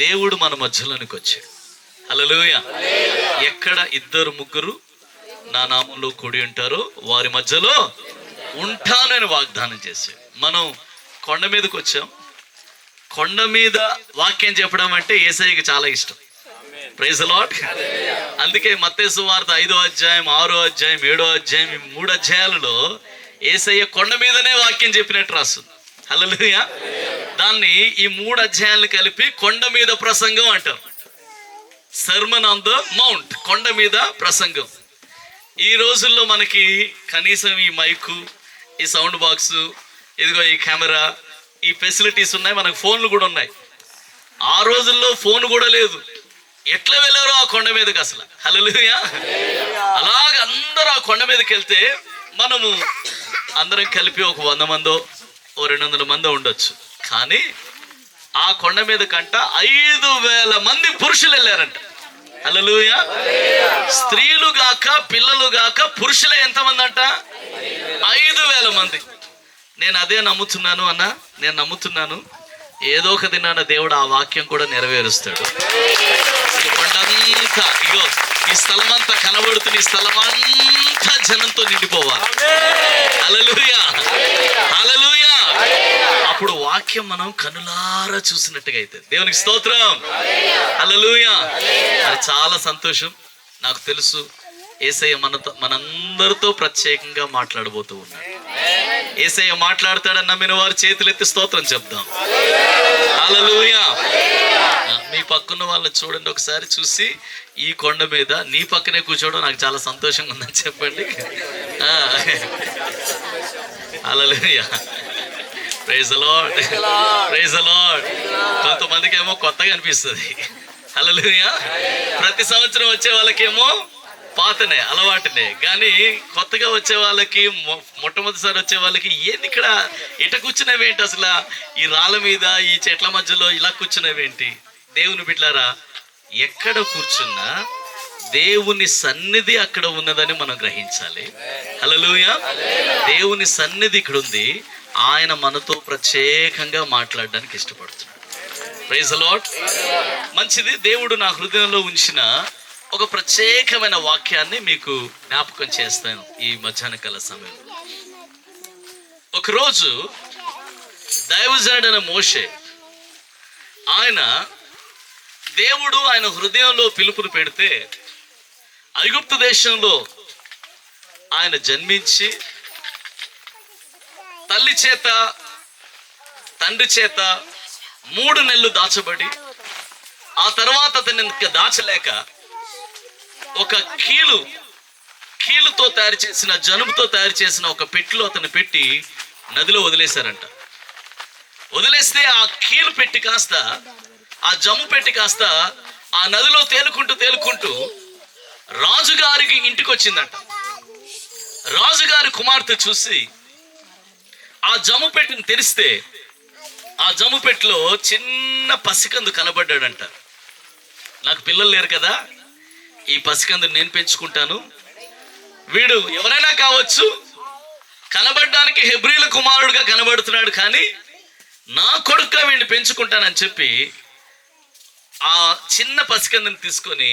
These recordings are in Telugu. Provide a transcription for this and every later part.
దేవుడు మన మధ్యలోనికి వచ్చాడు. హల్లెలూయా. ఎక్కడ ఇద్దరు ముగ్గురు నా నామంలో కూడి ఉంటారో వారి మధ్యలో ఉంటానని వాగ్దానం చేశాడు. మనం కొండ మీదకి వచ్చాం. కొండ మీద వాక్యం చెప్పడం అంటే యేసయ్యకి చాలా ఇష్టం. Praise the lord. అందుకే మత్తయి సువార్త 5వ అధ్యాయం, 6వ అధ్యాయం, 7వ అధ్యాయం, 3 అధ్యాయాలలో యేసయ్య కొండ మీదనే వాక్యం చెప్పినట్టు రాస్తుంది. హల్లెలూయా. దాన్ని ఈ 3 అధ్యాయాలను కలిపి కొండ మీద ప్రసంగం అంటారు. సర్మన్ ఆన్ ద మౌంట్, కొండ మీద ప్రసంగం. ఈ రోజుల్లో మనకి కనీసం ఈ మైకు, ఈ సౌండ్ బాక్స్, ఇదిగో ఈ కెమెరా, ఈ ఫెసిలిటీస్ ఉన్నాయి. మనకు ఫోన్లు కూడా ఉన్నాయి. ఆ రోజుల్లో ఫోన్ కూడా లేదు. ఎట్లా వెళ్ళారో ఆ కొండ మీదకి అసలు. హల్లెలూయా. అలాగ అందరూ ఆ కొండ మీదకి వెళ్తే మనము అందరం కలిపి ఒక 100 మందో 200 మందో ఉండొచ్చు. కానీ ఆ కొండ మీద కంట 5,000 మంది పురుషులు వెళ్ళారంట. హల్లెలూయా. స్త్రీలు గాక పిల్లలు గాక పురుషులే ఎంతమంది అంట? 5,000 మంది. నేను అదే నమ్ముతున్నాను అన్న, నేను నమ్ముతున్నాను ఏదో ఒక దినాన దేవుడు ఆ వాక్యం కూడా నెరవేరుస్తాడు. ఈ కొండంతా, ఇగో ఈ స్థలం అంతా కనబడుతున్న ఈ స్థలం అంతా జనంతో నిండిపోవాలి. హల్లెలూయా, హల్లెలూయా. అప్పుడు వాక్యం మనం కనులారా చూసినట్టుగా అయితే దేవునికి స్తోత్రం. హల్లెలూయా. అది చాలా సంతోషం. నాకు తెలుసు యేసయ్య మనందరితో ప్రత్యేకంగా మాట్లాడబోతూ ఉన్నాడు. యేసయ్య మాట్లాడతాడని నమ్మిన వారు చేతులెత్తి స్తోత్రం చెప్దాం. హల్లెలూయా. మీ పక్కన వాళ్ళని చూడండి ఒకసారి, చూసి ఈ కొండ మీద నీ పక్కనే కూర్చోవడం నాకు చాలా సంతోషంగా ఉందని చెప్పండి. Hallelujah. Praise the Lord, praise the Lord. కొంతమందికి ఏమో కొత్తగా అనిపిస్తుంది. హల్లెలూయా. ప్రతి సంవత్సరం వచ్చే వాళ్ళకేమో పాతనే, అలవాటునే. కానీ కొత్తగా వచ్చే వాళ్ళకి, మొట్టమొదటిసారి వచ్చే వాళ్ళకి ఏంది ఇక్కడ ఇట కూర్చునేవేంటి, అసలు ఈ రాళ్ళ మీద ఈ చెట్ల మధ్యలో ఇలా కూర్చునేవేంటి? దేవుని బిడ్డలారా, ఎక్కడ కూర్చున్నా దేవుని సన్నిధి అక్కడ ఉన్నదని మనం గ్రహించాలి. హల్లెలూయా. దేవుని సన్నిధి ఇక్కడ ఉంది. ఆయన మనతో ప్రత్యేకంగా మాట్లాడడానికి ఇష్టపడుతున్నాడు. Praise the lord. మంచిది. దేవుడు నా హృదయంలో ఉంచిన ఒక ప్రత్యేకమైన వాక్యాన్ని మీకు జ్ఞాపకం చేస్తాను ఈ మధ్యాహ్న కాల సమయంలో. ఒకరోజు దైవజనుడైన మోషే, ఆయన దేవుడు ఆయన హృదయంలో పిలుపును పెడితే ఐగుప్తు దేశంలో ఆయన జన్మించి తల్లి చేత తండ్రి చేత 3 నెలలు దాచబడి, ఆ తర్వాత అతన్ని దాచలేక ఒక కీలుతో తయారు చేసిన, జనుముతో తయారు చేసిన ఒక పెట్టిలో అతన్ని పెట్టి నదిలో వదిలేశారంట. వదిలేస్తే ఆ కీలు పెట్టి కాస్త, ఆ జమ్ము పెట్టి కాస్త ఆ నదిలో తేలుకుంటూ రాజుగారికి ఇంటికి వచ్చిందంట. రాజుగారి కుమార్తె చూసి ఆ జమ్ము పెట్టిని తెరిస్తే ఆ జమ్ము పెట్టిలో చిన్న పసికందు కనబడ్డాడంట. నాకు పిల్లలు లేరు కదా, ఈ పసికందు నేను పెంచుకుంటాను, వీడు ఎవరైనా కావచ్చు, కనబడడానికి హెబ్రీల కుమారుడుగా కనబడుతున్నాడు, కానీ నా కొడుకుగా వీడిని పెంచుకుంటానని చెప్పి ఆ చిన్న పసికందుని తీసుకొని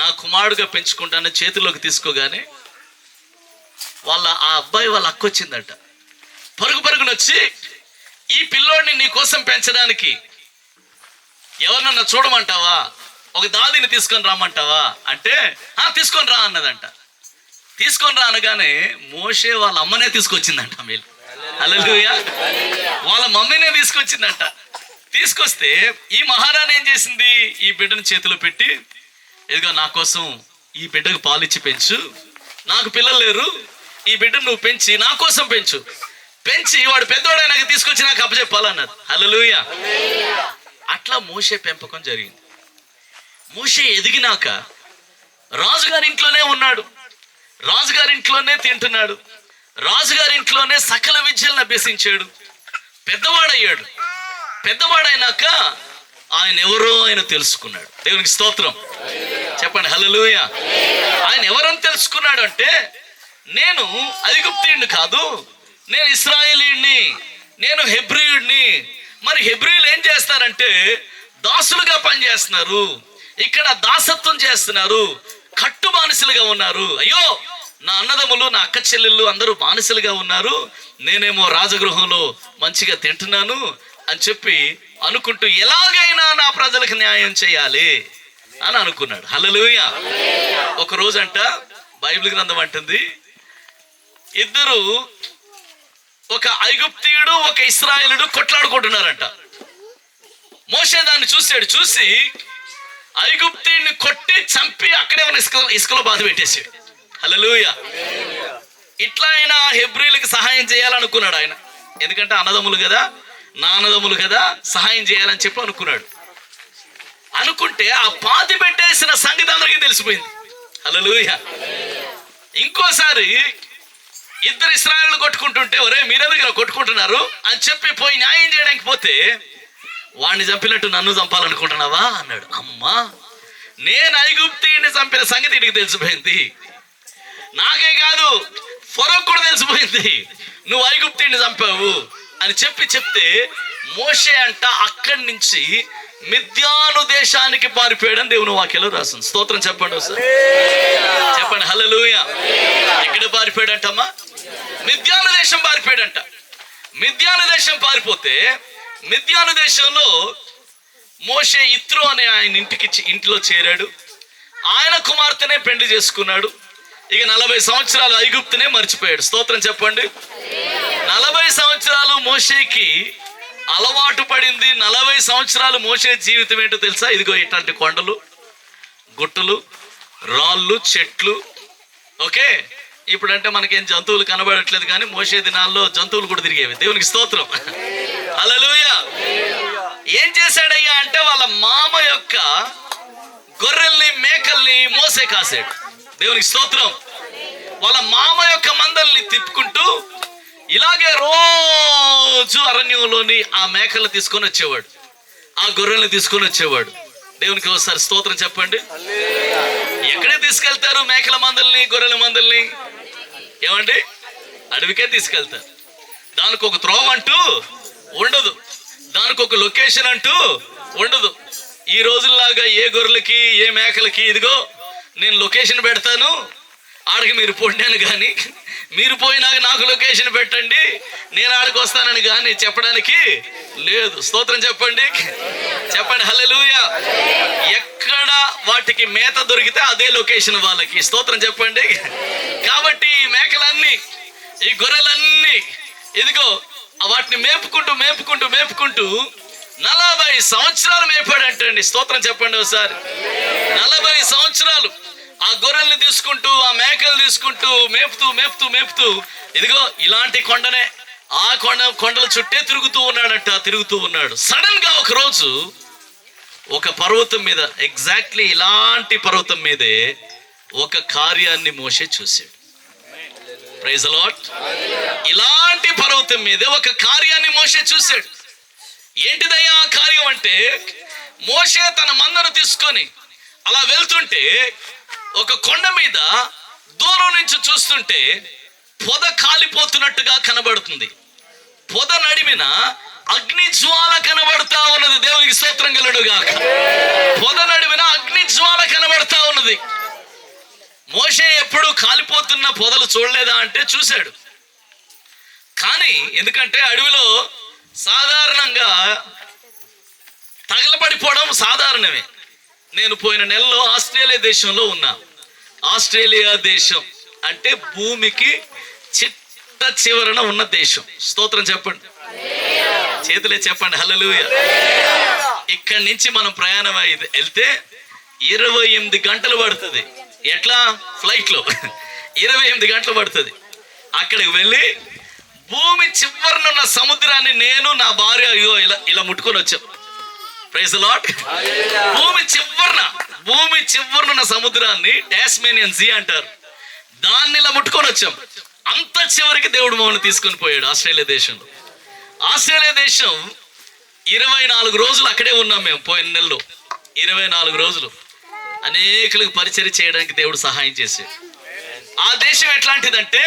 నా కుమారుడుగా పెంచుకుంటానని చేతిలోకి తీసుకోగానే ఆ అబ్బాయి వాళ్ళ అక్క వచ్చిందంట. పరుగునొచ్చి, ఈ పిల్లోడిని నీ కోసం పెంచడానికి ఎవరినన్నా చూడమంటావా, ఒక దాదిని తీసుకొని రామంటావా అంటే, తీసుకొని రా అన్నదంట. తీసుకొని రా అనగానే మోషే వాళ్ళ అమ్మనే తీసుకొచ్చిందంట. వీళ్ళు హల్లెలూయా. వాళ్ళ మమ్మీనే తీసుకొచ్చిందంట. తీసుకొస్తే ఈ మహారాణి ఏం చేసింది, ఈ బిడ్డను చేతిలో పెట్టి, ఇదిగో నా కోసం ఈ బిడ్డకు పాలిచ్చి పెంచు, నాకు పిల్లలు లేరు, ఈ బిడ్డను నువ్వు పెంచి నా కోసం పెంచి వాడు పెద్దవాడైనాక తీసుకొచ్చి నాకు అప్పచెప్పాలన్నది. హల్లెలూయా. అట్లా మోషే పెంపకం జరిగింది. మోషే ఎదిగినాక రాజుగారి ఇంట్లోనే ఉన్నాడు, రాజుగారింట్లోనే తింటున్నాడు, రాజుగారింట్లోనే సకల విద్యలను అభ్యసించాడు, పెద్దవాడయ్యాడు. పెద్దవాడైనాక ఆయన ఎవరో ఆయన తెలుసుకున్నాడు. దేవునికి స్తోత్రం చెప్పండి. హల్లెలూయా. ఆయన ఎవరని తెలుసుకున్నాడు అంటే, నేను ఐగుప్తీయుడిని కాదు, నేను ఇశ్రాయేలీయుడిని, నేను హెబ్రీయుడిని. మరి హెబ్రీయులు ఏం చేస్తారంటే దాసులుగా పనిచేస్తున్నారు, ఇక్కడ దాసత్వం చేస్తున్నారు, కట్టు బానిసలుగా ఉన్నారు. అయ్యో, నా అన్నదమ్ములు, నా అక్క చెల్లెళ్ళు అందరూ బానిసలుగా ఉన్నారు, నేనేమో రాజగృహంలో మంచిగా తింటున్నాను అని చెప్పి అనుకుంటూ ఎలాగైనా నా ప్రజలకు న్యాయం చేయాలి అని అనుకున్నాడు. హల్లెలూయా. ఒక రోజంట బైబిల్ గ్రంథం అంటుంది, ఇద్దరు, ఒక ఐగుప్తీయుడు ఒక ఇశ్రాయేలుడు కొట్లాడుకుంటున్నారంట. మోషే దాన్ని చూశాడు. చూసి ఐగుప్తీయుడిని కొట్టి చంపి అక్కడే ఉన్న ఇసుకలో బాధ పెట్టేశాడు. హల్లెలూయా. ఇట్లా ఆయన హెబ్రీలకు సహాయం చేయాలనుకున్నాడు ఆయన. ఎందుకంటే అన్నదమ్ములు కదా, నా అన్నదమ్ములు కదా, సహాయం చేయాలని చెప్పి అనుకున్నాడు. అనుకుంటే ఆ పాతి పెట్టేసిన సంగతి అందరికీ తెలిసిపోయింది. హల్లెలూయా. ఇంకోసారి ఇద్దరు ఇశ్రాయేలు కొట్టుకుంటుంటే, ఒరే మీరెందుకు కొట్టుకుంటున్నారు అని చెప్పి పోయి న్యాయం చేయడానికి పోతే, వాడిని చంపినట్టు నన్ను చంపాలనుకుంటున్నావా అన్నాడు. అమ్మా, నేను ఐగుప్తీయుడిని చంపిన సంగతి నీకు తెలిసిపోయింది, నాకే కాదు ఫరోకు కూడా తెలిసిపోయింది నువ్వు ఐగుప్తీయుడిని చంపావు అని చెప్తే మోషే అంట అక్కడి నుంచి మిద్యాను దేశానికి పారిపోయాడని దేవుని వాక్యంలో రాసింది. స్తోత్రం చెప్పండి ఒకసారి, చెప్పండి హల్లెలూయా. ఎక్కడ పారిపోయాడంటమ్మా? మిద్యాను దేశం పారిపోయాడంట. మిద్యాను దేశం పారిపోతే మిద్యాను దేశంలో మోషే ఇత్రో అనే ఆయన ఇంటిలో చేరాడు. ఆయన కుమార్తెనే పెళ్లి చేసుకున్నాడు. ఇక 40 సంవత్సరాలు ఐగుప్తునే మర్చిపోయాడు. స్తోత్రం చెప్పండి. 40 సంవత్సరాలు మోషేకి అలవాటు పడింది. 40 సంవత్సరాలు మోషే జీవితం ఏంటో తెలుసా? ఇదిగో ఇట్లాంటి కొండలు, గుట్టలు, రాళ్ళు, చెట్లు. ఓకే, ఇప్పుడంటే మనకేం జంతువులు కనబడట్లేదు, కానీ మోషే దినాల్లో జంతువులు కూడా తిరిగేవి. దేవునికి స్తోత్రం. హల్లెలూయా. ఏం చేశాడయ్యా అంటే, వాళ్ళ మామ యొక్క గొర్రెల్ని, మేకల్ని మోసే కాసాడు. దేవునికి స్తోత్రం. వాళ్ళ మామ యొక్క మందల్ని తిప్పుకుంటూ ఇలాగే రోజు అరణ్యంలోని ఆ మేకలు తీసుకొని వచ్చేవాడు, ఆ గొర్రెల్ని తీసుకొని వచ్చేవాడు. దేవునికి ఒకసారి స్తోత్రం చెప్పండి. ఎక్కడే తీసుకెళ్తారు మేకల మందల్ని, గొర్రెల మందల్ని? ఏమండి, అడవికే తీసుకెళ్తారు. దానికి ఒక త్రోవ అంటూ ఉండదు, దానికి ఒక లొకేషన్ అంటూ ఉండదు. ఈ రోజుల్లాగా ఏ గొర్రెలకి, ఏ మేకలకి ఇదిగో నేను లొకేషన్ పెడతాను, ఆడికి మీరు పోండాను కానీ, మీరు పోయినాక నాకు లొకేషన్ పెట్టండి, నేను ఆడికి వస్తానని కానీ చెప్పడానికి లేదు. స్తోత్రం చెప్పండి, చెప్పండి హల్లెలూయా. ఎక్కడ వాటికి మేత దొరికితే అదే లొకేషన్ వాళ్ళకి. స్తోత్రం చెప్పండి. కాబట్టి ఈ మేకలన్నీ, ఈ గొర్రెలన్నీ ఇదిగో వాటిని మేపుకుంటూ 40 సంవత్సరాలు మేపాడంటండి. స్తోత్రం చెప్పండి ఒకసారి. 40 సంవత్సరాలు ఆ గొర్రెల్ని తీసుకుంటూ, ఆ మేకలు తీసుకుంటూ మేపుతూ ఇదిగో ఇలాంటి కొండనే, ఆ కొండల చుట్టే తిరుగుతూ ఉన్నాడు. సడన్ గా ఒక రోజు ఒక పర్వతం మీద, ఎగ్జాక్ట్లీ ఇలాంటి పర్వతం మీదే ఒక కార్యాన్ని మోషే చూశాడు. Praise the Lord. ఇలాంటి పర్వతం మీదే ఒక కార్యాన్ని మోషే చూశాడు. ఏంటిదయ్యా ఆ కార్యం అంటే, మోషే తన మందను తీసుకొని అలా వెళ్తుంటే ఒక కొండ మీద దూరం నుంచి చూస్తుంటే పొద కాలిపోతున్నట్టుగా కనబడుతుంది. పొద నడిమిన అగ్ని జ్వాల కనబడతా ఉన్నది. దేవునికి స్తోత్రం కలుగుగాక. పొద నడిమిన అగ్ని జ్వాల కనబడతా ఉన్నది. మోషే ఎప్పుడు కాలిపోతున్న పొదలు చూడలేదా అంటే చూశాడు. కానీ ఎందుకంటే అడవిలో సాధారణంగా తగలబడిపోవడం సాధారణమే. నేను పోయిన నెలలో ఆస్ట్రేలియా దేశంలో ఉన్నా. ఆస్ట్రేలియా దేశం అంటే భూమికి చిట్ట చివరన ఉన్న దేశం. స్తోత్రం చెప్పండి, చేతులే చెప్పండి హల్లెలూయా. ఇక్కడి నుంచి మనం ప్రయాణం వెళ్తే 28 గంటలు పడుతుంది. ఎట్లా? ఫ్లైట్లో 28 గంటలు పడుతుంది. అక్కడికి వెళ్ళి భూమి చివరనున్న సముద్రాన్ని నేను, నా భార్య ఇలా ముట్టుకొని వచ్చాం. Praise the Lord. భూమి చివరనున్న సముద్రాన్ని టాస్మేనియన్ సీ అంటారు. దాన్ని ఇలా ముట్టుకొని వచ్చాం. అంత చివరికి దేవుడు మమ్మల్ని తీసుకొని పోయాడు ఆస్ట్రేలియా దేశంలో. ఆస్ట్రేలియా దేశం 24 రోజులు అక్కడే ఉన్నాం మేము. పోయిన నెలలో 24 రోజులు అనేకులకు పరిచర్య చేయడానికి దేవుడు సహాయం చేశాడు. ఆ దేశం ఎట్లాంటిదంటే,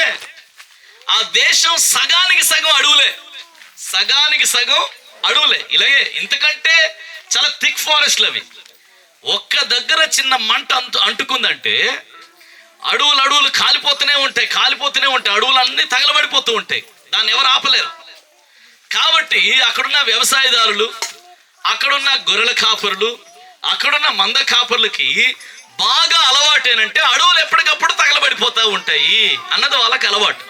ఆ దేశం సగానికి సగం అడవులే. ఇలాగే ఇంతకంటే చాలా థిక్ ఫారెస్ట్లు అవి. ఒక్క దగ్గర చిన్న మంట అంటుకుందంటే అడవులు కాలిపోతూనే ఉంటాయి, అడవులు అన్నీ తగలబడిపోతూ ఉంటాయి. దాన్ని ఎవరు ఆపలేరు. కాబట్టి అక్కడున్న వ్యవసాయదారులు, అక్కడున్న గొర్రెల కాపరులు, అక్కడున్న మంద కాపరులకి బాగా అలవాటేనంటే అడవులు ఎప్పటికప్పుడు తగలబడిపోతూ ఉంటాయి అన్నది వాళ్ళకి అలవాటు.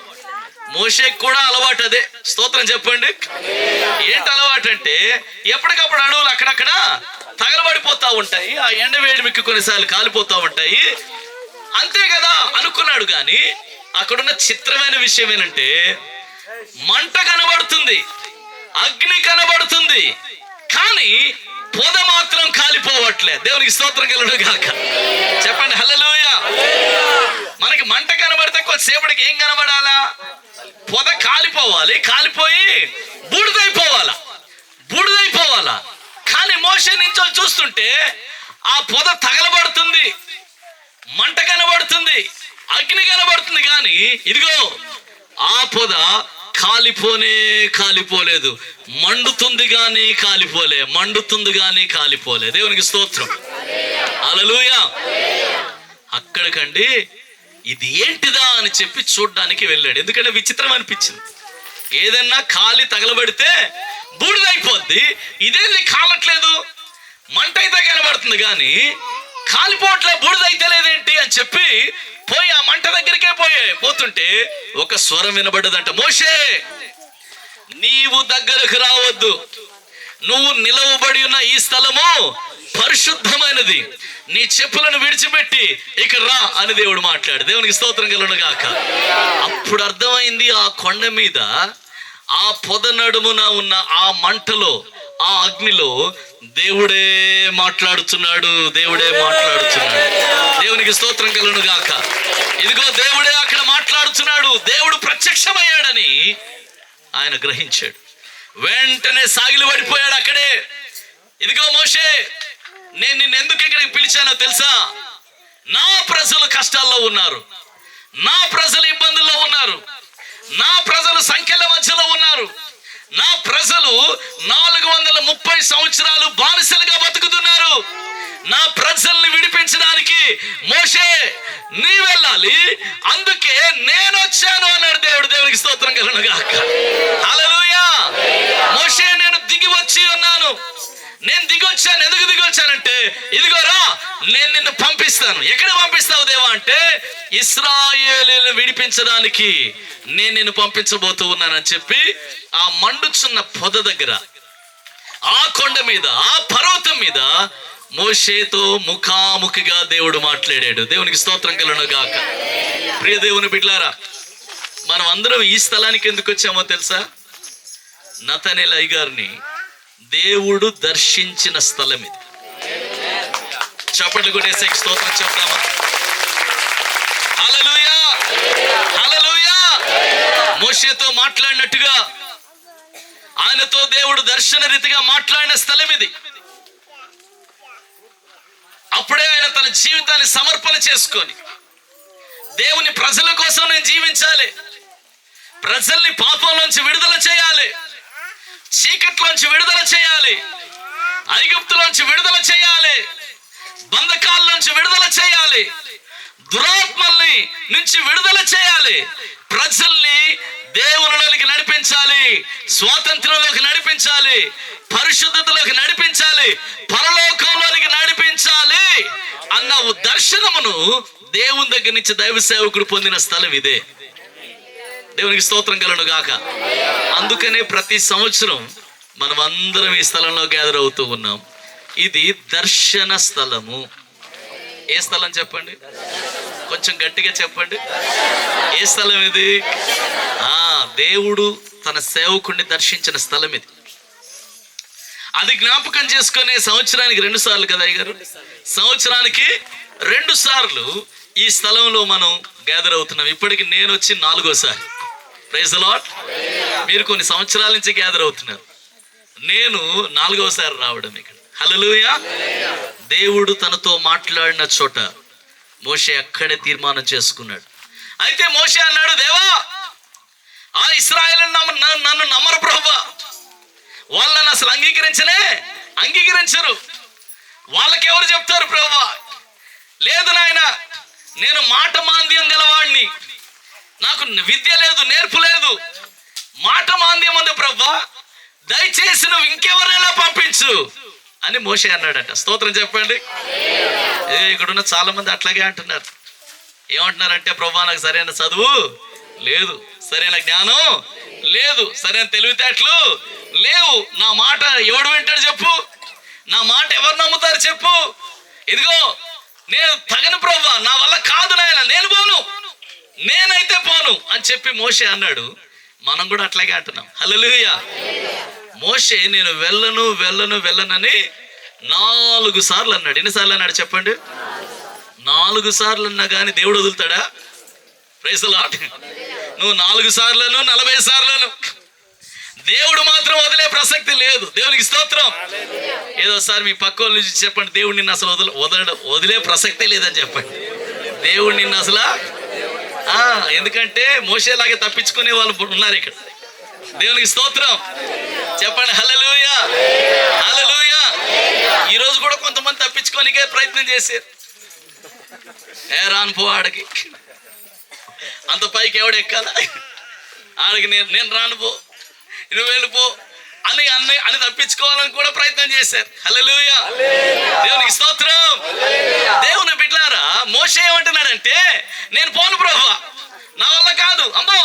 మోషేకి కూడా అలవాటు అదే. స్తోత్రం చెప్పండి. ఏంటి అలవాటు అంటే ఎప్పటికప్పుడు అడవులు అక్కడక్కడ తగలబడిపోతూ ఉంటాయి. ఆ ఎండ వేడిమికి కొన్నిసార్లు కాలిపోతూ ఉంటాయి. అంతే కదా అనుకున్నాడు. కానీ అక్కడున్న చిత్రమైన విషయం ఏంటంటే మంట కనబడుతుంది, అగ్ని కనబడుతుంది, కానీ పొద మాత్రం కాలిపోవట్లే. దేవునికి స్తోత్రం కలుగును గాక. చెప్పండి హల్లెలూయా. మనకి మంట కనబడితే కొద్దిసేపటికి ఏం కనబడాలా? పొద కాలిపోవాలి, కాలిపోయి బూడిదైపోవాలా. కానీ మోషే నుంచి చూస్తుంటే ఆ పొద తగలబడుతుంది, మంట కనబడుతుంది, అగ్ని కనబడుతుంది, కానీ ఇదిగో ఆ పొద కాలిపోలేదు. మండుతుంది కానీ కాలిపోలే. దేవునికి స్తోత్రం. హల్లెలూయా. అక్కడికండి ఇది ఏంటిదా అని చెప్పి చూడ్డానికి వెళ్ళాడు. ఎందుకంటే విచిత్రం అనిపించింది. ఏదన్నా కాలి తగలబడితే బూడిదైపోద్ది, ఇదేంది కాలట్లేదు, మంట అయితే కనబడుతుంది కానీ కాలిపోవట్లే, బూడిదైతే లేదేంటి అని చెప్పి పోయి ఆ మంట దగ్గరికే పోతుంటే ఒక స్వరం వినబడ్డదంట. మోషే, నీవు దగ్గరకు రావద్దు, నువ్వు నిలవబడి ఉన్న ఈ స్థలము పరిశుద్ధమైనది, నీ చెప్పులను విడిచిపెట్టి ఇక్కడ రా అని దేవుడు మాట్లాడు. దేవునికి స్తోత్రం కలుగును గాక. అప్పుడు అర్థమైంది, ఆ కొండ మీద ఆ పొద నడుమున ఉన్న ఆ మంటలో, ఆ అగ్నిలో దేవుడే మాట్లాడుతున్నాడు. దేవునికి స్తోత్రం కలుగును గాక. ఇదిగో దేవుడే అక్కడ మాట్లాడుతున్నాడు. దేవుడు ప్రత్యక్షమయ్యాడని ఆయన గ్రహించాడు. వెంటనే సాగిలి పడిపోయాడు అక్కడే. ఇదిగో మోషే, నేను నిన్ను ఎందుకు ఇక్కడికి పిలిచానో తెలుసా? నా ప్రజలు కష్టాల్లో ఉన్నారు, నా ప్రజలు ఇబ్బందుల్లో ఉన్నారు, నా ప్రజలు సంఖ్యల మధ్యలో ఉన్నారు, నా ప్రజలు 430 సంవత్సరాలు బానిసలుగా బతుకుతున్నారు. నా ప్రజల్ని విడిపించడానికి మోషే నీ వెళ్ళాలి, అందుకే నేను వచ్చాను అన్నాడు దేవుడు. దేవునికి స్తోత్రం కలుగును గాక. హల్లెలూయా. మోషే, నేను దిగి వచ్చాను. ఎందుకు దిగి వచ్చానంటే ఇదిగో రా, నేను నిన్ను పంపిస్తాను. ఎక్కడ పంపిస్తావు దేవా అంటే ఇశ్రాయేలును విడిపించడానికి నేను నిన్ను పంపించబోతూ ఉన్నానని చెప్పి ఆ మండుచున్న పొద దగ్గర, ఆ కొండ మీద, ఆ పర్వతం మీద మోషేతో ముఖాముఖిగా దేవుడు మాట్లాడాడు. దేవునికి స్తోత్రం కలుగును గాక. ప్రియ దేవుని బిడ్డలారా, మనం అందరం ఈ స్థలానికి ఎందుకు వచ్చామో తెలుసా? నతనేల్ అయ్యగారిని దేవుడు దర్శించిన స్థలం ఇది. చప్పట్లు కొట్టేసి స్తోత్రం చెప్తామా? హల్లెలూయా, హల్లెలూయా. మోషేతో మాట్లాడినట్టుగా ఆయనతో దేవుడు దర్శన రీతిగా మాట్లాడిన స్థలం ఇది. అప్పుడే ఆయన తన జీవితాన్ని సమర్పణ చేసుకొని దేవుని ప్రజల కోసం నేను జీవించాలి, ప్రజల్ని పాపంలోంచి విడుదల చేయాలి, చీకట్లోంచి విడుదల చేయాలి, ఐగుప్తులోంచి విడుదల చేయాలి, బంధకాల్లోంచి విడుదల చేయాలి, దురాత్మల్ని నుంచి విడుదల చేయాలి, ప్రజల్ని దేవునిలోకి నడిపించాలి, స్వాతంత్రంలోకి నడిపించాలి, పరిశుద్ధతలోకి నడిపించాలి, పరలోకంలోనికి నడిపించాలి అన్న దర్శనమును దేవుని దగ్గర నుంచి దైవ సేవకుడు పొందిన స్థలం ఇదే. దేవునికి స్తోత్రం కలుగును గాక. అందుకనే ప్రతి సంవత్సరం మనం అందరం ఈ స్థలంలో గ్యాదర్ అవుతూ ఉన్నాం. ఇది దర్శన స్థలము. ఏ స్థలం చెప్పండి? కొంచెం గట్టిగా చెప్పండి. ఏ స్థలం ఇది? దేవుడు తన సేవకుడిని దర్శించిన స్థలం ఇది. అది జ్ఞాపకం చేసుకునే సంవత్సరానికి 2 సార్లు కదా అయ్యగారు? సంవత్సరానికి 2 సార్లు ఈ స్థలంలో మనం గ్యాదర్ అవుతున్నాం. ఇప్పటికి నేను వచ్చి 4వసారి. Praise the lord. మీరు కొన్ని సంవత్సరాల నుంచి గ్యాదర్ అవుతున్నారు, నేను 4వసారి రావడం ఇక్కడ. హల్లెలూయా. దేవుడు తనతో మాట్లాడిన చోట మోషే అక్కడే తీర్మానం చేసుకున్నాడు. అయితే మోషే అన్నాడు, దేవా, ఆ ఇశ్రాయేలు నన్ను నమ్మరు ప్రభువా, వాళ్ళని అసలు అంగీకరించలే, అంగీకరించరు. వాళ్ళకెవరు చెప్తారు? ప్రభువా, లేదు నాయన, నేను మాట మాంద్యం గలవాడిని, నాకు విద్య లేదు, నేర్పు లేదు, మాట మాంద్యం ఉంది ప్రభువా, దయచేసి నువ్వు ఇంకెవరైనా పంపించు అని మోషే అన్నాడట. స్తోత్రం చెప్పండి. ఇక్కడున్న చాలా మంది అట్లాగే అంటున్నారు. ఏమంటున్నారంటే, ప్రభువా నాకు సరైన చదువు లేదు, సరైన జ్ఞానం లేదు, సరైన తెలివితేటలు లేవు, నా మాట ఎవడు వింటాడు చెప్పు, నా మాట ఎవరు నమ్ముతారు చెప్పు, ఇదిగో నేను తగను ప్రభువా, నా వల్ల కాదు నాయన, నేను పోను, నేనైతే పోను అని చెప్పి మోషే అన్నాడు. మనం కూడా అట్లాగే అంటున్నాం. హల్లెలూయా. మోషే నేను వెళ్ళను వెళ్ళను వెళ్ళనని 4 సార్లు అన్నాడు. ఎన్నిసార్లు అన్నాడు చెప్పండి? 4 సార్లు అన్నా కానీ దేవుడు వదులుతాడా? Praise the lord. నువ్వు 4 సార్లను 40 సార్లను దేవుడు మాత్రం వదిలే ప్రసక్తి లేదు. దేవునికి స్తోత్రం. ఏదోసారి మీ పక్క వాళ్ళు నుంచి చెప్పండి, దేవుడు నిన్ను అసలు వదిలే ప్రసక్తే లేదని చెప్పండి. దేవుడు నిన్ను అసలు ఎందుకంటే మోషేలాగే తప్పించుకునే వాళ్ళు ఉన్నారు ఇక్కడ. దేవునికి స్తోత్రం చెప్పండి. హల్లెలూయా, హల్లెలూయా. ఈ రోజు కూడా కొంతమంది తప్పించుకోనికే ప్రయత్నం చేశారు. రాను పో ఆడికి, అంత పైకి ఎవడు ఎక్కాల, ఆడికి నేను రాను పో, నువ్వు వెళ్ళిపో అని తప్పించుకోవాలని కూడా ప్రయత్నం చేశారు. హల్లెలూయా, దేవునికి స్తోత్రం. దేవుని బిడ్డలారా, మోషే ఏమంటున్నాడంటే, నేను పోను ప్రభువా, నా వల్ల కాదు, అమ్మో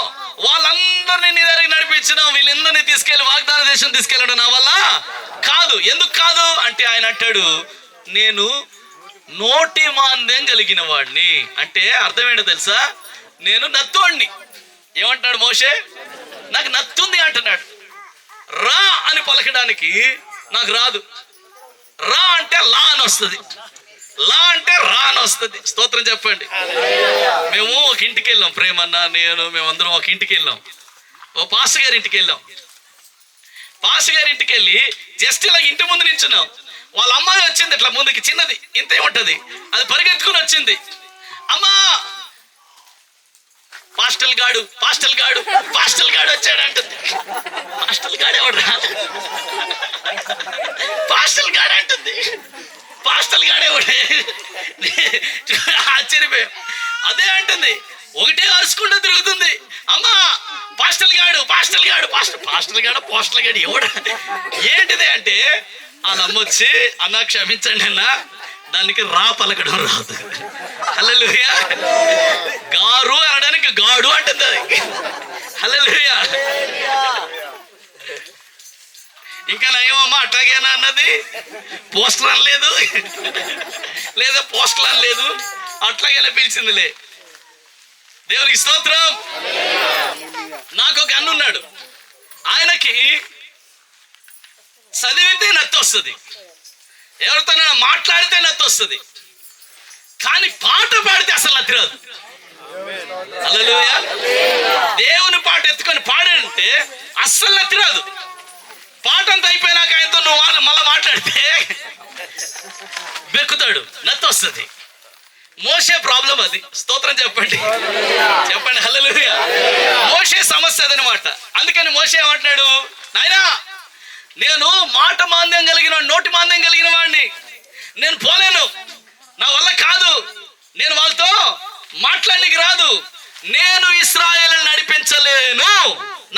వాళ్ళందరినీ నీ దగ్గరికి నడిపించడం, వీళ్ళందరినీ తీసుకెళ్లి వాగ్దాన దేశం తీసుకెళ్ళడం నా వల్ల కాదు. ఎందుకు కాదు అంటే ఆయన అంటాడు, నేను నోటి మాంద్యం కలిగిన వాడిని. అంటే అర్థం ఏంటో తెలుసా? నేను నత్తోడిని. ఏమంటాడు మోషే? నాకు నత్తుంది అంటున్నాడు. రా అని పలకడానికి నాకు రాదు. రా అంటే లా అని వస్తుంది, లా అంటే రా అని వస్తుంది. స్తోత్రం చెప్పండి. మేము ఒక ఇంటికి వెళ్ళాం, ప్రేమన్న మేమందరం ఒక ఇంటికి వెళ్ళాం. ఓ పాస్టర్ గారి ఇంటికి వెళ్ళాం. పాస్టర్ గారి ఇంటికి వెళ్ళి జస్ట్ ఇలా ఇంటి ముందు నించున్నాం. వాళ్ళ అమ్మాయి వచ్చింది, ఇట్లా ముందుకి, చిన్నది ఇంతే ఉంటది, అది పరిగెత్తుకుని వచ్చింది. అమ్మా పాస్టల్ గాడు వచ్చాడంటుంది. పాస్టల్ గాడు ఎవడు రా, పాస్టల్ గాడు అంటుంది. పాస్టల్ గాడేవాడే, ఆశ్చర్యపోయాం. అదే అంటుంది, ఒకటే అరుచుకుంటూ తిరుగుతుంది. అమ్మా పాస్టల్ గాడు ఎవడా, ఏంటిది అంటే వాళ్ళ అమ్మ వచ్చి, అన్న క్షమించండి అన్న, దానికి రా పలకడం రాదు. హల్లెలూయా. గారు అనడానికి గాడు అంటుంది అది. హల్లెలూయా. ఇంకా నయమమ్మా అట్లాగేనా అన్నది, పోస్టర్ అనలేదు, లేదా పోస్టర్ అనలేదు, అట్లాగేనా పిలిచిందిలే. దేవునికి స్తోత్రం. నాకు ఒక అన్న ఉన్నాడు, ఆయనకి చదివితే నత్తి వస్తుంది, ఎవరితో మాట్లాడితే నత్తి వస్తుంది, కానీ పాట పాడితే అసలు నత్తి రాదు. హల్లెలూయా. దేవుని పాట ఎత్తుకొని పాడంటే అస్సలు నత్తి రాదు. పాట అంతా అయిపోయినాక ఆయనతో నువ్వు మళ్ళీ మాట్లాడితే బెక్కుతాడు, నత్తి వస్తుంది. మోషే ప్రాబ్లం అది. స్తోత్రం చెప్పండి, చెప్పండి. హల్లెలూయా. మోషే సమస్య అదనమాట. అందుకని మోషే ఏమంటున్నాడు, నాయనా నేను మాట మాంద్యం కలిగిన, నోటి మాంద్యం కలిగిన వాడిని, నేను పోలేను, నా వల్ల కాదు, నేను వాళ్ళతో మాట్లాడడానికి రాదు, నేను ఇశ్రాయేలును నడిపించలేను,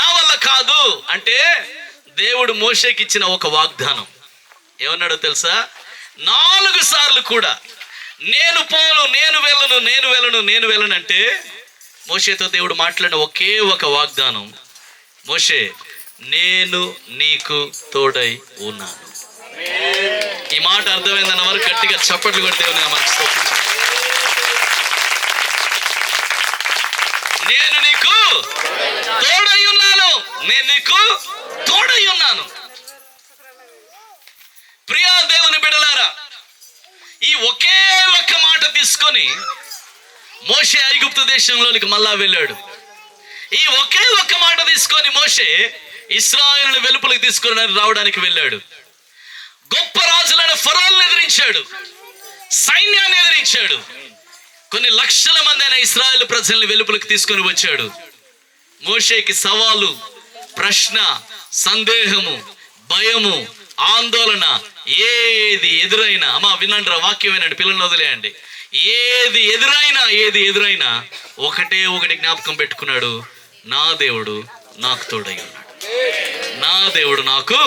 నా వల్ల కాదు అంటే దేవుడు మోషేకి ఇచ్చిన ఒక వాగ్దానం. ఏమన్నాడో తెలుసా? 4 సార్లు కూడా నేను పోను, నేను వెళ్ళను అంటే మోషేతో దేవుడు మాట్లాడిన ఒకే ఒక వాగ్దానం, మోషే నేను నీకు తోడై ఉన్నాను. ఈ మాట అర్థమైందన్న వారు గట్టిగా చప్పట్లు కొట్టి దేవుని నామానికి స్తోత్రం. నేను నీకు తోడై ఉన్నాను, నేను నీకు తోడై ఉన్నాను. ప్రియా దేవుని బిడ్డలారా, ఈ ఒకే ఒక్క మాట తీసుకొని మోషే ఐగుప్తు దేశంలోనికి మళ్ళా వెళ్ళాడు. ఈ ఒకే ఒక్క మాట తీసుకొని మోషే ఇశ్రాయేలును వెలుపలికి తీసుకొని రావడానికి వెళ్ళాడు. గొప్ప రాజులైన ఫరోల్ని ఎదిరించాడు, సైన్యాన్ని ఎదిరించాడు. కొన్ని లక్షల మంది అయిన ఇశ్రాయేలు ప్రజల్ని వెలుపలికి తీసుకొని వచ్చాడు. మోషేకి సవాలు, ప్రశ్న, సందేహము, భయము, ఆందోళన ఏది ఎదురైనా, అమ్మా వినండి రా, వాక్యం వినండి, పిల్లల్ని వదిలేయండి. ఏది ఎదురైనా ఒకటి జ్ఞాపకం పెట్టుకున్నాడు, నా దేవుడు నాకు తోడై ఉన్నాడు, నా దేవుడు నాకు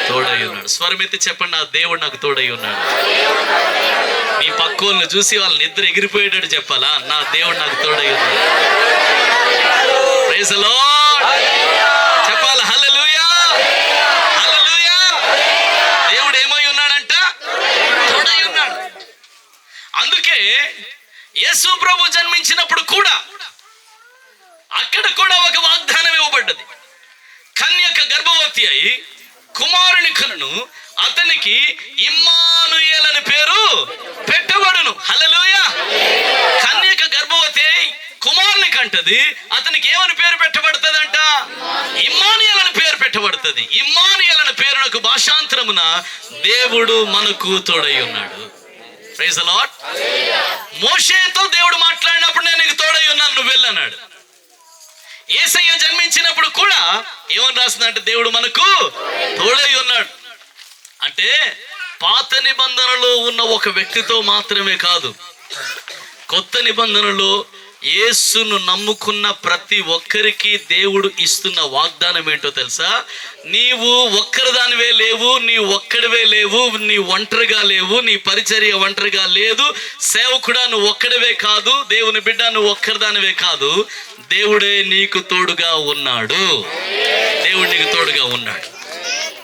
తోడై ఉన్నాడు. స్వరమెత్తి చెప్పండి, నా దేవుడు నాకు తోడై ఉన్నాడు. మీ పక్కోళ్ళని చూసి వాళ్ళ నిద్ర ఎగిరిపోయేటట్టు చెప్పాలా, నా దేవుడు నాకు తోడై ఉన్నాడు. ప్రైజ్ ది లార్డ్ చెప్పాలి. హల్లెలూయా, హల్లెలూయా. దేవుడు ఏమై ఉన్నాడంట? తోడై ఉన్నాడు. అందుకే యేసు ప్రభు జన్మించినప్పుడు కూడా అక్కడ కూడా ఒక వాగ్దానం ఇవ్వబడ్డది. కన్యక గర్భవతి అయి కుమారుని కనును, అతనికి ఇమ్మానుయేల్ అని పేరు పెట్టబడును. హల్లెలూయా. కన్యక గర్భవతి అయి కుమారుని కంటది, అతనికి ఏమని పేరు పెట్టబడుతుందంట? ఇమ్మానుయేల్ అని పేరు పెట్టబడుతుంది. ఇమ్మానుయేల్ అనే పేరునకు భాషాంతరమున దేవుడు మనకు తోడై ఉన్నాడు. Praise the Lord. మోషేతో దేవుడు మాట్లాడినప్పుడు నేను నీకు తోడై ఉన్నాను, నువ్వు వెళ్ళన్నాడు. యేసయ్య జన్మించినప్పుడు కూడా ఏమని రాసిందంటే దేవుడు మనకు తోడై ఉన్నాడు. అంటే పాత నిబంధనలో ఉన్న ఒక వ్యక్తితో మాత్రమే కాదు, కొత్త నిబంధనలో యేసును నమ్ముకున్న ప్రతి ఒక్కరికి దేవుడు ఇస్తున్న వాగ్దానం ఏంటో తెలుసా? నీవు ఒక్కరిదానివే లేవు, నీ ఒక్కడివే లేవు, నీ ఒంటరిగా లేవు, నీ పరిచర్య ఒంటరిగా లేదు, సేవకుడా నువ్వు ఒక్కడివే కాదు, దేవుని బిడ్డ నువ్వు ఒక్కరిదానివే కాదు, దేవుడే నీకు తోడుగా ఉన్నాడు. దేవుడు నీకు తోడుగా ఉన్నాడు.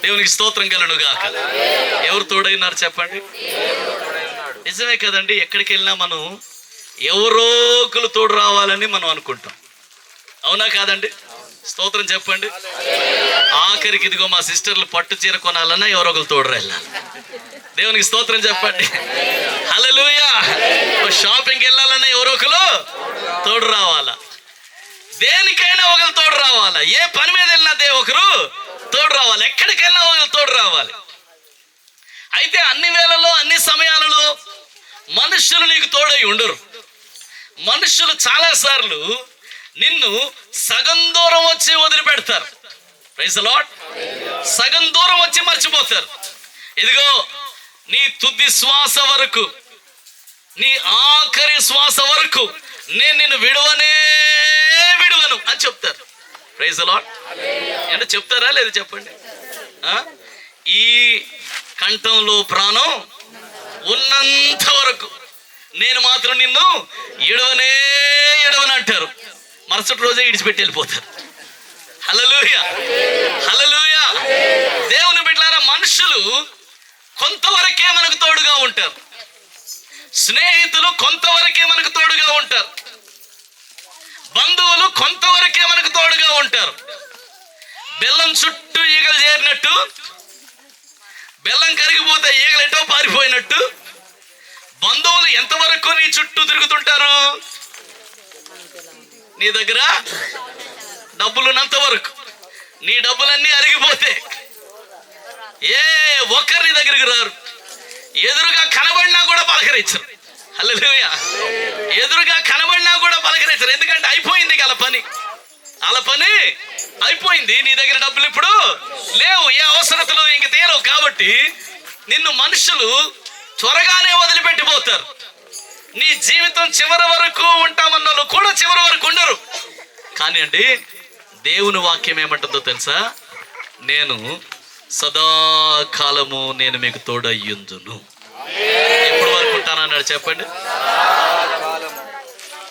దేవునికి స్తోత్రం కలుగును గాక. ఎవరు తోడైనారు చెప్పండి? నిజమే కదండి. ఎక్కడికి వెళ్ళినా మనం ఎవరో ఒకరు తోడు రావాలని మనం అనుకుంటాం, అవునా కాదండి? స్తోత్రం చెప్పండి. ఆఖరికి ఇదిగో మా సిస్టర్లు పట్టు చీర కొనాలన్నా ఎవరో ఒకరు తోడు వెళ్ళాలి. దేవునికి స్తోత్రం చెప్పండి. హల్లెలూయా. షాపింగ్కి వెళ్ళాలన్నా ఎవరో ఒకరు తోడు రావాలా, దేనికైనా ఒకరు తోడు రావాలా, ఏ పని మీద వెళ్ళినా ఒకరు తోడు రావాలి, ఎక్కడికి వెళ్ళినా ఒకరు తోడు రావాలి. అయితే అన్ని వేళల్లో అన్ని సమయాలలో మనుషులు నీకు తోడై ఉండరు. మనుషులు చాలాసార్లు నిన్ను సగం దూరం వచ్చి వదిలిపెడతారు. Praise the lord. సగం దూరం వచ్చి మర్చిపోతారు. ఇదిగో నీ తుది శ్వాస వరకు, నీ ఆఖరి శ్వాస వరకు నేను నిన్ను విడవను అని చెప్తారు. Praise the Lord. అంటే చెప్తారా లేదు చెప్పండి. ఈ కంఠంలో ప్రాణం ఉన్నంత వరకు నేను మాత్రం నిన్ను ఎడవను అంటారు. మరుసటి రోజే ఇడిచిపెట్టి వెళ్ళిపోతారు. హల్లెలూయా, హల్లెలూయా. దేవుని బిడ్డలారా, మనుషులు కొంతవరకే మనకు తోడుగా ఉంటారు. స్నేహితులు కొంతవరకే మనకు తోడుగా ఉంటారు. బంధువులు కొంతవరకే మనకు తోడుగా ఉంటారు. బెల్లం చుట్టూ ఈగలు చేరినట్టు, బెల్లం కరిగిపోతే ఈగలు ఎటో పారిపోయినట్టు బంధువులు ఎంతవరకు నీ చుట్టూ తిరుగుతుంటారు? నీ దగ్గర డబ్బులున్నంత వరకు. నీ డబ్బులన్నీ అరిగిపోతే ఏ ఒక్కరిని దగ్గరికి రారు. ఎదురుగా కనబడినా కూడా పలకరించరు. హల్లెలూయా. ఎదురుగా కనబడినా కూడా పలకరించరు. ఎందుకంటే అయిపోయింది వాళ్ళ పని అయిపోయింది. నీ దగ్గర డబ్బులు ఇప్పుడు లేవు, ఏ అవసరతలు ఇంక తేలవు. కాబట్టి నిన్ను మనుషులు త్వరగానే వదిలిపెట్టిపోతారు. నీ జీవితం చివరి వరకు ఉంటామన్న కూడా చివరి వరకు ఉండరు. కానీ అండి, దేవుని వాక్యం ఏమంటుందో తెలుసా? నేను సదాకాలము నేను మీకు తోడయ్యుందును. ఎప్పటి వరకు ఉంటానన్నాడు చెప్పండి?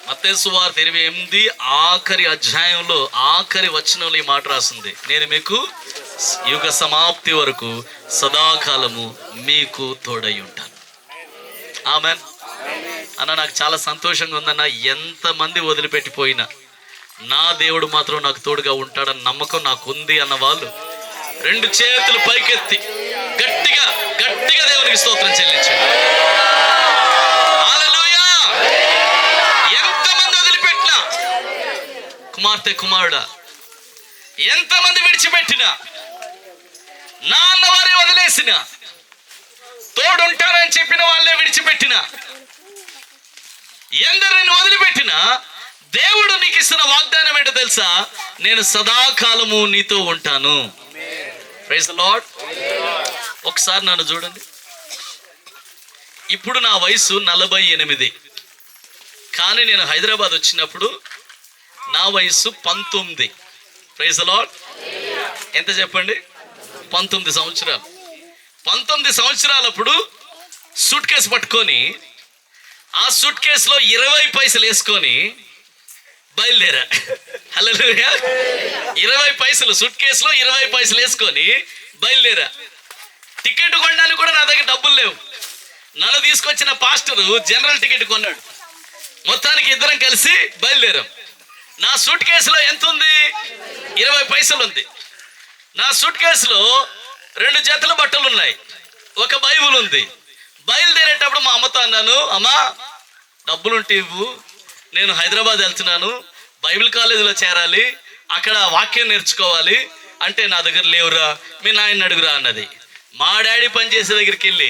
మత్తయి సువార్త 28 ఆఖరి అధ్యాయంలో ఆఖరి వచనంలో ఈ మాట రాసింది, నేను మీకు యుగ సమాప్తి వరకు సదాకాలము మీకు తోడై ఉంటాను. ఆమెన్ అన్న. నాకు చాలా సంతోషంగా ఉందన్న. ఎంతమంది వదిలిపెట్టిపోయినా నా దేవుడు మాత్రం నాకు తోడుగా ఉంటాడన్న నమ్మకం నాకు ఉంది అన్న వాళ్ళు 2 చేతులు పైకెత్తి గట్టిగా గట్టిగా దేవునికి స్తోత్రం చెల్లించండి. హల్లెలూయా. ఎంతమంది వదిలిపెట్టినా, కుమార్తె కుమారుడా, ఎంతమంది విడిచిపెట్టినా, నాన్న వారే వదిలేసిన, తోడుంటారని చెప్పిన వాళ్ళే విడిచిపెట్టిన, ఎందరిని వదిలిపెట్టినా దేవుడు నీకు ఇస్తున్న వాగ్దానం ఏంటో తెలుసా? నేను సదాకాలము నీతో ఉంటాను. Praise the Lord. ఒకసారి నన్ను చూడండి. ఇప్పుడు నా వయసు 48, కానీ నేను హైదరాబాద్ వచ్చినప్పుడు నా వయసు 19. Praise the Lord. ఎంత చెప్పండి? 19 సంవత్సరాలు. 19 సంవత్సరాలప్పుడు సూట్ కేసు పట్టుకొని ఆ సూట్ కేసులో 20 పైసలు వేసుకొని బయలుదేరా. హల్లెలూయా. 20 పైసలు సూట్ కేసులో 20 పైసలు వేసుకొని బయలుదేరా. టికెట్ కొనడానికి కూడా నా దగ్గర డబ్బులు లేవు. నన్ను తీసుకొచ్చిన పాస్టరు జనరల్ టికెట్ కొన్నాడు. మొత్తానికి ఇద్దరం కలిసి బయలుదేరాం. నా సూట్ కేసులో ఎంత ఉంది? 20 పైసలు ఉంది. నా సూట్ కేసులో 2 జతల బట్టలు ఉన్నాయి, ఒక బైబుల్ ఉంది. బయలుదేరేటప్పుడు మా అమ్మతో అన్నాను, అమ్మా డబ్బులుంటే ఇవ్వు, నేను హైదరాబాద్ వెళ్తున్నాను, బైబిల్ కాలేజీలో చేరాలి, అక్కడ వాక్యం నేర్చుకోవాలి. అంటే నా దగ్గర లేవురా, మీ నాయన్ని అడుగురా అన్నది. మా డాడీ పనిచేసే దగ్గరికి వెళ్ళి,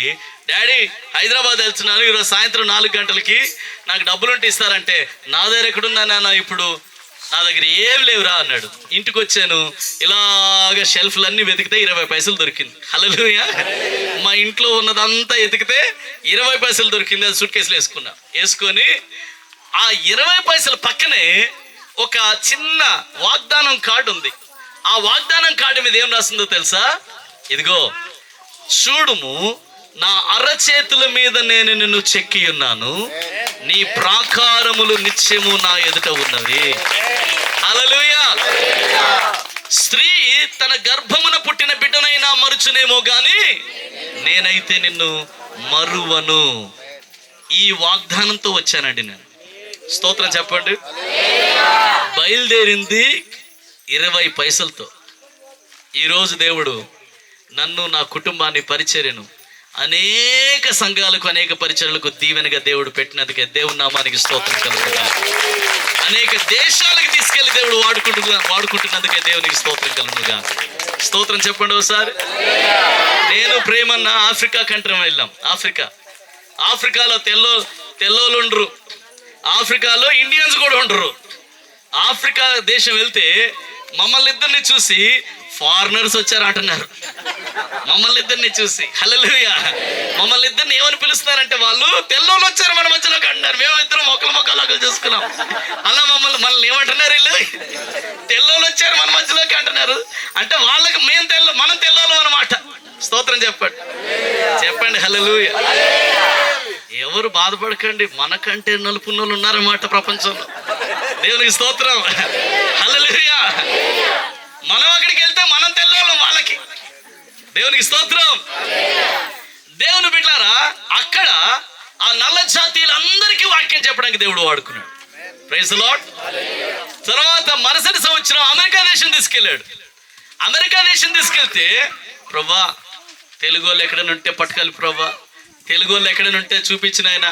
డాడీ హైదరాబాద్ వెళ్తున్నాను, ఈరోజు సాయంత్రం 4 గంటలకి, నాకు డబ్బులుంటే ఇస్తారంటే, నా దగ్గర ఎక్కడున్నా నాన్న, ఇప్పుడు నా దగ్గర ఏం లేవురా అన్నాడు. ఇంటికి వచ్చాను, ఇలాగ షెల్ఫ్లన్నీ వెతికితే 20 పైసలు దొరికింది. హల్లెలూయా. మా ఇంట్లో ఉన్నదంతా ఎతికితే 20 పైసలు దొరికింది. అది సూట్ కేసులో వేసుకొని ఆ 20 పైసల పక్కనే ఒక చిన్న వాగ్దానం కార్డు ఉంది. ఆ వాగ్దానం కార్డు మీద ఏం రాసిందో తెలుసా? ఇదిగో చూడుము, నా అరచేతుల మీద నేను నిన్ను చెక్కి ఉన్నాను, నీ ప్రాకారములు నిత్యము నా ఎదుట ఉన్నవి. హల్లెలూయా. స్త్రీ తన గర్భమున పుట్టిన బిడ్డనైనా మరుచునేమో గాని నేనైతే నిన్ను మరువను. ఈ వాగ్దానంతో వచ్చానండి నేను. స్తోత్రం చెప్పండి. బయలుదేరింది 20 పైసలతో. ఈరోజు దేవుడు నన్ను, నా కుటుంబాన్ని, పరిచర్యను అనేక సంఘాలకు, అనేక పరిచర్యలకు దీవెనగా దేవుడు పెట్టినందుకే దేవుని నామానికి స్తోత్రం కలుగుగా. అనేక దేశాలకు తీసుకెళ్లి దేవుడు వాడుకుంటున్నందుకే దేవునికి స్తోత్రం కలుగుగా. స్తోత్రం చెప్పండి ఒకసారి. నేను ప్రేమన్న ఆఫ్రికా కంట్రీ వెళ్ళాం. ఆఫ్రికాలో తెల్లోళ్ళు ఉండరు, ఆఫ్రికాలో ఇండియన్స్ కూడా ఉండరు. ఆఫ్రికా దేశం వెళ్తే మమ్మల్ని ఇద్దరిని చూసి ఫారినర్స్ వచ్చారు అంటున్నారు. మమ్మల్ని ఇద్దరిని చూసి, హల్లెలూయా, మమ్మల్ని ఇద్దరిని ఏమని పిలుస్తారంటే, వాళ్ళు తెల్లోళ్ళు వచ్చారు మన మధ్యలోకి అంటున్నారు. మేమిద్దరం మొక్కలు చూసుకున్నాం. అలా మనల్ని ఏమంటున్నారు? వీళ్ళు తెల్లోళ్ళు వచ్చారు మన మధ్యలోకి అంటున్నారు. అంటే వాళ్ళకి మనం తెల్లోళ్ళం అన్నమాట. స్తోత్రం చెప్పండి. హల్లెలూయా. ఎవరు బాధపడకండి, మనకంటే నలుపున్నోళ్ళు ఉన్నారన్నమాట ప్రపంచంలో. దేవునికి స్తోత్రం. హల్లెలూయా. మనం అక్కడికి వెళ్తే మనం తెల్లోళ్ళం వాళ్ళకి. దేవునికి స్తోత్రం. దేవుని బిడ్డలారా, అక్కడ ఆ నల్ల జాతీయులందరికీ వాక్యం చెప్పడానికి దేవుడు వాడుకున్నాడు. Praise the Lord. తర్వాత మరుసటి సంవత్సరం అమెరికా దేశం తీసుకెళ్ళాడు. అమెరికా దేశం తీసుకెళ్తే, ప్రభా తెలుగు వాళ్ళు ఎక్కడైనా ఉంటే పట్టుకెళ్ళి, ప్రభా తెలుగు వాళ్ళు ఎక్కడైనా ఉంటే చూపించిన, ఆయన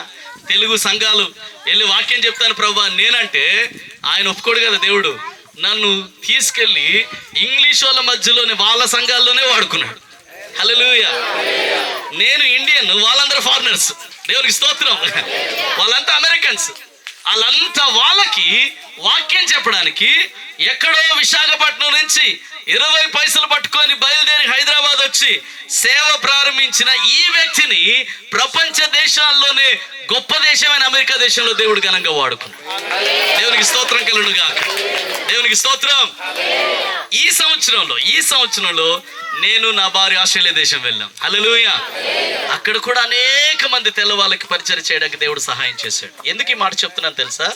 తెలుగు సంఘాలు వెళ్ళి వాక్యం చెప్తాను ప్రభా నేనంటే, ఆయన ఒప్పుకోడు కదా దేవుడు. నన్ను తీసుకెళ్ళి ఇంగ్లీష్ వాళ్ళ మధ్యలోనే, వాళ్ళ సంఘాల్లోనే వాడుకున్నాడు. హల్లెలూయా. నేను ఇండియన్, వాళ్ళందరూ ఫారినర్స్. దేవునికి స్తోత్రం. వాళ్ళంతా అమెరికన్స్. వాళ్ళకి వాక్యం చెప్పడానికి ఎక్కడో విశాఖపట్నం నుంచి 20 పైసలు పట్టుకొని బయలుదేరి హైదరాబాద్ వచ్చి సేవ ప్రారంభించిన ఈ వ్యక్తిని ప్రపంచ దేశాల్లోనే గొప్ప దేశమైన అమెరికా దేశంలో దేవుడు ఘనంగా వాడుకున్నాడు. దేవునికి స్తోత్రం కలుగును గాక. దేవునికి స్తోత్రం. ఈ సంవత్సరంలో నేను, నా భార్య ఆస్ట్రేలియా దేశం వెళ్ళాం. హల్లెలూయా. అక్కడ కూడా అనేక మంది తెల్ల వాళ్ళకి పరిచయం చేయడానికి దేవుడు సహాయం చేశాడు. ఎందుకు ఈ మాట చెప్తున్నాను తెలుసా?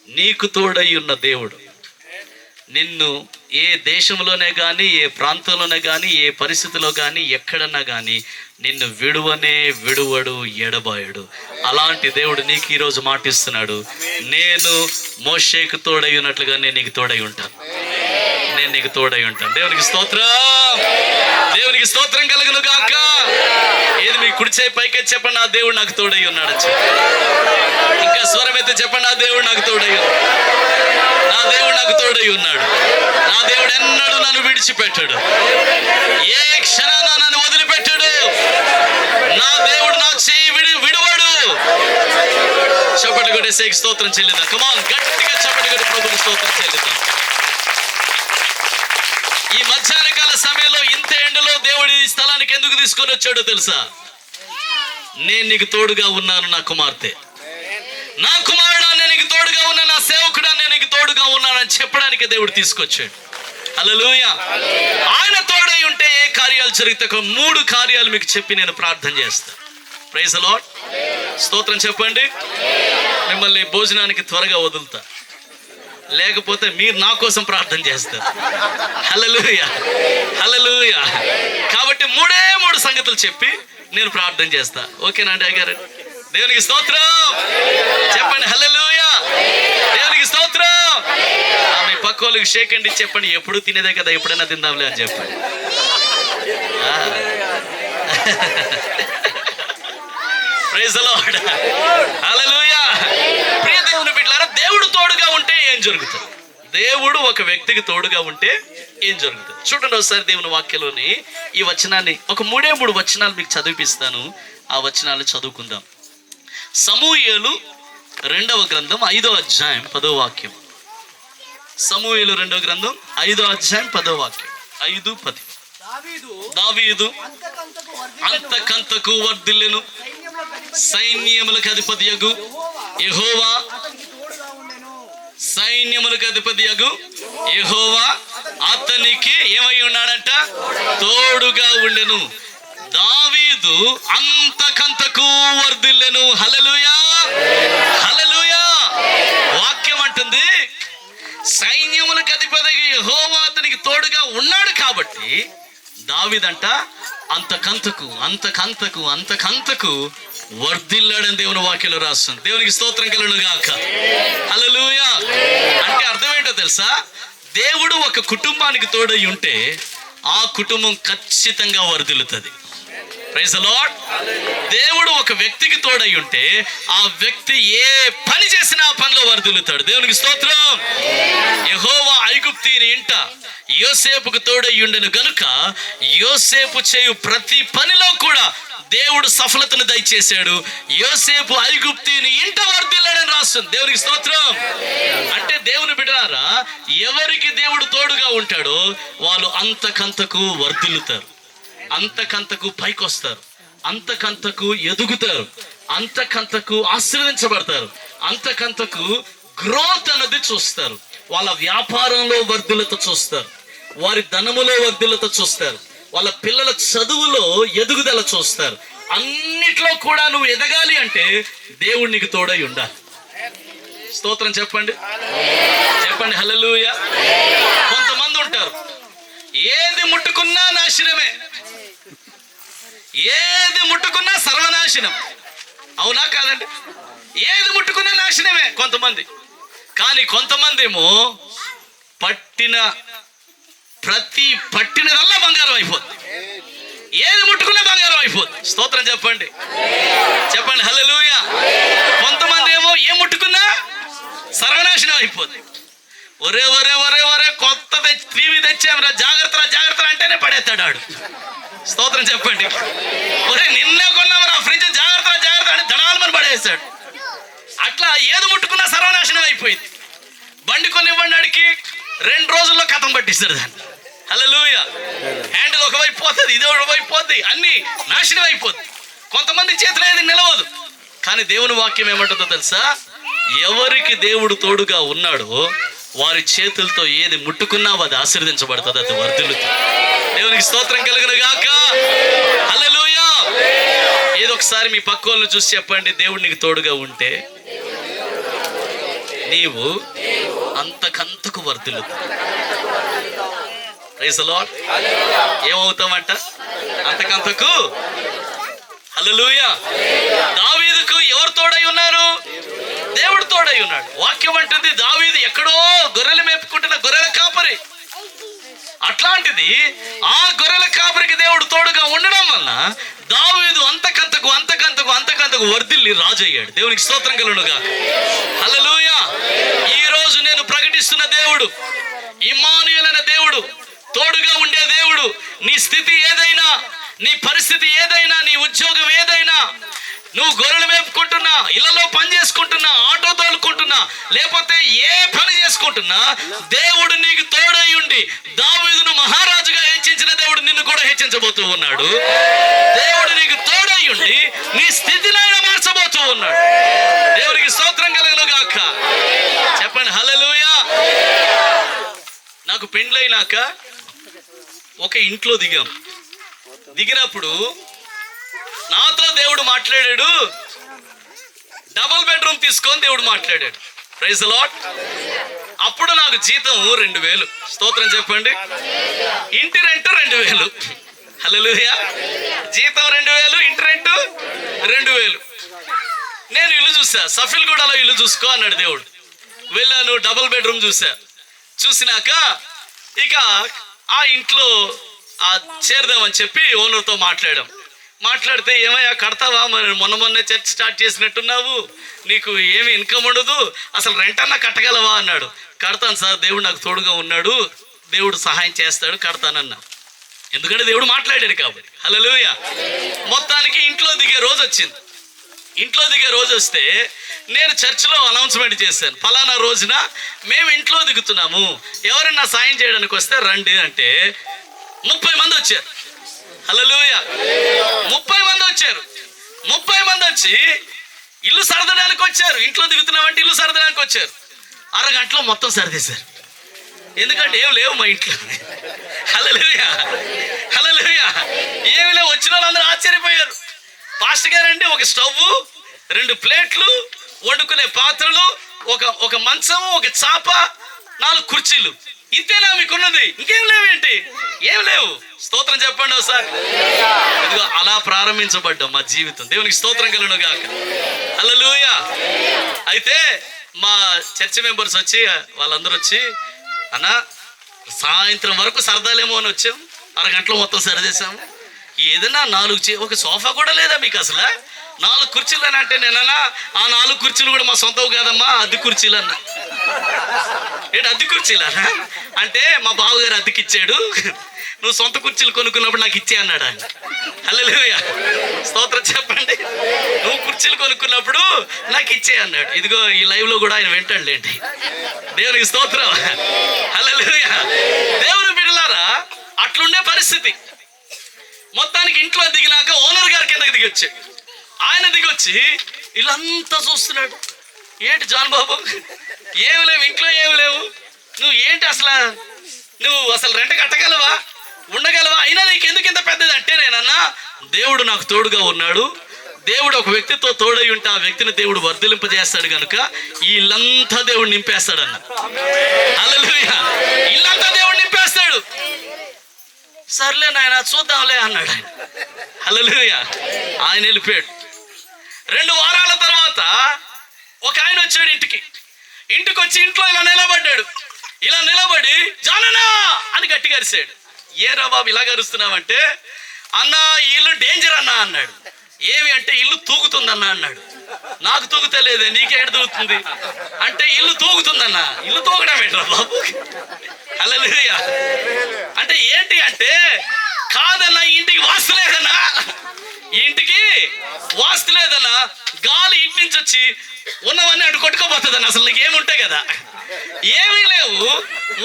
నీకు తోడై ఉన్న దేవుడు నిన్ను ఏ దేశంలోనే కానీ, ఏ ప్రాంతంలోనే కానీ, ఏ పరిస్థితిలో కానీ, ఎక్కడన్నా కానీ నిన్ను విడువడు, ఎడబాయడు. అలాంటి దేవుడు నీకు ఈరోజు మాటిస్తున్నాడు. నేను మోషేకు తోడై ఉన్నట్లుగా నేను నీకు తోడై ఉంటాను. దేవునికి స్తోత్రం కలుగును గాక. ఏది మీ కుడి చేయి పైకి చెప్పండి, నా దేవుడు నాకు తోడై ఉన్నాడు. ఇంకా స్వరం అయితే చెప్పండి, నా దేవుడు నాకు తోడై ఉన్నాడు. నా దేవుడు నాకు తోడై ఉన్నాడు. నా దేవుడు ఎన్నడూ నన్ను విడిచిపెట్టాడు. ఏ క్షణాన నన్ను వదిలిపెట్టాడు. నా దేవుడు నా చేయి విడువడు. చప్పట్లు కొట్టేసి స్తోత్రం చెల్లిద్దాం. కమాన్, గట్టిగా చప్పట్లు కొట్టి ప్రభువుకి స్తోత్రం చెల్లిద్దాం. ఈ మధ్యాహ్న కాల సమయంలో ఇంత ఎండలో దేవుడు ఈ స్థలానికి ఎందుకు తీసుకొని వచ్చాడో తెలుసా? నేను నీకు తోడుగా ఉన్నాను నా కుమార్తె, నా కుమారుడా నేను నీకు తోడుగా ఉన్నా, నా సేవకుడా నేను నీకు తోడుగా ఉన్నానని చెప్పడానికి దేవుడు తీసుకొచ్చాడు. హల్లెలూయా. ఆయన తోడై ఉంటే ఏ కార్యాలు జరుగుతాయో 3 కార్యాలు మీకు చెప్పి నేను ప్రార్థన చేస్తాను. Praise the Lord. స్తోత్రం చెప్పండి. మిమ్మల్ని భోజనానికి త్వరగా వదులుతా, లేకపోతే మీరు నా కోసం ప్రార్థన చేస్తారు. హల్లెలూయా, హల్లెలూయా. కాబట్టి 3 సంగతులు చెప్పి నేను ప్రార్థన చేస్తా. ఓకేనా అండి అయ్యగారు? దేవునికి స్తోత్రం చెప్పండి. హల్లెలూయా, దేవునికి స్తోత్రం. మీ పక్క వాళ్ళకి షేక్ అండి చెప్పండి, ఎప్పుడు తినేదే కదా, ఎప్పుడైనా తిందాంలే అని చెప్పండి. Praise the Lord. హల్లెలూయా. ప్రియ దేవుని బిడ్డలారా, దేవుడు తోడుగా ఉంటే ఏం జరుగుతుంది? దేవుడు ఒక వ్యక్తికి తోడుగా ఉంటే ఏం జరుగుతుంది? చూడండి ఒకసారి దేవుని వాక్యంలోని ఈ వచనాన్ని, ఒక 3 వచనాలు మీకు చదివిపిస్తాను. ఆ వచనాలు చదువుకుందాం. సమూయేలు 2వ గ్రంథం 5వ అధ్యాయం 10వ వాక్యం. సమూయేలు 2వ గ్రంథం 5వ అధ్యాయం 10వ వాక్యం. 5:10. దావీదు అంతకంతకు వర్ధిల్లెను, సైన్యములకు అధిపతియగు యెహోవా, సైన్యములకు అధిపతియగు యెహోవా అతనికి ఏమై ఉన్నాడంట? తోడుగా ఉండెను. దావీదు అంతకంతకు వర్ధిల్లెను. హల్లెలూయా, హల్లెలూయా. వాక్యం అంటుంది సైన్యములకు అధిపతి యెహోవా అతనికి తోడుగా ఉన్నాడు కాబట్టి దావీదంట అంతకంతకు అంతకంతకు అంతకంతకు వర్ధిల్లాడని దేవుని వాక్యంలో రాస్తుంది. దేవునికి స్తోత్రం కలుగును గాక. హల్లెలూయా. అంటే అర్థం ఏంటో తెలుసా? దేవుడు ఒక కుటుంబానికి తోడై ఉంటే ఆ కుటుంబం ఖచ్చితంగా వర్ధిల్లుతుంది. Praise the Lord. దేవుడు ఒక వ్యక్తికి తోడై ఉంటే ఆ వ్యక్తి ఏ పని చేసినా ఆ పనిలో వర్ధిల్లుతాడు. దేవునికి స్తోత్రం. యెహోవా ఐగుప్తీని ఇంట యోసేపుకు తోడై ఉండెను గనుక యోసేపు చేయు ప్రతి పనిలో కూడా దేవుడు సఫలతను దయచేశాడు. యోసేపు ఐగుప్తీని ఇంట వర్ధిల్లాడని రాస్తుంది. దేవునికి స్తోత్రం. అంటే దేవుని బిడ్డలారా, ఎవరికి దేవుడు తోడుగా ఉంటాడో వాళ్ళు అంతకంతకు వర్ధిల్లుతారు, అంతకంతకు పైకొస్తారు, అంతకంతకు ఎదుగుతారు, అంతకంతకు ఆశీర్వదించబడతారు, అంతకంతకు గ్రోత్ అన్నది చూస్తారు. వాళ్ళ వ్యాపారంలో వర్ధిల్లత చూస్తారు, వారి ధనములో వర్ధిల్లత చూస్తారు, వాళ్ళ పిల్లల చదువులో ఎదుగుదల చూస్తారు. అన్నిట్లో కూడా నువ్వు ఎదగాలి అంటే దేవుడు నీకు తోడై ఉండాలి. స్తోత్రం చెప్పండి, చెప్పండి. హల్లెలూయా. కొంతమంది ఉంటారు, ఏది ముట్టుకున్నా నాశనమే, ఏది ముట్టుకున్నా సర్వనాశనం. అవునా కాదండి? ఏది ముట్టుకున్నా నాశనమే కొంతమంది. కానీ కొంతమంది ఏమో పట్టినదల్లా బంగారం అయిపోద్ది, ఏది ముట్టుకున్నా బంగారం అయిపోద్ది. స్తోత్రం చెప్పండి, చెప్పండి. హల్లెలూయా. కొంతమంది ఏమో ఏం ముట్టుకున్నా సర్వనాశనం అయిపోద్ది. ఒరే ఒరే ఒరే ఒరే కొత్త టీవీ తెచ్చామరా, జాగ్రత్త జాగ్రత్త అంటేనే పడేస్తాడు ఆడు. స్తోత్రం చెప్పండి. ఒరే నిన్నే కొన్నామరా ఫ్రిడ్జ్, జాగ్రత్త జాగ్రత్త అంటే దడాలమని పడేస్తాడు. అట్లా ఏది ముట్టుకున్నా సర్వనాశనం అయిపోయింది. బండి కొనివ్వండి అడిగి 2 రోజుల్లో కథం పట్టిస్తాడు దాన్ని. హల్లెలూయా. హ్యాండిల్ ఒకవైపు పోతుంది, ఇది ఒకవైపు పోతుంది, అన్ని నాశనం అయిపోద్ది. కొంతమంది చేతిలో ఏది నిలవదు. కానీ దేవుని వాక్యం ఏమంటుందో తెలుసా? ఎవరికి దేవుడు తోడుగా ఉన్నాడో వారి చేతులతో ఏది ముట్టుకున్నా అది ఆశీర్వదించబడుతుంది, అది వర్ధిల్లుతుంది. దేవునికి స్తోత్రం కలుగును గాక. హల్లెలూయా. ఏదో ఒకసారి మీ పక్క వాళ్ళని చూసి చెప్పండి, దేవుడు నీకు తోడుగా ఉంటే నీవు అంతకంతకు వర్ధిల్లుతావు. Praise the Lord. ఏమవుతామంట? అంతకంతకు. హల్లెలూయా. దావీదుకు ఎవరు తోడై ఉన్నారు? దేవుడు తోడై ఉన్నాడు. వాక్యం అంటుంది దావీదు ఎక్కడో గొర్రెలు మేపుకుంటున్న గొర్రెల కాపరి. అట్లాంటిది ఆ గొర్రెల కాపరికి దేవుడు తోడుగా ఉండడం వలన దావీదు అంతకంతకు అంతకంతకు అంతకంతకు వర్ధిల్లి రాజు అయ్యాడు. దేవునికి స్తోత్రం కలుగునుగా. హల్లెలూయా. ఈ రోజు నేను ప్రకటిస్తున్న దేవుడు ఇమ్మానుయేల్ అనే దేవుడు, తోడుగా ఉండే దేవుడు. నీ స్థితి ఏదైనా, నీ పరిస్థితి ఏదైనా, నీ ఉద్యోగం ఏదైనా, నువ్వు గొర్రెలు మేపుకుంటున్నా, ఇళ్లలో పని చేసుకుంటున్నా, ఆటో తోలుకుంటున్నా, లేకపోతే ఏ పని చేసుకుంటున్నా, దేవుడు నీకు తోడై ఉండి దావీదును మహారాజు హెచ్చించబోతూ ఉన్నాడు. దేవుడు నీకు తోడై ఉండి నీ స్థితిని ఆయన మార్చబోతూ ఉన్నాడు. దేవునికి స్తోత్రం కలుగును గాక. చెప్పండి హల్లెలూయా. నాకు పెండ్లైనాక ఒక ఇంట్లో దిగినప్పుడు నాతో దేవుడు మాట్లాడాడు. డబుల్ బెడ్రూమ్ తీసుకొని దేవుడు మాట్లాడాడు. Praise the Lord. అప్పుడు నాకు జీతం 2000. స్తోత్రం చెప్పండి. ఇంటి రెంట్ 2000. హల్లెలూయా. జీతం 2000, ఇంటి రెంట్ 2000. నేను ఇల్లు చూసా, సఫిల్గూడలో ఇల్లు చూసుకో అన్నాడు దేవుడు. వెళ్ళాను, డబుల్ బెడ్రూమ్ చూసినాక ఇక ఆ ఇంట్లో చేరదామని చెప్పి ఓనర్తో మాట్లాడితే ఏమయ్యా కడతావా, మరి మొన్నే చర్చ్ స్టార్ట్ చేసినట్టున్నావు, నీకు ఏమి ఇన్కమ్ ఉండదు, అసలు రెంట్ అన్నా కట్టగలవా అన్నాడు. కడతాను సార్, దేవుడు నాకు తోడుగా ఉన్నాడు, దేవుడు సహాయం చేస్తాడు, కడతానన్నా. ఎందుకంటే దేవుడు మాట్లాడాడు కాబట్టి. హల్లెలూయా. మొత్తానికి ఇంట్లో దిగే రోజు వచ్చింది. ఇంట్లో దిగే రోజు వస్తే నేను చర్చిలో అనౌన్స్మెంట్ చేశాను, ఫలానా రోజున మేము ఇంట్లో దిగుతున్నాము, ఎవరైనా సాయం చేయడానికి వస్తే రండి అంటే 30 మంది వచ్చారు. హల్లెలూయా. 30 మంది వచ్చారు. 30 మంది వచ్చి ఇల్లు సర్దడానికి వచ్చారు. ఇంట్లో దిగుతున్నామంటే ఇల్లు సర్దడానికి వచ్చారు. అరగంటలో మొత్తం సర్దేశారు. ఎందుకంటే ఏం లేవు మా ఇంట్లో. హల్లెలూయా. హల్లెలూయా. ఏమి లేవు. వచ్చిన వాళ్ళందరూ ఆశ్చర్యపోయారు. పాస్టర్ గారండి, ఒక స్టవ్, 2 ప్లేట్లు, వండుకునే పాత్రలు, ఒక మంచము, ఒక చాప, 4 కుర్చీలు, ఇంతేనా మీకున్నది? ఇంకేం లేవేంటి? ఏం లేవు. స్తోత్రం చెప్పండి ఒకసారి. ఇదిగో అలా ప్రారంభించబడ్డాం మా జీవితం. దేవునికి స్తోత్రం కలుగును గాక. హల్లెలూయా. అయితే మా చర్చ్ మెంబర్స్ వచ్చి, వాళ్ళందరూ వచ్చి, అన్న సాయంత్రం వరకు సరదాలేమో అని వచ్చాం, అరగంటలో మొత్తం సరిచేసాము. ఏదైనా 4 ఒక సోఫా కూడా లేదా మీకు అసలు? 4 కుర్చీలు అని అంటే నేనన్నా, ఆ 4 కుర్చీలు కూడా మా సొంతవు కాదమ్మా, అద్దె కుర్చీలు అన్నా. ఏంటి అద్దె కుర్చీలన్నా అంటే మా బావగారు అద్దెకిచ్చాడు, నువ్వు సొంత కుర్చీలు కొనుక్కున్నప్పుడు నాకు ఇచ్చే అన్నాడు ఆయన. హల్లెలూయా. స్తోత్రం చెప్పండి. నువ్వు కుర్చీలు కొనుక్కున్నప్పుడు నాకు ఇచ్చే అన్నాడు. ఇదిగో ఈ లైవ్ లో కూడా ఆయన వింటాడులేండి. దేవునికి స్తోత్రం. హల్లెలూయా. దేవుని బిడ్డలారా, అట్లుండే పరిస్థితి. మొత్తానికి ఇంట్లో దిగినాక ఓనర్ గారి కిందకి దిగొచ్చాడు. ఆయన దిగొచ్చి వీళ్ళంతా చూస్తున్నాడు. ఏంటి జాన్ బాబు, ఏమి లేవు ఇంట్లో, ఏమి లేవు, నువ్వు ఏంటి అసలు, నువ్వు అసలు రెంట్ కట్టగలవా, ఉండగలవా, అయినా నీకు ఎందుకు ఇంత పెద్దది అంటే నేనన్నా, దేవుడు నాకు తోడుగా ఉన్నాడు, దేవుడు ఒక వ్యక్తితో తోడై ఉంటే ఆ వ్యక్తిని దేవుడు వర్ధిలింపజేస్తాడు కనుక ఈ ఇల్లంతా దేవుడు నింపేస్తాడన్న. హల్లెలూయా. ఇల్లంతా దేవుడు నింపేస్తాడు. సర్లే నాయన చూద్దాంలే అన్నాడు ఆయన. హల్లెలూయా. ఆయన వెళ్ళిపోయాడు. 2 వారాల తర్వాత ఒక ఆయన వచ్చాడు ఇంటికి వచ్చి ఇంట్లో ఇలా నిలబడ్డాడు. ఇలా నిలబడి జాననా అని గట్టిగా అరిశాడు. ఏరా బాబు ఇలాగ అరుస్తున్నావంటే, అన్న ఇల్లు డేంజర్ అన్నా అన్నాడు. ఏమి అంటే ఇల్లు తూగుతుందన్నా అన్నాడు. నాకు తూగుతలేదే, నీకేడ తూగుతుంది అంటే ఇల్లు తూగుతుందన్న. ఇల్లు తూగడం ఏంట్రా బాబు? హల్లెలూయా. అంటే ఏంటి అంటే, కాదన్నా ఇంటికి వాస్తు లేదన్నా, ఇంటికి వాస్తు లేదన్నా, గాలి ఇంటి నుంచి వచ్చి ఉన్నవన్నీ అటు కొట్టుకోపోతుందన్న. అసలు నీకు ఏముంటాయి కదా, ఏమీ లేవు,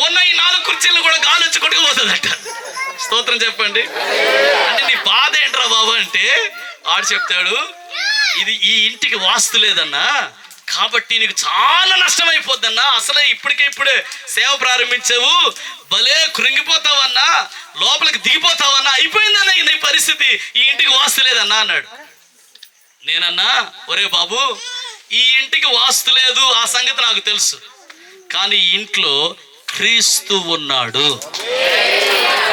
ఉన్న ఈ 4 కుర్చీలు కూడా గాలి వచ్చి కొట్టుకుపోతుందట. స్తోత్రం చెప్పండి. అంటే నీ బాధ ఏంట్రా బాబు అంటే, ఆడు చెప్తాడు, ఇది ఈ ఇంటికి వాస్తు లేదన్నా, కాబట్టి నీకు చాలా నష్టం అయిపోద్దన్నా, అసలే ఇప్పుడే సేవ ప్రారంభించావు, భలే కృంగిపోతావన్నా, లోపలికి దిగిపోతావన్నా, అయిపోయిందన్నా నీ పరిస్థితి, ఈ ఇంటికి వాస్తు లేదన్నా అన్నాడు. నేనన్నా, ఒరే బాబు, ఈ ఇంటికి వాస్తు లేదు, ఆ సంగతి నాకు తెలుసు, కానీ ఈ ఇంట్లో క్రీస్తు ఉన్నాడు.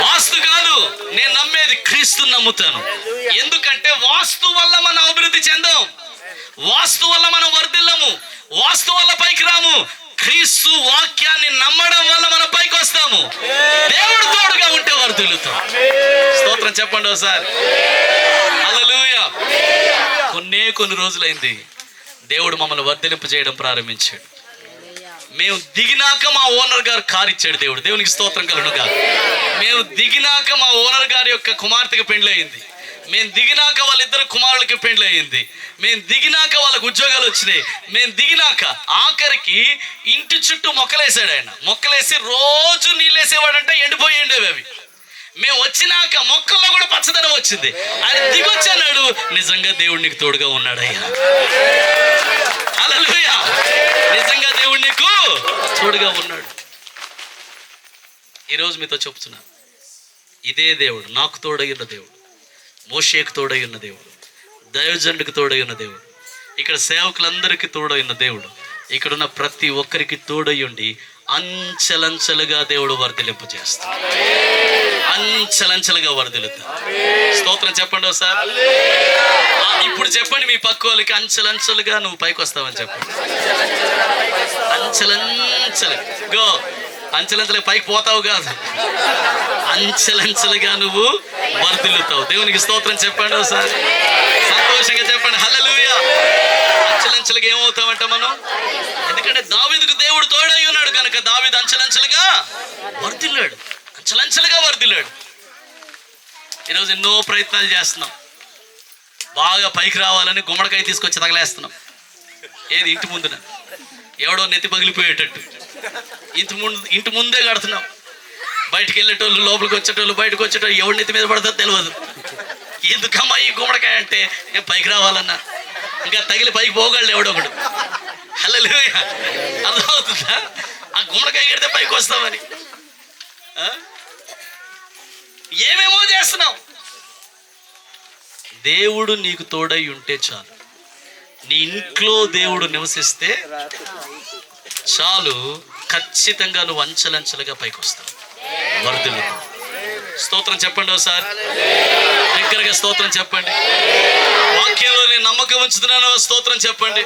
వాస్తు కాదు, నేను నమ్మేది క్రీస్తుని నమ్ముతాను. ఎందుకంటే వాస్తు వల్ల మనం అభివృద్ధి చెందాం, వాస్తు వల్ల మనం వర్ధిల్లము, వాస్తు వల్ల పైకి రాము. క్రీస్తు వాక్యాన్ని నమ్మడం వల్ల మనం పైకి వస్తాము. దేవుడు తోడుగా ఉంటే వర్ధిల్లుతాం. స్తోత్రం చెప్పండి ఒకసారి. హల్లెలూయా. కొన్ని రోజులైంది దేవుడు మమ్మల్ని వర్ధిలింప చేయడం ప్రారంభించాడు. మేము దిగినాక మా ఓనర్ గారు కారు ఇచ్చాడు దేవుడు. దేవునికి స్తోత్రం కలుగునుగా. మేము దిగినాక మా ఓనర్ గారి యొక్క కుమార్తెకి పెండ్లి అయింది. మేము దిగినాక వాళ్ళిద్దరు కుమారులకి పెండ్లి అయింది. మేము దిగినాక వాళ్ళకి ఉద్యోగాలు వచ్చినాయి. మేము దిగినాక ఆఖరికి ఇంటి చుట్టూ మొక్కలేసాడు ఆయన. మొక్కలేసి రోజు నీళ్ళు వేసేవాడంటే ఎండిపోయి ఉండేవి అవి. మేము వచ్చినాక మొక్కల్లో కూడా పచ్చదనం వచ్చింది. ఆయన దిగొచ్చాడు, నిజంగా దేవుడు నీకు తోడుగా ఉన్నాడయ్యా. హల్లెలూయా. నిజంగా దేవుడు నీకు తోడుగా ఉన్నాడు. ఈరోజు మీతో చెప్తున్నా, ఇదే దేవుడు నాకు తోడై ఉన్న దేవుడు, మోషేకు తోడై ఉన్న దేవుడు, దైవజనుడికి తోడై ఉన్న దేవుడు, ఇక్కడ సేవకులందరికీ తోడై ఉన్న దేవుడు, ఇక్కడున్న ప్రతి ఒక్కరికి తోడై ఉండి అంచెలంచెలుగా దేవుడు వర్ధిలింపు చేస్తాడు. అంచెలంచెలుగా వర్ధిల్లుతా. స్తోత్రం చెప్పండి ఒకసారి. ఇప్పుడు చెప్పండి మీ పక్క వాళ్ళకి, అంచెలంచెలుగా నువ్వు పైకి వస్తావని చెప్పండి. అంచెలంచెలు గో. అంచెలంచెలుగా పైకి పోతావు కాదు, అంచెలంచెలుగా నువ్వు వర్ధిల్లుతావు. దేవునికి స్తోత్రం చెప్పండి ఒకసారి. సంతోషంగా చెప్పండి హల్లెలూయా. అంచెలంచెలుగా ఏమవుతామంట మనం? ఎందుకంటే దావీదుకు దేవుడు తోడై ఉన్నాడు కనుక దావీదు అంచెలంచెలుగా వర్ధిల్లాడు, అంచెలంచెలుగా వర్ధిల్లాడు. ఈరోజు ఎన్నో ప్రయత్నాలు చేస్తున్నాం, బాగా పైకి రావాలని గుమ్మడికాయ తీసుకొచ్చి తగలేస్తున్నాం. ఏది? ఇంటి ముందున ఎవడో నెత్తి పగిలిపోయేటట్టు ఇంటి ముందే కడుతున్నాం. బయటికి వెళ్ళేటోళ్ళు లోపలికి వచ్చేటోళ్ళు బయటకు వచ్చేటోళ్ళు ఎవడి నెత్తి మీద పడుతుందో తెలియదు. ఎందుకమ్మా ఈ గుమ్మడికాయ అంటే, నేను పైకి రావాలన్నా, ఇంకా తగిలి పైకి పోగలడు ఎవడొకడు. హల్లెలూయా. అర్థమవుతుందా? ఆ గుమ్మడికాయ కడితే పైకి వస్తామని ఏమేమో చేస్తున్నాం. దేవుడు నీకు తోడై ఉంటే చాలు. నీ ఇంట్లో దేవుడు నివసిస్తే చాలు, ఖచ్చితంగా నువ్వు అంచెలంచెలుగా పైకి వస్తావు, వర్ధిల్లుతావు. స్తోత్రం చెప్పండి ఒకసారి దగ్గరగా. స్తోత్రం చెప్పండి. వాక్యంలో నేను నమ్మకం ఉంచుతున్నాను. స్తోత్రం చెప్పండి.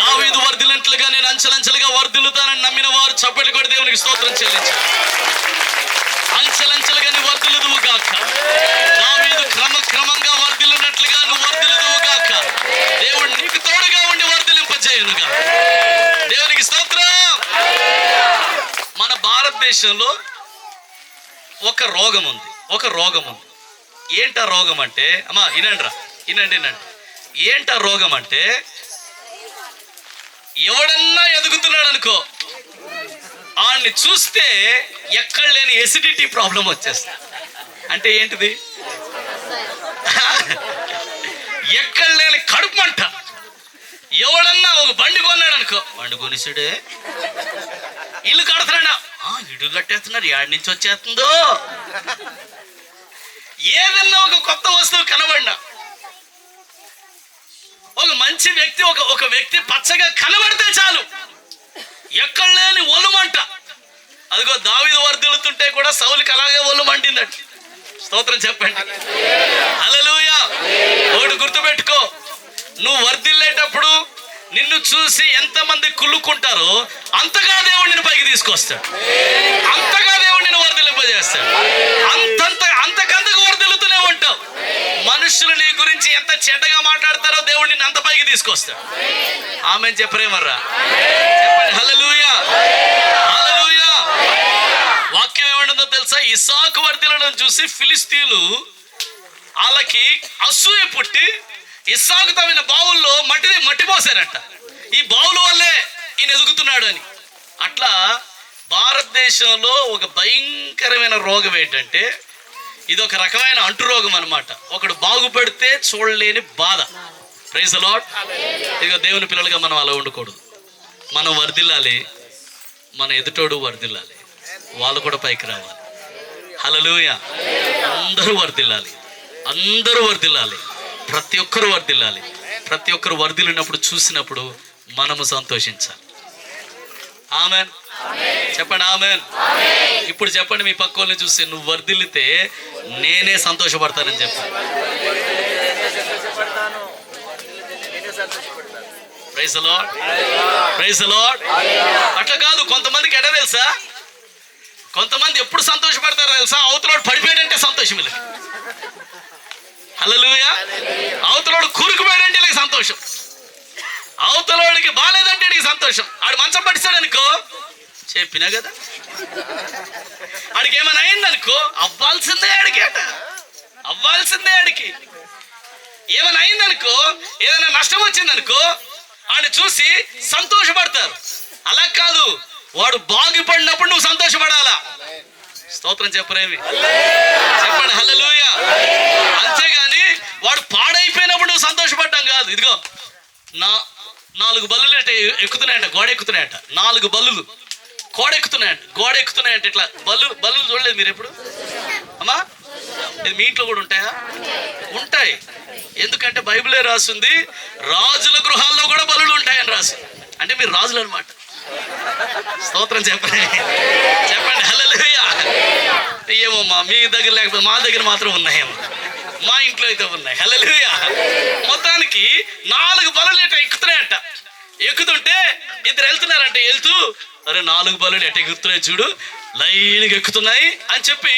దావీదు వర్ధిల్లినట్లుగా నేను అంచెలంచెలుగా వర్ధిల్లుతానని నమ్మిన వారు చప్పట్లు కొట్టి దేవునికి స్తోత్రం చెల్లించారు. అంచెలంచెలుగా నువ్వు వర్ధిల్లుదువు గాక. దావీదు క్రమంగా వర్ధిల్లున్నట్లుగా నువ్వు వర్ధిల్లుదువు గాక. దేవుడు నీకు తోడుగా ఉండి వర్ధిల్లింపజేయునుగా. దేవునికి స్తోత్రం. మన భారతదేశంలో ఒక రోగం ఉంది. ఏంటా రోగం అంటే, అమ్మా వినండి. ఏంటా రోగం అంటే, ఎవడన్నా ఎదుగుతున్నాడు అనుకో, ఆడిని చూస్తే ఎక్కడ లేని ఎసిడిటీ ప్రాబ్లం వచ్చేస్తుంది. అంటే ఏంటిది? ఎక్కడ లేని కడుపు మంట. ఎవడన్నా ఒక బండి కొన్నాడు అనుకో, బండి కొనిసాడే, ఇల్లు కడుతున్నాడా, ఇల్లు కట్టేస్తున్నారు, ఏడు నుంచి వచ్చేస్తుందో. ఏదన్నా ఒక కొత్త వస్తువు కనబడినా, ఒక మంచి వ్యక్తి ఒక వ్యక్తి పచ్చగా కనబడితే చాలు, ఎక్కడ లేని ఒళ్ళు మంట. అదిగో దావీదు వర్ధిల్లుతుంటే కూడా సౌలుకి అలాగే ఒళ్ళు మండిందట. స్తోత్రం చెప్పండి హల్లెలూయా. ఒకటి గుర్తుపెట్టుకో, నువ్వు వర్ధిల్లేటప్పుడు నిన్ను చూసి ఎంతమంది కుళ్ళుకుంటారో అంతగా దేవుడు నిన్ను పైకి తీసుకొస్తాడు, అంతగా దేవుడు నిన్ను వర్ధిల్లింపజేస్తాడు. అంతకంతకు వర్ధిల్లుతూనే ఉంటావు. మనుషులు నీ గురించి ఎంత చెడ్డగా మాట్లాడతారో దేవుడు నిన్ను అంత పైకి తీసుకొస్తాడు. ఆమెన్ చెప్పరేమర్రా? చెప్పండి హల్లెలూయా. హల్లెలూయా. వాక్యం ఏమంటుందో తెలుసా? ఇస్సాకు వర్ధిల్లడం చూసి ఫిలిష్తీయులు వాళ్ళకి అసూయ పుట్టి ఇస్సాకు తవ్విన బావుల్లో మట్టి పోసారంట. ఈ బావుల వల్లే ఈయన ఎదుగుతున్నాడు అని. అట్లా భారతదేశంలో ఒక భయంకరమైన రోగం ఏంటంటే, ఇది ఒక రకమైన అంటు రోగం అన్నమాట. ఒకడు బాగుపడితే చూడలేని బాధ. Praise the Lord. ఇక దేవుని పిల్లలుగా మనం అలా ఉండకూడదు. మనం వర్ధిల్లాలి, మన ఎదుటోడు వర్ధిల్లాలి, వాళ్ళు కూడా పైకి రావాలి. హల్లెలూయా. అందరూ వర్ధిల్లాలి, ప్రతి ఒక్కరు వర్ధిల్లాలి. ప్రతి ఒక్కరు వర్ధిల్లినప్పుడు చూసినప్పుడు మనము సంతోషించాలి. ఆమెన్ చెప్పండి. ఆమెన్. ఇప్పుడు చెప్పండి మీ పక్క వాళ్ళని చూసి, నువ్వు వర్ధిల్లితే నేనే సంతోషపడతానని చెప్పండి. Praise the Lord. Praise the Lord. అట్లా కాదు, కొంతమందికి ఎట్లా తెలుసా, కొంతమంది ఎప్పుడు సంతోషపడతారో తెలుసా? అవతలోడు పడిపోయాడంటే సంతోషం ఇలా. హల్లెలూయా. అవతలోడు కూరుకుపోయాడంటే ఇలా సంతోషం, అవతలోడికి బాగాలేదంటే నీకు సంతోషం. ఆడు మంచం పట్టిస్తాడు అనుకో, చెప్పినా కదా, ఆడికి ఏమైనా అయిందనుకో అవ్వాల్సిందే ఆడికి. ఏమైనా అయిందనుకో, ఏదైనా నష్టం వచ్చిందనుకో, ఆడిని చూసి సంతోషపడతారు. అలా కాదు, వాడు బాగుపడినప్పుడు నువ్వు సంతోషపడాలా. స్తోత్రం చెప్పరేమి, చెప్పండి హల్లెలూయా. అంతేగాని వాడు పాడైపోయినప్పుడు నువ్వు సంతోషపడ్డాం కాదు. ఇదిగో 4 బల్లులు ఎక్కుతున్నాయంట, గోడ ఎక్కుతున్నాయంట. 4 బల్లులు గోడ ఎక్కుతున్నాయంట. ఇట్లా బల్లులు చూడలేదు మీరు ఎప్పుడు అమ్మా? ఇది మీ ఇంట్లో కూడా ఉంటాయా? ఉంటాయి. ఎందుకంటే బైబిలే రాస్తుంది, రాజుల గృహాల్లో కూడా బలులు ఉంటాయని రాసి. అంటే మీరు రాజులు అనమాట. స్తోత్రం చెప్పండి హల్లెలూయా. ఏమోమ్మా మీ దగ్గర లేకపోతే మా దగ్గర మాత్రం ఉన్నాయేమో, మా ఇంట్లో అయితే ఉన్నాయి. హల్లెలూయా. మొత్తానికి 4 బలులు ఎట్లా ఎక్కుతున్నాయంట. ఎక్కుతుంటే ఇద్దరు వెళ్తున్నారంట. వెళ్తూ అరే 4 బలులు ఎట్ట ఎక్కుతున్నాయి చూడు, లైన్గా ఎక్కుతున్నాయి అని చెప్పి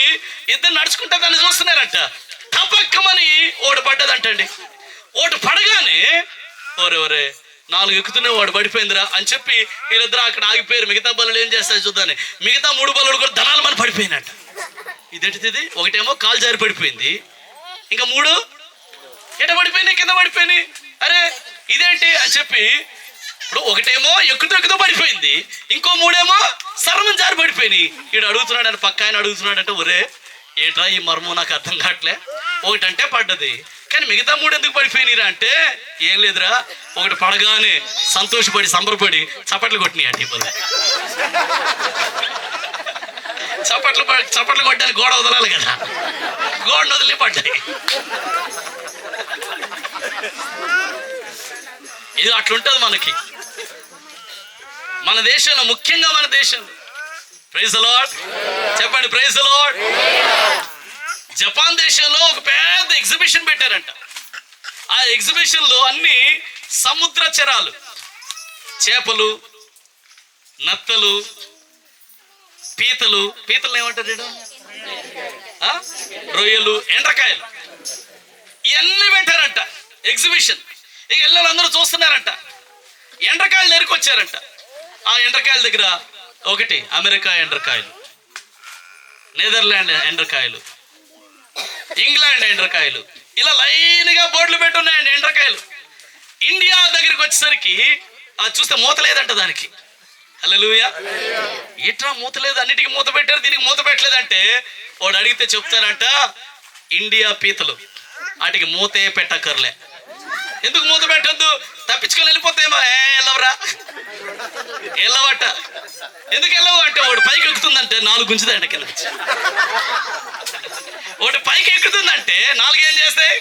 ఇద్దరు నడుచుకుంటా దాన్ని చూస్తున్నారంట. టపక్కమని ఓటు పడ్డదంటండి. ఓటు పడగానే ఒరే 4 ఎక్కుతున్నాయి, వాడు పడిపోయిందిరా అని చెప్పి వీళ్ళిద్దరు అక్కడ ఆగిపోయారు. మిగతా బలులు ఏం చేస్తాయి చూద్దాని. మిగతా 3 బలులు కూడా ధనాలు మన పడిపోయినట్ట. ఇదేంటిది? ఒకటేమో కాలు జారి పడిపోయింది, ఇంకా 3 ఎట పడిపోయినాయి, కింద పడిపోయినాయి. అరే ఇదేంటి అని చెప్పి ఇప్పుడు ఒకటేమో ఎక్కుతూ పడిపోయింది, ఇంకో 3 ఏమో సర్వం జారి పడిపోయినాయి. వీడు అడుగుతున్నాడు అని పక్క ఆయన అడుగుతున్నాడంటే, ఒరే ఏట్రా ఈ మర్మం నాకు అర్థం కావట్లే. ఒకటంటే పడ్డది, కానీ మిగతా 3 ఎందుకు పడిపోయినాయిరా అంటే, ఏం లేదురా ఒకటి పడగానే సంతోషపడి సంబరపడి చప్పట్లు కొట్టినాయి అటు ఇప్పుడు. చప్పట్లు కొట్టడానికి గోడ వదలాలి కదా, గోడ వదిలి పడ్డాయి. ఇది అట్లుంటది మనకి, మన దేశంలో, ముఖ్యంగా మన దేశంలో. ప్రైజ్ ది లార్డ్ చెప్పండి, ప్రైజ్ ది లార్డ్. జపాన్ దేశంలో ఒక పెద్ద ఎగ్జిబిషన్ పెట్టారంట. ఆ ఎగ్జిబిషన్ లో అన్ని సముద్ర చరాలు, చేపలు, నత్తలు, పీతలు ఏమంటారు, రొయ్యలు, ఎండ్రకాయలు, ఇవన్నీ పెట్టారంట ఎగ్జిబిషన్. ఇక పిల్లలు అందరూ చూస్తున్నారంట. ఎండ్రకాయలు ఎరుకొచ్చారంట. ఆ ఎండ్రకాయల దగ్గర ఒకటి అమెరికా ఎండ్రకాయలు, నెదర్లాండ్ ఎండ్రకాయలు, ఇంగ్లాండ్ ఎండ్రకాయలు, ఇలా లైన్గా బోర్డులు పెట్టున్నాయండి ఎండ్రకాయలు. ఇండియా దగ్గరికి వచ్చేసరికి చూస్తే మూత లేదంట దానికి. హల్లెలూయా. ఎట్లా మూత లేదు, అన్నిటికీ మూత పెట్టారు, దీనికి మూత పెట్టలేదంటే వాడు అడిగితే చెప్తారంట, ఇండియా పీతలు వాటికి మూతే పెట్టక్కర్లే. ఎందుకు మూత పెట్టద్దు, తప్పించుకొని వెళ్ళిపోతాయేమో. వెళ్ళవట. ఎందుకు వెళ్ళవు అంటే వాడు పైకి ఎక్కుతుందంటే 4 గుంచుతాయంట కింద. వాడు పైకి ఎక్కుతుందంటే 4 ఏం చేస్తాయి,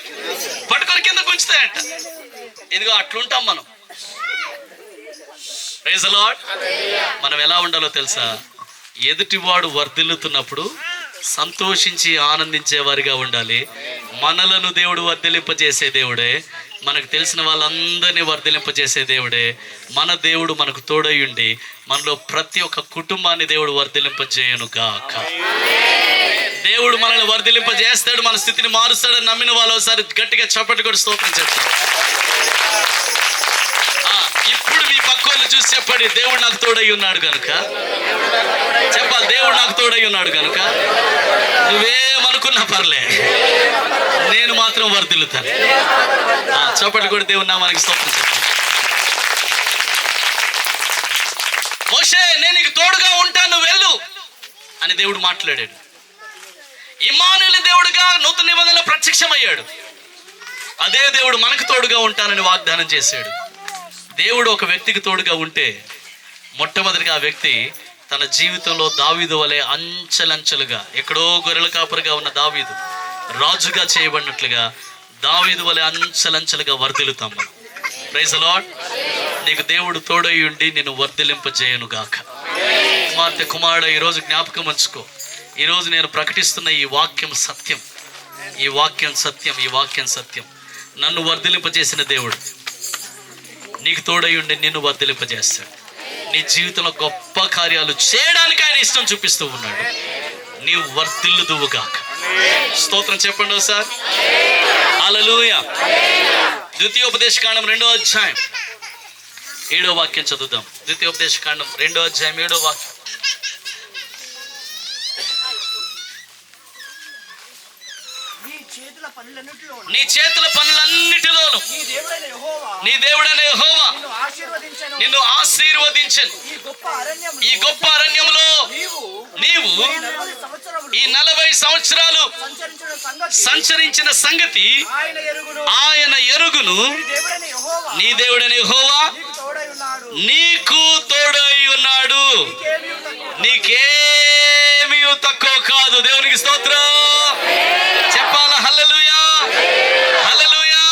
పట్టుకొని కింద గుంచుతాయంట. ఇదిగో అట్లుంటాం మనం. Praise the Lord. మనం ఎలా ఉండాలో తెలుసా? ఎదుటివాడు వర్ధిల్లుతున్నప్పుడు సంతోషించి ఆనందించే వారిగా ఉండాలి. మనలను దేవుడు వర్ధిలింపజేసే దేవుడే, మనకు తెలిసిన వాళ్ళందరినీ వర్ధిలింపజేసే దేవుడే. మన దేవుడు మనకు తోడై ఉండి మనలో ప్రతి ఒక్క కుటుంబాన్ని దేవుడు వర్ధిలింపజేయను గాక. దేవుడు మనల్ని వర్ధిలింపజేస్తాడు, మన స్థితిని మారుస్తాడని నమ్మిన వాళ్ళు ఒకసారి గట్టిగా చప్పట్లు కొట్టి స్తోత్రం చెప్తారు. ఇప్పుడు మీ పక్కోళ్ళు చూసి చెప్పండి, దేవుడు నాకు తోడై ఉన్నాడు కనుక. చెప్పాలి, దేవుడు నాకు తోడై ఉన్నాడు కనుక నువ్వేమనుకున్నా పర్లే, నేను మాత్రం వర్ధిల్లుతాను. చప్పట్లు కూడా దేవుడు నామానికి స్తోత్రం చెప్పండి. మోషే నేను నీకు తోడుగా ఉంటాను వెళ్ళు అని దేవుడు మాట్లాడాడు. ఇమ్మానుయేలు దేవుడుగా నూతన నిబంధనలో ప్రత్యక్షమయ్యాడు. అదే దేవుడు మనకు తోడుగా ఉంటానని వాగ్దానం చేశాడు. దేవుడు ఒక వ్యక్తికి తోడుగా ఉంటే మొట్టమొదటిగా ఆ వ్యక్తి తన జీవితంలో దావీదు వలె అంచెలంచెలుగా, ఎక్కడో గొర్రెల కాపరిగా ఉన్న దావీదు రాజుగా చేయబడినట్లుగా దావీదు వలె అంచెలంచెలుగా వర్ధిల్లుతాం మనం. Praise the Lord. నీకు దేవుడు తోడై ఉండి నిన్ను వర్ధిలింపజేయను గాక. కుమార్తె, కుమారుడు, ఈరోజు జ్ఞాపకం ఉంచుకో, ఈరోజు నేను ప్రకటిస్తున్న ఈ వాక్యం సత్యం, ఈ వాక్యం సత్యం, ఈ వాక్యం సత్యం. నన్ను వర్ధిలింపజేసిన దేవుడు నీకు తోడై ఉండి నిన్ను వర్ధిలింపజేస్తాడు. నీ జీవితంలో గొప్ప కార్యాలు చేయడానికి ఆయన ఇష్టం చూపిస్తూ ఉన్నాడు. నీవు వర్ధిల్లుదువుగాక. స్తోత్రం చెప్పండి ఒకసారి. హల్లెలూయా. ద్వితీయోపదేశకాండం 2వ అధ్యాయం 7వ వాక్యం చదువుదాం. ద్వితీయోపదేశకాండం 2వ అధ్యాయం 7వ వాక్యం. నీ చేతుల పనులన్నిటిలో కేవలం నీ దేవుడైన యెహోవా నిన్ను ఆశీర్వదించెను. ఈ గొప్ప అరణ్యములో నీవు ఈ 40 సంవత్సరాలు సంచరించిన సంగతి ఆయన ఎరుగును. నీ దేవుడైన యెహోవా నీకు తోడై ఉన్నాడు. నీకేమీ తక్కువ కాదు. దేవునికి స్తోత్రం చెప్పాలా? హల్లెలూయా, హల్లెలూయా.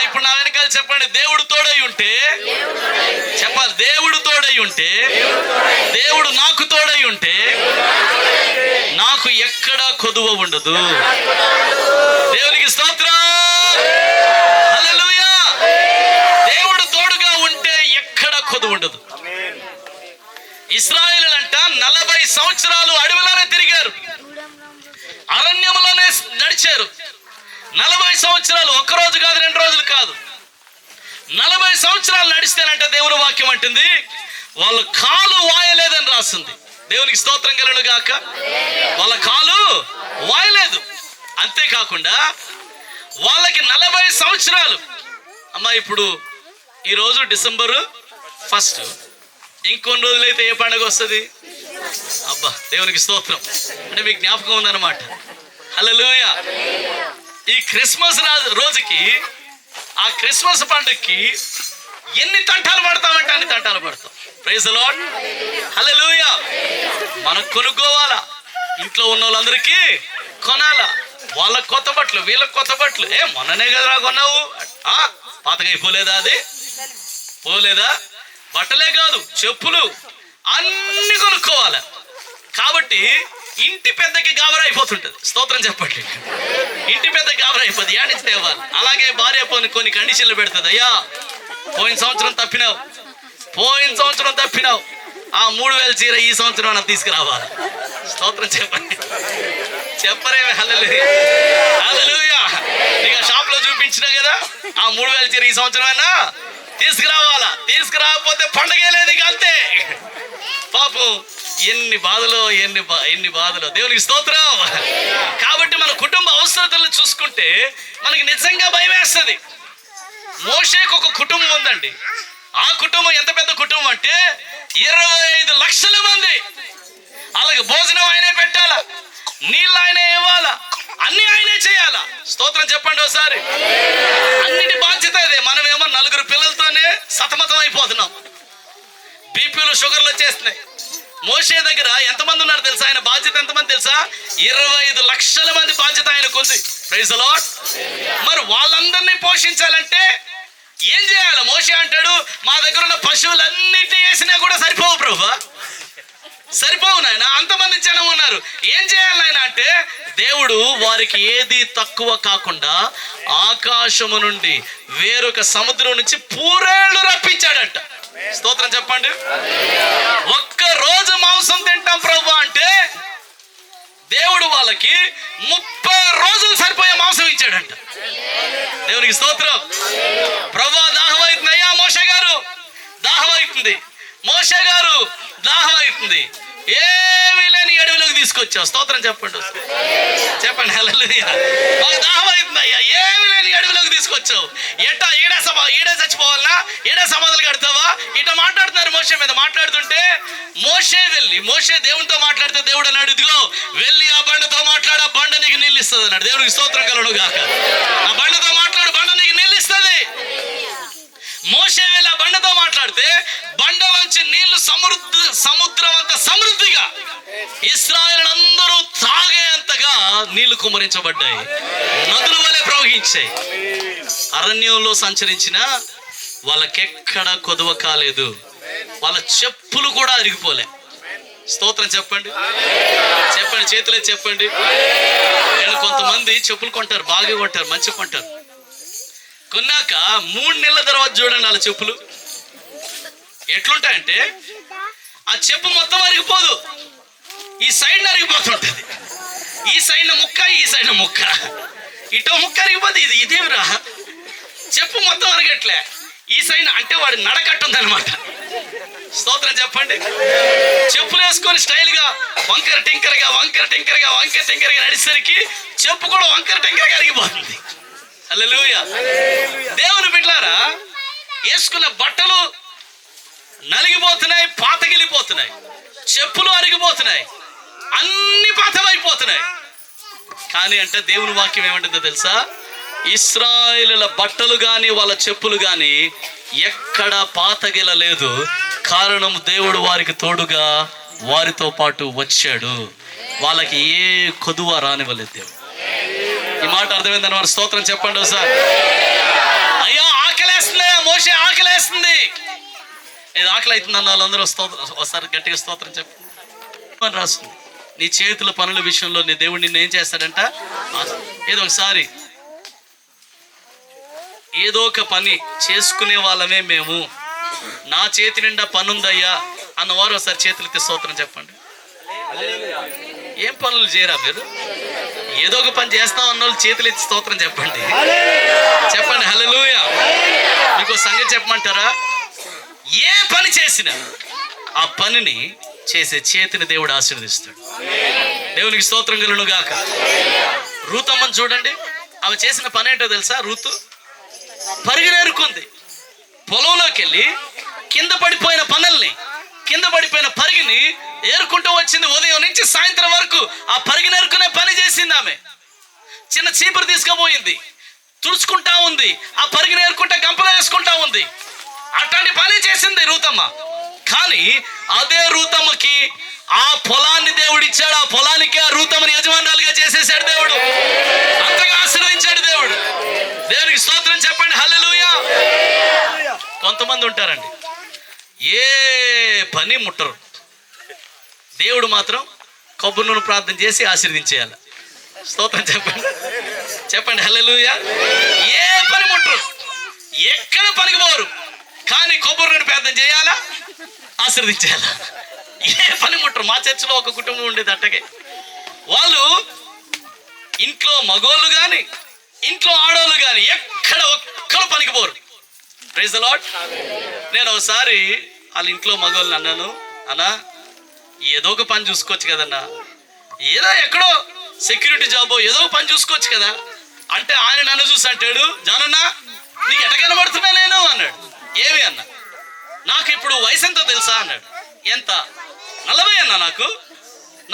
ఇప్పుడు నా వెనకాల చెప్పండి, దేవుడు తోడై ఉంటే చెప్పాలి. దేవుడు తోడై ఉంటే, దేవుడు నాకు తోడై ఉంటే నాకు ఎక్కడా కొదువ ఉండదు. దేవునికి స్తోత్రం, హల్లెలూయా. దేవుడు తోడుగా ఉంటే ఎక్కడా కొదువ ఉండదు. ఇశ్రాయేలులంట 40 సంవత్సరాలు అడవిలోనే తిరిగారు, అరణ్యంలోనే నడిచారు. 40 సంవత్సరాలు, ఒక్కరోజు కాదు, 2 రోజులు కాదు, 40 సంవత్సరాలు నడిస్తేనంట దేవుని వాక్యం అంటుంది వాళ్ళ కాలు వాయలేదని రాస్తుంది. దేవునికి స్తోత్రం కలుగును గాక. వాళ్ళ కాలు వాయలేదు. అంతేకాకుండా వాళ్ళకి 40 సంవత్సరాలు. అమ్మా, ఇప్పుడు ఈరోజు డిసెంబరు 1, ఇంకొన్ని రోజులైతే ఏ పండుగ వస్తుంది? అబ్బా, దేవునికి స్తోత్రం. అంటే మీకు జ్ఞాపకం ఉందన్నమాట. హల్లెలూయా. ఈ క్రిస్మస్ రోజుకి, ఆ క్రిస్మస్ పండుగకి ఎన్ని తంటాలు పడతామంటే అన్ని తంటాలు పడతాం. ప్రైజ్ ది లార్డ్, హల్లెలూయా. మనం కొనుక్కోవాలా, ఇంట్లో ఉన్న వాళ్ళందరికీ కొనాలా. వాళ్ళకి కొత్త బట్టలు, వీళ్ళకి కొత్త బట్టలు. మొన్ననే కదా కొన్నావు, పాతగా అయిపోలేదా? అది పోలేదా? బట్టలే కాదు, చెప్పులు అన్ని కొనుక్కోవాలి. కాబట్టి ఇంటి పెద్దకి గాబరా అయిపోతుంటది. స్తోత్రం చెప్పండి. ఇంటి పెద్ద గాబరా అయిపోతుంది, ఏడించి తేవాలి. అలాగే భార్య కొన్ని కండిషన్లు పెడుతుంది. అయ్యా, పోయిన సంవత్సరం తప్పినావు, ఆ 3000 చీర ఈ సంవత్సరం నాకు తీసుకురావాలి. స్తోత్రం చెప్పండి. చెప్పరేమే? హల్లెలూయా, హల్లెలూయా. నీకు షాప్ లో చూపించినా కదా, ఆ 3000 చీర ఈ సంవత్సరమైనా తీసుకురావాలా. తీసుకురాకపోతే పండగే లేదు. ఇక అంతే. పాపం ఎన్ని బాధలు. దేవునికి స్తోత్రం. కాబట్టి మన కుటుంబ అవసరతలను చూసుకుంటే మనకి నిజంగా భయం వేస్తుంది. మోషేకు ఒక కుటుంబం ఉందండి. ఆ కుటుంబం ఎంత పెద్ద కుటుంబం అంటే 25 లక్షల మంది. అలాగే భోజనం ఆయనే పెట్టాలా, నీళ్ళు ఆయనే ఇవ్వాలా, అన్ని ఆయనే చేయాలా. స్తోత్రం చెప్పండి ఒకసారి. అన్నిటి బాధ్యత అదే. మనమేమో 4 పిల్లలతోనే సతమతం అయిపోతున్నాం. బీపీలు, షుగర్లు వచ్చేస్తున్నాయి. మోషే దగ్గర ఎంతమంది ఉన్నారు తెలుసా? ఆయన బాధ్యత ఎంతమంది తెలుసా? 25 లక్షల మంది బాధ్యత ఆయనకు ఉంది. Praise the Lord. మరి వాళ్ళందరినీ పోషించాలంటే ఏం చేయాలి? మోషే అంటాడు, మా దగ్గర ఉన్న పశువులన్నిటినీ వేసినా కూడా సరిపోవు ప్రభువా, సరిపోవు నాయన, అంతమంది జనం ఉన్నారు, ఏం చేయాలి నాయన అంటే, దేవుడు వారికి ఏది తక్కువ కాకుండా ఆకాశము నుండి వేరొక సముద్రం నుంచి పూరేళ్లు రప్పించాడట. స్తోత్రం చెప్పండి. ఒక్క రోజు మాంసం తింటాం ప్రభు అంటే దేవుడు వాళ్ళకి 30 రోజులు సరిపోయే మాంసం ఇచ్చాడంట. దేవునికి స్తోత్రం. ప్రభువా, దాహం అవుతుంది. అయ్యా మోషే గారు, దాహం అవుతుంది. మోషే గారు, దాహం అవుతుంది. ఏమీ లేని అడవిలోకి తీసుకొచ్చావు. స్తోత్రం చెప్పండి, చెప్పండి. హల్లెలూయా. మాకు దాహం అవుతుంది అయ్యా, ఏమీ లేని అడవిలోకి తీసుకొచ్చావు. ఎట్టా ఈడే చచ్చిపోవాలనా? ఈడే సమాధులు కడతావా? ఇట మాట్లాడుతున్నారు మోషే మీద. మాట్లాడుతుంటే మోషే దేవునితో మాట్లాడితే దేవుడు అన్నాడు, ఇదిగో వెళ్ళి ఆ బండతో మాట్లాడు, ఆ బండ నీకు నీళ్ళు ఇస్తుంది అన్నాడు. దేవుడికి స్తోత్రం కలుగును గాక. ఆ బండతో మాట్లాడు, బండ నీకు నీళ్ళు ఇస్తుంది. మోషే వెళ్ళి ఆ బండతో మాట్లాడితే బండలోంచి నీళ్లు సముద్రం అంత సమృద్ధిగా ఇశ్రాయేలులందరూ తాగేంతగా నీళ్లు కుమ్మరించబడ్డాయి, నదుల వలె ప్రవహించాయి. అరణ్యంలో సంచరించిన వాళ్ళకెక్కడ కొదువ కాలేదు. వాళ్ళ చెప్పులు కూడా అరిగిపోలే. స్తోత్రం చెప్పండి, చెప్పండి, చేతులే చెప్పండి. నేను కొంతమంది చెప్పులు కొంటారు, బాగా కొంటారు, మంచిగా కొంటారు. కొన్నాక 3 నెలల తర్వాత చూడండి వాళ్ళ చెప్పులు ఎట్లుంటాయంటే, ఆ చెప్పు మొత్తం అరిగిపోదు, ఈ సైడ్ అరిగిపోతుంటది. ఈ సైడ్ ముక్క, ఈ సైడ్ ముక్క, ఇటో ముక్క అరిగిపోతుంది. ఇదేమిరా, చెప్పు మొత్తం అరగట్లే. ఈ సైడ్ అంటే వాడి నడకట్టుందనమాట. స్తోత్రం చెప్పండి. చెప్పులు వేసుకొని స్టైల్ గా వంకర టింకరగా నడిచేసరికి చెప్పు కూడా వంకర టింకరగా అరిగిపోతుంది. హల్లెలూయా. దేవుని బిడ్డలారా, వేసుకున్న బట్టలు నలిగిపోతున్నాయి, పాతగిలిపోతున్నాయి, చెప్పులు అరిగిపోతున్నాయి, అన్ని పాతవైపోతున్నాయి. కానీ అంటే దేవుని వాక్యం ఏమంటుందో తెలుసా? ఇశ్రాయేలుల బట్టలు కానీ వాళ్ళ చెప్పులు కానీ ఎక్కడ పాతగిలలేదు. కారణం దేవుడు వారికి తోడుగా వారితో పాటు వచ్చాడు. వాళ్ళకి ఏ కొదువ రానివ్వలేదు దేవుడు. ఈ మాట అర్థమైందని వారి స్తోత్రం చెప్పండి ఒకసారి. అయ్యో ఆకలేస్తుంది మోషే, ఆకలేస్తుంది. ఏదో ఆకలి అవుతుంది అన్న వాళ్ళందరూ ఒకసారి గట్టిగా స్తోత్రం చెప్పండి. రాస్తుంది, నీ చేతుల పనుల విషయంలో నీ దేవుడు నిన్ను ఏం చేస్తాడంట? ఏదో ఒకసారి ఏదో ఒక పని చేసుకునే వాళ్ళమే మేము. నా చేతి నిండా పనుందయ్యా అన్నవారు ఒకసారి చేతులెత్తి స్తోత్రం చెప్పండి. ఏం పనులు చేయరా మీరు? ఏదో ఒక పని చేస్తాం అన్న వాళ్ళు చేతులెత్తి స్తోత్రం చెప్పండి. చెప్పండి హల్లెలూయా. మీకు సంగతి చెప్పమంటారా? ఏ పని చేసినా ఆ పనిని చేసే చేతిని దేవుడు ఆశీర్వదిస్తాడు. దేవునికి స్తోత్రం కలుగును గాక. రూతమ్మని చూడండి, ఆమె చేసిన పని ఏంటో తెలుసా? రూతు పరిగెరుకుంది. పొలంలోకి వెళ్ళి కింద పడిపోయిన పనుల్ని, కింద పడిపోయిన పరిగిని ఏరుకుంటూ వచ్చింది. ఉదయం నుంచి సాయంత్రం వరకు ఆ పరిగినేరుకునే పని చేసింది. ఆమె చిన్న చీపురు తీసుకుపోయింది, తుడుచుకుంటా ఉంది, ఆ పరిగిని ఏరుకుంటా గంపలో వేసుకుంటా ఉంది. అట్లాంటి పని చేసింది రూతమ్మ. కానీ అదే రూతమ్మకి ఆ పొలాన్ని దేవుడు ఇచ్చాడు. ఆ పొలానికి ఆ రూతమ్మని యజమానురాలుగా చేసేసాడు దేవుడు. అంతగా ఆశీర్వదించాడు దేవుడు. దేవునికి స్తోత్రం చెప్పండి హల్లెలూయా. కొంతమంది ఉంటారండి, ఏ పని ముట్టరు. దేవుడు మాత్రం కొబ్బరి నూనె ప్రార్థన చేసి ఆశీర్వదించేయాలి. స్తోత్రం చెప్పండి, చెప్పండి హల్లెలూయా. ఏ పని ముట్టరు, ఎక్కడ పనికి పోరు, కానీ కొబ్బరి నూనె ప్రార్థన చేయాలా, ఆశీర్వదించేయాలా. ఏ పని ముట్టరు. మా చర్చిలో ఒక కుటుంబం ఉండేది అట్టగే. వాళ్ళు ఇంట్లో మగోళ్ళు కానీ ఇంట్లో ఆడోళ్ళు కానీ ఎక్కడ ఒక్కరు పనికి పోరు. Praise the Lord. నేను ఒకసారి వాళ్ళ ఇంట్లో మగోళ్ళని అన్నాను, అన్నా ఏదో ఒక పని చూసుకోవచ్చు కదన్నా, ఏదో ఎక్కడో సెక్యూరిటీ జాబో ఏదో ఒక పని చూసుకోవచ్చు కదా అంటే ఆయన నన్ను చూసి అంటాడు, జానన్నా నీకు ఎట కనబడుతున్నా నేను అన్నాడు. ఏమి అన్నా? నాకు ఇప్పుడు వయసు ఎంతో తెలుసా అన్నాడు. ఎంత? 40 అన్నా. నాకు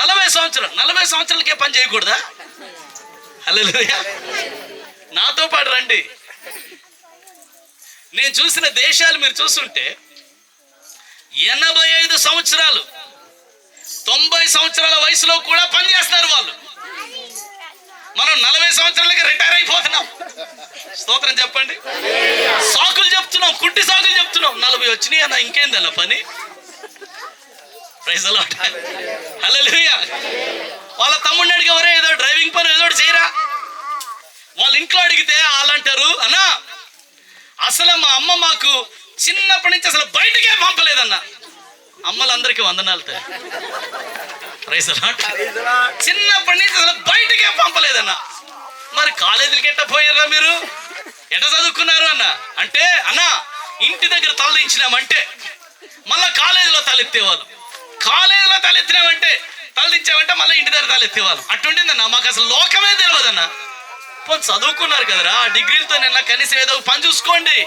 40 సంవత్సరాలు. 40 సంవత్సరాలకే పని చేయకూడదా? హల్లెలూయా. నాతో పాటు రండి. నేను చూసిన దేశాలు మీరు చూస్తుంటే 85 సంవత్సరాలు 90 సంవత్సరాల వయసులో కూడా పని చేస్తున్నారు వాళ్ళు. మనం 40 సంవత్సరాలకి రిటైర్ అయిపోతున్నాం. స్తోత్రం చెప్పండి. సాకులు చెప్తున్నాం, కుంటి సాకులు చెప్తున్నాం. 40 వచ్చినాయి అన్న, ఇంకేందన్న పని? Praise the Lord. హల్లెలూయా. వాళ్ళ తమ్ముడిని అడిగి ఎవరే ఏదో డ్రైవింగ్ పని ఏదో చేయరా. వాళ్ళ ఇంట్లో అడిగితే వాళ్ళు అంటారు, అన్నా అసలు మా అమ్మ మాకు చిన్నప్పటి నుంచి అసలు బయటకే పంపలేదన్న. అమ్మలందరికీ వందనాలు. Praise the Lord. చిన్నప్పటి నుంచి అసలు బయటకే పంపలేదన్న. మరి కాలేజీలకి ఎట్ట పోయారా మీరు, ఎట చదువుకున్నారు అన్న అంటే, అన్న ఇంటి దగ్గర తలదించినామంటే మళ్ళీ కాలేజీలో తలెత్తేవాళ్ళు, కాలేజీలో తలదించామంటే మళ్ళీ ఇంటి దగ్గర తలెత్తేవాళ్ళు. అట్టుండిందన్న. మాకు అసలు లోకమే తెలియదన్న. చదువుకున్నారు కదరా, ఆ డిగ్రీలతో నిన్న కనీసం ఏదో పని చూసుకోండి,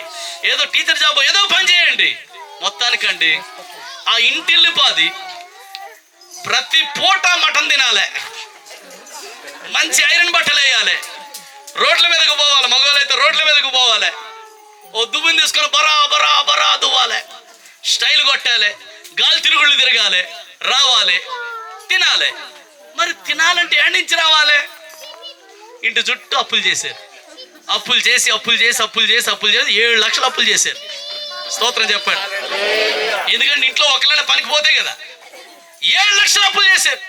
ఏదో టీచర్ జాబ్ ఏదో పని చేయండి. మొత్తానికండి ఆ ఇంటిల్లిపాది ప్రతి పూట మటన్ తినాలి, మంచి ఐరన్ బట్టలు వేయాలి, రోడ్ల మీదకు పోవాలి. మగవాళ్ళైతే రోడ్ల మీదకు పోవాలి, ఓ దుబ్బుని తీసుకొని బరా బరా బరా దువ్వాలి, స్టైల్ కొట్టాలి, గాలి తిరుగుళ్ళు తిరగాలి, రావాలి, తినాలి. మరి తినాలంటే ఎక్కడి నుంచి రావాలి? ఇంటి చుట్టూ అప్పులు చేశారు. అప్పులు చేసి 7 లక్షలు అప్పులు చేశారు. స్తోత్రం చెప్పండి. ఎందుకంటే ఇంట్లో ఒకళ్ళైనా పనికి పోతే కదా. 7 లక్షలు అప్పులు చేశారు.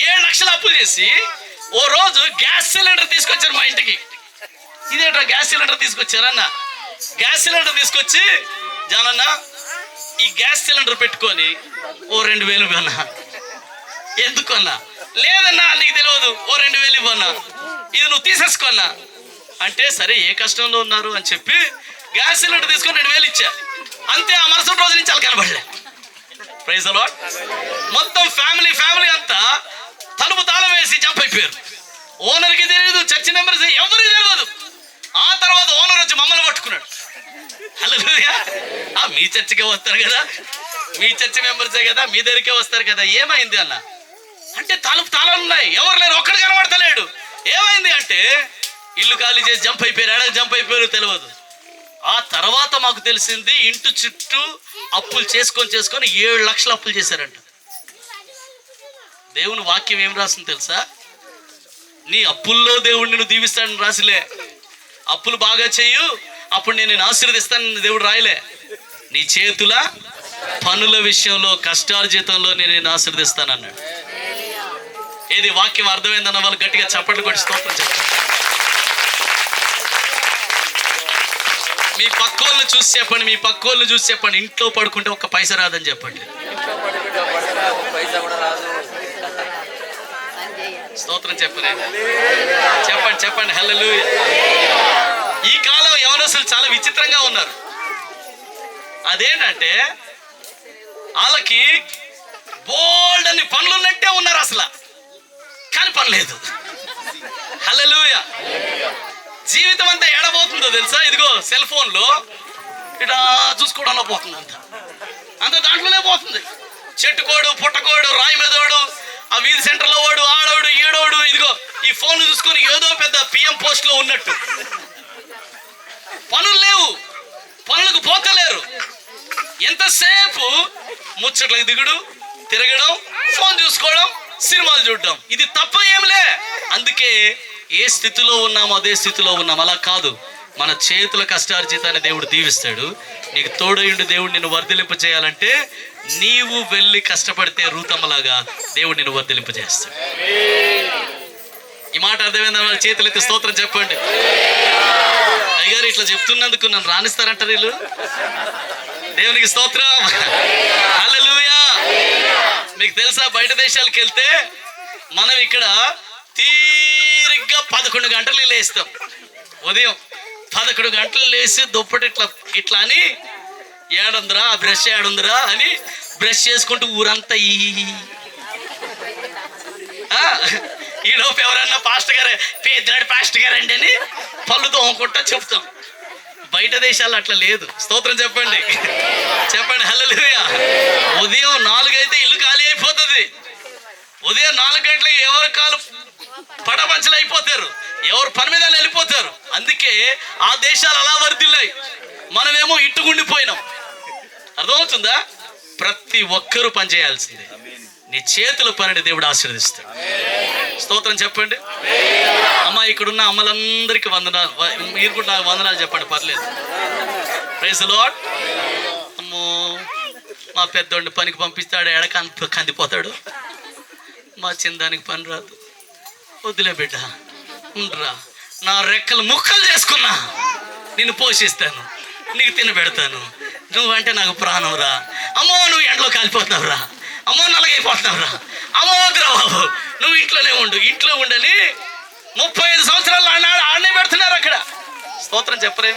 7 లక్షలు అప్పులు చేసి ఓ రోజు గ్యాస్ సిలిండర్ తీసుకొచ్చారు మా ఇంటికి. ఇదేట్రా గ్యాస్ సిలిండర్ తీసుకొచ్చారన్న. గ్యాస్ సిలిండర్ తీసుకొచ్చి, జానన్న ఈ గ్యాస్ సిలిండర్ పెట్టుకొని ఓ 2000 ఇవ్వన్నా. ఎందుకన్నా? లేదన్నా నీకు తెలియదు, ఓ 2000 ఇవ్వన్నా, ఇది నువ్వు తీసేసుకోన్నా అంటే, సరే ఏ కష్టంలో ఉన్నారు అని చెప్పి గ్యాస్ సిలిండర్ తీసుకొని 2000 ఇచ్చా. అంతే. ఆ మరుసటి రోజు నుంచి వాళ్ళు కనబడలే. Praise the Lord. మొత్తం ఫ్యామిలీ అంతా తలుపు తాళం వేసి జంప్ అయిపోయారు. ఓనర్కి తెలియదు, చర్చి మెంబర్స్ ఎవరికి తెలియదు. ఆ వచ్చి మమ్మల్ని పట్టుకున్నాడు. హల్లెలూయా. మీ చర్చికే వస్తారు కదా, మీ చర్చి మెంబర్సే కదా, మీ దగ్గరికే వస్తారు కదా. ఏమైంది అన్న అంటే తాళాలు ఉన్నాయి, ఎవరు లేరు, ఒక్కడు కనబడతలేడు. ఏమైంది అంటే ఇల్లు ఖాళీ చేసి జంప్ అయిపోయారు. ఎడకి జంప్ అయిపోయారు తెలియదు. ఆ తర్వాత మాకు తెలిసింది ఇంటి చుట్టూ అప్పులు చేసుకొని 7 లక్షలు అప్పులు చేశారంట. దేవుని వాక్యం ఏం రాసింది తెలుసా? నీ అప్పుల్లో దేవుడు నిన్ను దీవిస్తాడని రాసిలే. అప్పులు బాగా చెయ్యు, అప్పుడు నేను నిన్ను ఆశీర్వదిస్తానని దేవుడు రాయలే. నీ చేతుల పనుల విషయంలో కష్టార్జితంలో నేను నిన్ను ఆశీర్వదిస్తానన్నాడు. ఏది వాక్యం అర్థమైందన్న వాళ్ళు గట్టిగా చప్పట్లు కొట్టి స్తోత్రం చెప్పండి. మీ పక్కోళ్ళు చూసి చెప్పండి, మీ పక్కోళ్ళు చూసి చెప్పండి, ఇంట్లో పడుకుంటే ఒక్క పైసా రాదని చెప్పండి. స్తోత్రం చెప్పండి చెప్పండి చెప్పండి. హల్లెలూయా. ఈ కాలం యవనస్తులు చాలా విచిత్రంగా ఉన్నారు. అదేంటంటే వాళ్ళకి బోల్డ్ అని పనులు ఉన్నట్టే ఉన్నారు అసలు, కానీ పని లేదు. హల్లెలూయా. జీవితం అంతా ఎడబోతుందో తెలుసా? ఇదిగో సెల్ ఫోన్లో ఇట్లా చూసుకోవడంలో పోతుంది, అంత దాంట్లోనే పోతుంది. చెట్టుకోడు, పుట్టకోడు, రాయి మీదోడు, ఆ వీధి సెంటర్లో వాడు, ఆడోడు, ఏడోడు, ఇదిగో ఈ ఫోన్ చూసుకొని ఏదో పెద్ద పిఎం పోస్ట్ లో ఉన్నట్టు. పనులు లేవు, పనులకు పోతలేరు. ఎంతసేపు ముచ్చట్లకు దిగుడు, తిరగడం, ఫోన్ చూసుకోవడం, సినిమాలు చూడడం. ఇది తప్ప ఏమిలే. అందుకే ఏ స్థితిలో ఉన్నామో అదే స్థితిలో ఉన్నాం. అలా కాదు, మన చేతుల కష్టార్జితాన్ని దేవుడు దీవిస్తాడు. నీకు తోడయుండి దేవుడు నిన్ను వర్ధిలింప చేయాలంటే నీవు వెళ్ళి కష్టపడితే రూతమ్మలాగా దేవుడు నిన్ను వర్ధిలింప చేస్తాడు. ఈ మాట అర్థమైందని వాళ్ళ చేతులు ఎత్తి స్తోత్రం చెప్పండి. అయ్యగారు ఇట్లా చెప్తున్నందుకు నన్ను రాణిస్తారంటారు వీళ్ళు. దేవునికి స్తోత్రం. హల్లెలూయా. మీకు తెలుసా, బయట దేశాలకు వెళ్తే మనం ఇక్కడ తీరిగ్గా 11 గంటలు లేస్తాం. ఉదయం 11 గంటలు లేచి దుప్పటి ఇట్లా అని ఏడుందిరా బ్రష్ ఏడుందిరా అని బ్రష్ చేసుకుంటూ ఊరంతా ఈ లోపు ఎవరన్నా పాస్టర్ గారే, పేదనాడు పాస్టర్ గారు అండి అని పళ్ళు తోముకుంటా చెప్తాం. బయట దేశాల్లో అట్లా లేదు. స్తోత్రం చెప్పండి చెప్పండి. హల్లెలూయా. ఉదయం 4 అయితే ఇల్లు ఖాళీ అయిపోతుంది. ఉదయం 4 గంటలకి ఎవరి కాలు పడమంచలు అయిపోతారు, ఎవరు పని మీద వెళ్ళిపోతారు. అందుకే ఆ దేశాలు అలా వర్ధిల్లాయి, మనమేమో ఇట్టుకుండిపోయినాం. అర్థమవుతుందా? ప్రతి ఒక్కరూ పని చేయాల్సిందే. నీ చేతుల పనిని దేవుడు ఆశీర్వదిస్తాడు. స్తోత్రం చెప్పండి. అమ్మ, ఇక్కడున్న అమ్మలందరికీ వందనాలు. మీరు కూడా నాకు వందనాలు చెప్పండి, పర్లేదు. Praise the Lord. అమ్మో, మా పెద్దోడిని పనికి పంపిస్తాడు, ఎడక కందిపోతాడు. మా చిన్నదానికి పని రాదు. వద్దులే బిడ్డ, ఉండరా, నా రెక్కలు ముక్కలు చేసుకున్నా నిన్ను పోషిస్తాను, నీకు తినబెడతాను. నువ్వంటే నాకు ప్రాణం రా. అమ్మో, నువ్వు ఎండలో కాలిపోతున్నావురా, అమ్మో నలగైపోతున్నావురా, అమ్మో వద్దురా బాబు, నువ్వు ఇంట్లోనే ఉండు, ఇంట్లో ఉండని 35 సంవత్సరాలు ఆడనే పెడుతున్నారు అక్కడ. స్తోత్రం చెప్పరే.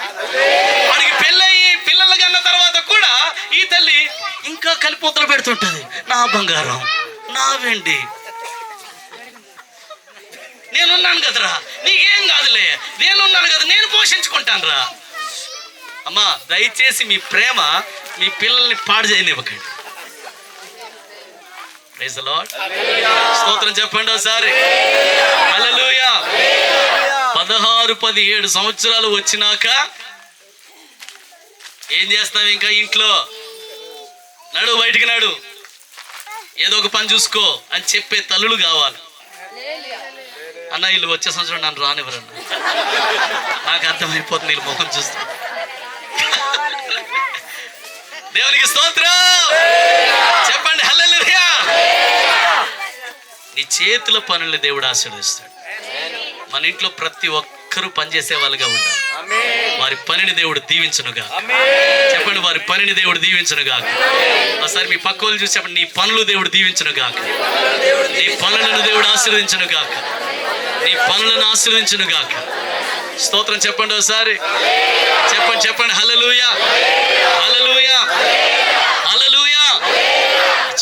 వాడికి పెళ్ళయి పిల్లలు కన్న తర్వాత కూడా ఈ తల్లి ఇంకా కలిపోతలు పెడుతుంటది. నా బంగారం, నా వెండి, నేనున్నాను కదరా, నీకేం కాదులే, నేనున్నాను కదా, నేను పోషించుకుంటాను రా. అమ్మా, దయచేసి మీ ప్రేమ మీ పిల్లల్ని పాడు చేయనివ్వకండి. Praise the Lord. స్తోత్రం చెప్పండి ఒకసారి. హల్లెలూయా. 16-17 సంవత్సరాలు వచ్చినాక ఏం చేస్తాం? ఇంకా ఇంట్లో నడు, బయటికి నడు, ఏదో ఒక పని చూసుకో అని చెప్పే తల్లులు కావాలి. అన్న, వీళ్ళు వచ్చే సంవత్సరం నన్ను రానివ్వరన్న, నాకు అర్థమైపోతుంది వీళ్ళు ముఖం చూస్తే. దేవునికి స్తోత్రం చెప్పండి. హల్లెలూయా. నీ చేతుల పనుల్ని దేవుడు ఆశీర్వదిస్తాడు. మన ఇంట్లో ప్రతి ఒక్కరూ పనిచేసే వాళ్ళుగా ఉండాలి. వారి పనిని దేవుడు దీవించునుగా. చెప్పండి, వారి పనిని దేవుడు దీవించునుగా. ఒకసారి మీ పక్కోళ్ళు చూసి చెప్పండి, నీ పనులు దేవుడు దీవించునుగా, నీ పనులను దేవుడు ఆశీర్వదించునుగా, నీ పనులను ఆశీర్వదించునుగా. స్తోత్రం చెప్పండి ఒకసారి. చెప్పండి చెప్పండి. హల్లెలూయా, హల్లెలూయా, హల్లెలూయా.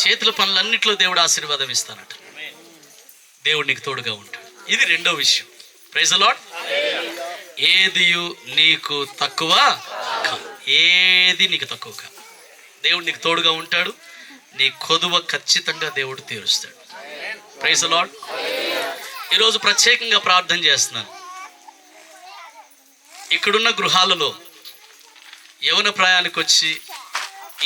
చేతుల పనులన్నింటిలో దేవుడు ఆశీర్వాదం ఇస్తానట. దేవుడు నీకు తోడుగా ఉంటాడు. ఇది రెండో విషయం. Praise the Lord. ఏది నీకు తక్కువ కాదు. ఏది నీకు తక్కువ కాదు. దేవుడు నీకు తోడుగా ఉంటాడు. నీ కొదువ ఖచ్చితంగా దేవుడు తీరుస్తాడు. Praise the Lord. ఈరోజు ప్రత్యేకంగా ప్రార్థన చేస్తున్నాను. ఇక్కడున్న గృహాలలో యవన ప్రాయానికి వచ్చి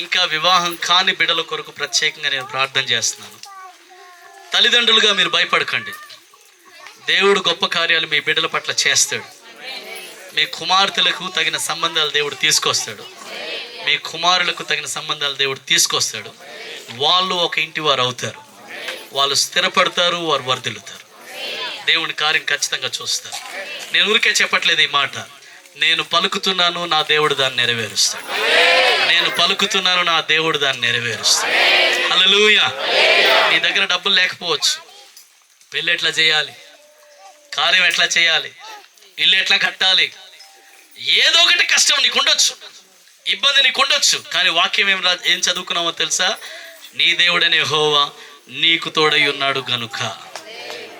ఇంకా వివాహం కాని బిడ్డల కొరకు ప్రత్యేకంగా నేను ప్రార్థన చేస్తున్నాను. తల్లిదండ్రులుగా మీరు భయపడకండి. దేవుడు గొప్ప కార్యాలు మీ బిడ్డల పట్ల చేస్తాడు. మీ కుమార్తెలకు తగిన సంబంధాలు దేవుడు తీసుకొస్తాడు. మీ కుమారులకు తగిన సంబంధాలు దేవుడు తీసుకొస్తాడు. వాళ్ళు ఒక ఇంటి వారు అవుతారు. వాళ్ళు స్థిరపడతారు, వారు వర్ధిల్లుతారు. దేవుని కార్యం ఖచ్చితంగా చూస్తారు. నేను ఊరికే చెప్పట్లేదు ఈ మాట. నేను పలుకుతున్నాను, నా దేవుడు దాన్ని నెరవేరుస్తాడు. నేను పలుకుతున్నాను, నా దేవుడు దాన్ని నెరవేరుస్తాడు. హల్లెలూయా. నీ దగ్గర డబ్బులు లేకపోవచ్చు. పెళ్ళి ఎట్లా చేయాలి, కార్యం ఎట్లా చేయాలి, ఇల్లు ఎట్లా కట్టాలి, ఏదో ఒకటి కష్టం నీకు ఉండొచ్చు, ఇబ్బంది నీకు ఉండొచ్చు. కానీ వాక్యం ఏం చదువుకున్నామో తెలుసా? నీ దేవుడనే యెహోవా నీకు తోడై ఉన్నాడు గనుక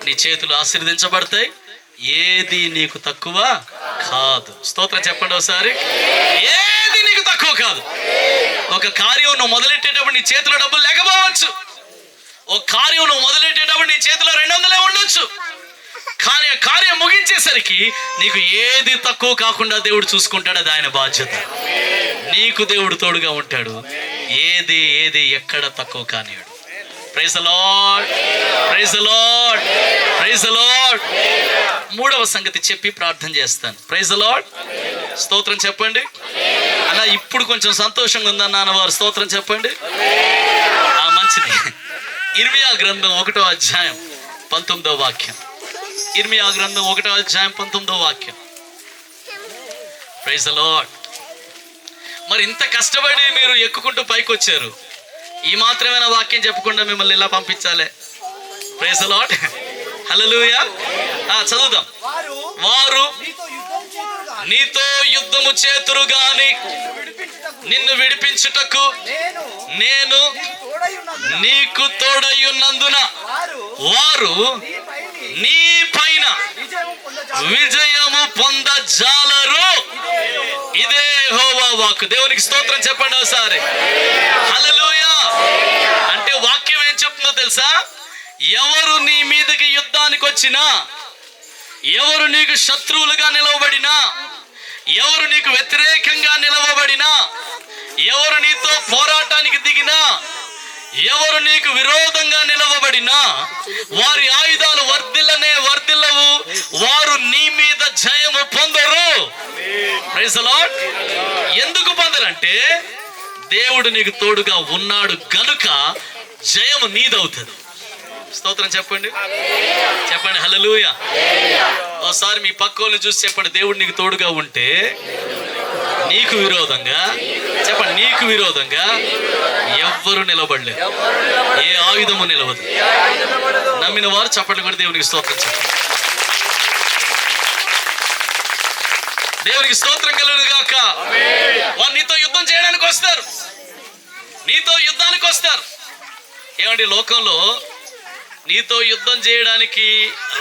నీ చేతులు ఆశీర్వదించబడతాయి. ఏది నీకు తక్కువ కాదు. స్తోత్రం చెప్పండి ఒకసారి. ఏది నీకు తక్కువ కాదు. ఒక కార్యం నువ్వు మొదలెట్టేటప్పుడు నీ చేతిలో డబ్బులు లేకపోవచ్చు. ఒక కార్యం నువ్వు మొదలెట్టేటప్పుడు నీ చేతిలో 200 ఉండొచ్చు. కానీ ఆ కార్యం ముగించేసరికి నీకు ఏది తక్కువ కాకుండా దేవుడు చూసుకుంటాడు. అది ఆయన బాధ్యత. నీకు దేవుడు తోడుగా ఉంటాడు. ఏది ఎక్కడ తక్కువ కానివాడు. Praise the Lord, praise the Lord, praise the Lord. మూడవ సంగతి చెప్పి ప్రార్థన చేస్తాను. Praise the Lord. స్తోత్రం చెప్పండి అన్న. ఇప్పుడు కొంచెం సంతోషంగా ఉందన్న అన్నవారు స్తోత్రం చెప్పండి. మంచిది. ఇర్మియా గ్రంథం 1వ అధ్యాయం 19వ వాక్యం. ఇర్మియా గ్రంథం 1వ అధ్యాయం 19వ వాక్యం. Praise the Lord. మరి ఇంత కష్టపడి మీరు ఎక్కుకుంటూ పైకి వచ్చారు. ఈ మాత్రమేనా వాక్యం చెప్పకుండా మిమ్మల్ని ఇలా పంపించాలి? Praise the Lord. హల్లెలూయా. చదువుదాం. వారు నీతో యుద్ధము చేతురు గాని నిన్ను విడిపించుటకు నేను నీకు తోడయ్యున్నందున వారు నీ పైన విజయము పొందజాలరు. ఇదే యెహోవా వాక్కు. దేవునికి స్తోత్రం చెప్పండి ఒకసారి. హల్లెలూయా. అంటే వాక్యం ఏం చెప్తుందో తెలుసా? ఎవరు నీ మీదకి యుద్ధానికి వచ్చినా, ఎవరు నీకు శత్రువులుగా నిలవబడినా, ఎవరు నీకు వ్యతిరేకంగా నిలవబడినా, ఎవరు నీతో పోరాటానికి దిగినా, ఎవరు నీకు విరోధంగా నిలవబడినా, వారి ఆయుధాలు వర్ధిల్లవు. వారు నీ మీద జయము పొందరు. Praise the lord. ఎందుకు పొందరంటే దేవుడు నీకు తోడుగా ఉన్నాడు గనుక జయము నీదవుతుంది. స్తోత్రం చెప్పండి, చెప్పండి. హల్లెలూయా. ఒకసారి మీ పక్కోని చూసి చెప్పండి, దేవుడు నీకు తోడుగా ఉంటే నీకు విరోధంగా, చెప్పండి, నీకు విరోధంగా ఎవ్వరు నిలబడలేదు. ఏ ఆయుధము నిలవదు. నమ్మిన వారు చప్పట్లు కూడా దేవునికి స్తోత్రం చెప్పండి. దేవునికి స్తోత్రం కలుగును గాక. వారు నీతో యుద్ధం చేయడానికి వస్తారు. నీతో యుద్ధానికి వస్తారు. ఏమండి, లోకంలో నీతో యుద్ధం చేయడానికి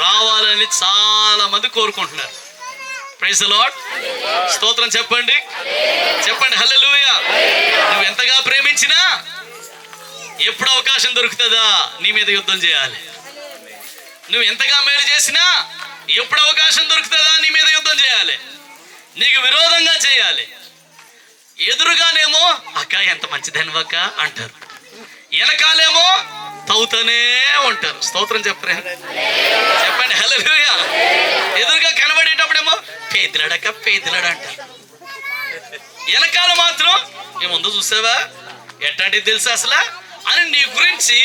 రావాలని చాలా మంది కోరుకుంటున్నారు. Praise the Lord. స్తోత్రం చెప్పండి, చెప్పండి. హల్లెలూయా. నువ్వు ఎంతగా ప్రేమించినా ఎప్పుడు అవకాశం దొరుకుతుందా నీ మీద యుద్ధం చేయాలి. నువ్వు ఎంతగా మేలు చేసినా ఎప్పుడు అవకాశం దొరుకుతుందా నీ మీద యుద్ధం చేయాలి. నీకు విరోధంగా చేయాలి. ఎదురుగానేమో అక్క ఎంత మంచిదనివక్క అంటారు, వెనకాలేమో తవ్వుతూనే ఉంటారు. స్తోత్రం చెప్పరే, చెప్పండి. హల్లెలూయా. ఎదురుగా కనబడేటప్పుడేమో పేదిలాడక్క పేదిలాడ అంటారు. వెనకాల మాత్రం ఏముందో చూసావా, ఎట్లాంటిది తెలుసా అసలు అని నీ గురించి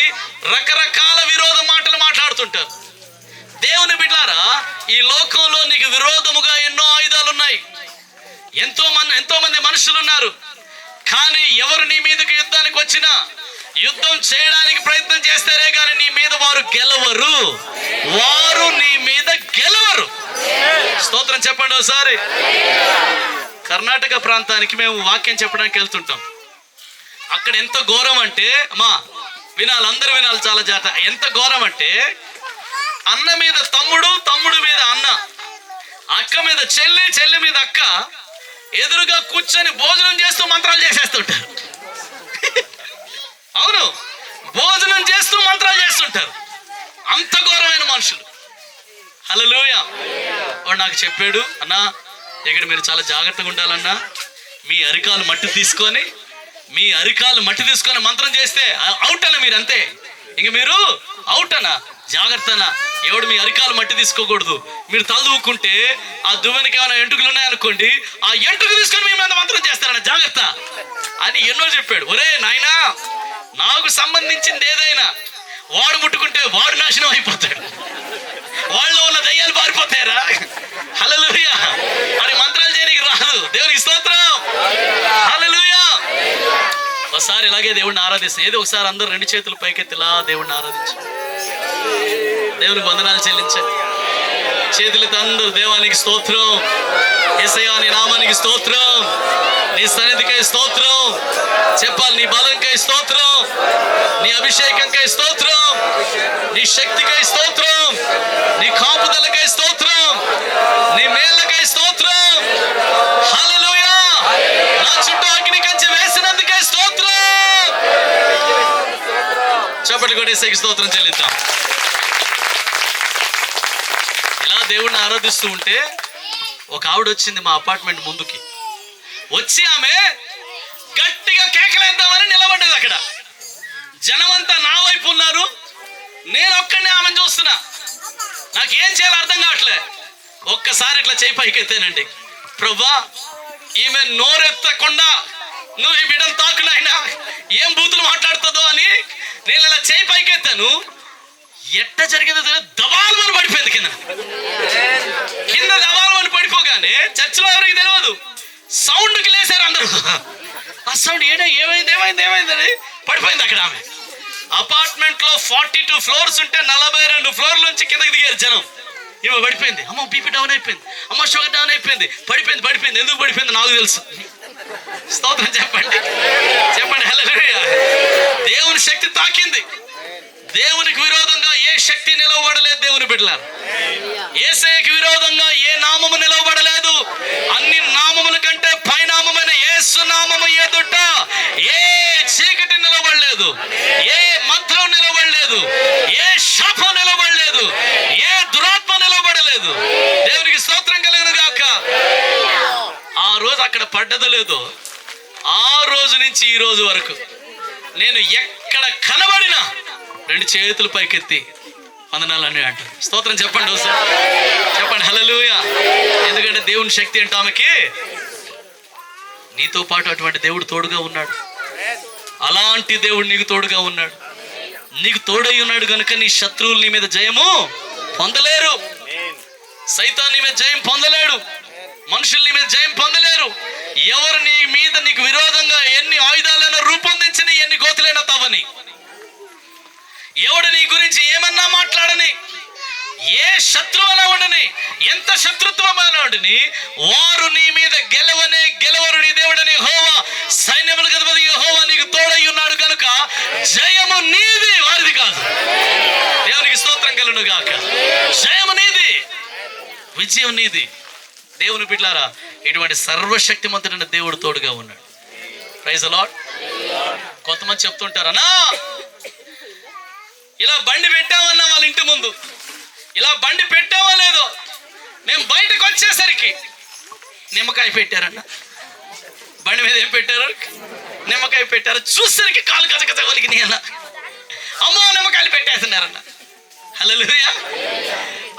రకరకాల విరోధ మాటలు మాట్లాడుతుంటారు. దేవుని బిడ్డలారా, ఈ లోకంలో నీకు విరోధముగా ఎన్నో ఆయుధాలు ఉన్నాయి. ఎంతో మంది మనుషులు ఉన్నారు. కానీ ఎవరు నీ మీదకి యుద్ధానికి వచ్చినా యుద్ధం చేయడానికి ప్రయత్నం చేస్తారే కానీ నీ మీద వారు గెలవరు. వారు నీ మీద గెలవరు. స్తోత్రం చెప్పండి ఒకసారి. కర్ణాటక ప్రాంతానికి మేము వాక్యం చెప్పడానికి వెళ్తుంటాం. అక్కడ ఎంత ఘోరం అంటే, వినాలి, అందరూ వినాలి, చాలా జాగ్రత్త. ఎంత ఘోరం అంటే అన్న మీద తమ్ముడు, తమ్ముడు మీద అన్న, అక్క మీద చెల్లి, చెల్లి మీద అక్క ఎదురుగా కూర్చొని భోజనం చేస్తూ మంత్రాలు చేసేస్తుంటారు. అవును, భోజనం చేస్తూ మంత్రాలు చేస్తుంటారు. అంత ఘోరమైన మనుషులు. హల్లెలూయా. వాడు నాకు చెప్పాడు, అన్నా ఇక్కడ మీరు చాలా జాగ్రత్తగా ఉండాలన్నా, మీ అరికాలు మట్టి తీసుకొని మంత్రం చేస్తే అవుట్ అన్న, మీరు అంతే, ఇంక మీరు అవుట్ అన్న, జాగ్రత్త అన్న. ఎవడు మీ అరికాలు మట్టి తీసుకోకూడదు. మీరు తలదూకుంటే ఆ దువ్వెనకి ఏమైనా ఎంటుకలు ఉన్నాయనుకోండి, ఆ ఎంటుకు తీసుకొని మీ మీద మంత్రం చేస్తారన్న, జాగ్రత్త అని ఎన్నో చెప్పాడు. ఒరే నాయనా, నాకు సంబంధించింది ఏదైనా వాడు ముట్టుకుంటే వాడు నాశనం అయిపోతాడు, వాళ్ళు ఉన్న దయ్యాలు పారిపోతారా. హల్లెలూయా. అని మంత్రాలు చేయడానికి రాదు. దేవునికి స్తోత్రం. హల్లెలూయా. ఒకసారి ఇలాగే దేవుడిని ఆరాధిస్తాం. ఏదో ఒకసారి అందరూ 2 చేతులు పైకెత్తిలా దేవుడిని ఆరాధించు, దేవునికి వందనాలు చెల్లించండి. చేతులతో అందరూ దేవానికి స్తోత్రం, యేసయ్యా నీ నామానికి స్తోత్రం, నీ సన్నిధికై స్తోత్రం చెప్పాలి. నీ బలంకై స్తోత్రం, నీ అభిషేకంకై స్తోత్రం, నీ శక్తికై స్తోత్రం, నీ కాపుదలకై స్తోత్రం, నీ మేళ్ళకై స్తోత్రం. హల్లెలూయా. నా చుట్టూ అగ్ని కంచె వేసినందుకై స్తోత్రం. చప్పట్లు కొట్టి యేసయ్యకి స్తోత్రం చెల్లిద్దాం. ఇలా దేవుడిని ఆరాధిస్తూ ఉంటే ఒక ఆవిడ వచ్చింది మా అపార్ట్మెంట్ ముందుకి. వచ్చి ఆమె గట్టిగా కేకలేద్దామని నిలబడ్డది. అక్కడ జనమంతా నా వైపు ఉన్నారు, నేను ఒక్కడే ఆమెను చూస్తున్నా. నాకేం చేయాలో అర్థం కావట్లే. ఒక్కసారి ఇట్లా చేయి పైకెత్తానండి, ప్రభువా ఈమె నోరెత్తకుండా నువ్వు ఈ బిడ్డను తాకునైనా ఏం బూతులు మాట్లాడుతుందో అని నేను ఇలా చేయి పైకెత్తాను. ఎట్ట జరిగిందో తెలియదు, దబాల్మని పడిపోయింది కింద దబాల్మని పడిపోగానే చర్చిలో ఎవరికి తెలియదు, సౌండ్కి లేసారు అందరూ. ఆ సౌండ్ ఏమైందని పడిపోయింది అక్కడ ఆమె. అపార్ట్మెంట్ లో 42 ఫ్లోర్స్ ఉంటే 42 ఫ్లోర్ల నుంచి కిందకి దిగారు జనం. ఇవి పడిపోయింది. అమ్మ బీపీ డౌన్ అయిపోయింది, అమ్మ షుగర్ డౌన్ అయిపోయింది. పడిపోయింది. ఎందుకు పడిపోయింది నాకు తెలుసు. స్తోత్రం చెప్పండి. హల్లెలూయా. దేవుని శక్తి తాకింది. దేవునికి విరోధంగా ఏ శక్తి నిలవబడలేదు. దేవుని బిడ్డలారా, యేసయ్యకి విరోధంగా ఏ నామము నిలవబడలేదు. అన్ని నామముల కంటే పైనామమైన యేసు నామము ఎదుట ఏ చీకటి నిలవబడలేదు, ఏ మంత్రం నిలవబడలేదు, ఏ శాపం నిలవబడలేదు, ఏ దురాత్మ నిలవబడలేదు. దేవునికి స్తోత్రం కలుగును గాక. ఆ రోజు అక్కడ పడ్డదో లేదో, ఆ రోజు నుంచి ఈ రోజు వరకు నేను ఎక్కడ కనబడినా 2 చేతులు పైకెత్తి వందనాలని అంటారు. స్తోత్రం చెప్పండి ఒకసారి, చెప్పండి హల్లెలూయా. ఎందుకంటే దేవుని శక్తి అంటే ఆమెకి నీతో పాటు అటువంటి దేవుడు తోడుగా ఉన్నాడు. అలాంటి దేవుడు నీకు తోడుగా ఉన్నాడు. నీకు తోడై ఉన్నాడు కనుక నీ శత్రువులు నీ మీద జయము పొందలేరు. సైతాను నీ మీద జయం పొందలేడు. మనుషులు నీ మీద జయం పొందలేరు. ఎవరు నీ మీద నీకు విరోధంగా ఎన్ని ఆయుధాలైనా రూపొందించని, ఎన్ని గోతులైనా తవ్వని, ఎవడు నీ గురించి ఏమన్నా మాట్లాడని, ఏ శత్రువులా ఉండని, ఎంత శత్రుత్వమైనా ఉండని, వారు నీ మీద గెలవరు. నీ దేవుడని యెహోవా, సైన్యములకు అధిపతి యెహోవా నీకు తోడై ఉన్నాడు కనుక జయము నీది, వారిది కాదు. దేవునికి స్తోత్రం కలుగును గాక. జయము నీది, విజయం నీది. దేవుని బిడ్డలారా, ఇటువంటి సర్వశక్తిమంతుడైన దేవుడు తోడుగా ఉన్నాడు. Praise the Lord. కొంతమంది చెప్తుంటారు, అన్నా ఇలా బండి పెట్టామన్నా వాళ్ళ ఇంటి ముందు, ఇలా బండి పెట్టామో లేదో మేము బయటకు వచ్చేసరికి నిమ్మకాయ పెట్టారన్న. బండి మీద ఏం పెట్టారు? నిమ్మకాయ పెట్టారు. చూసేసరికి కాలు గజగజ వలికినాయి అన్న. అమ్మో నిమ్మకాయలు పెట్టేస్తున్నారన్న. హల్లెలూయా.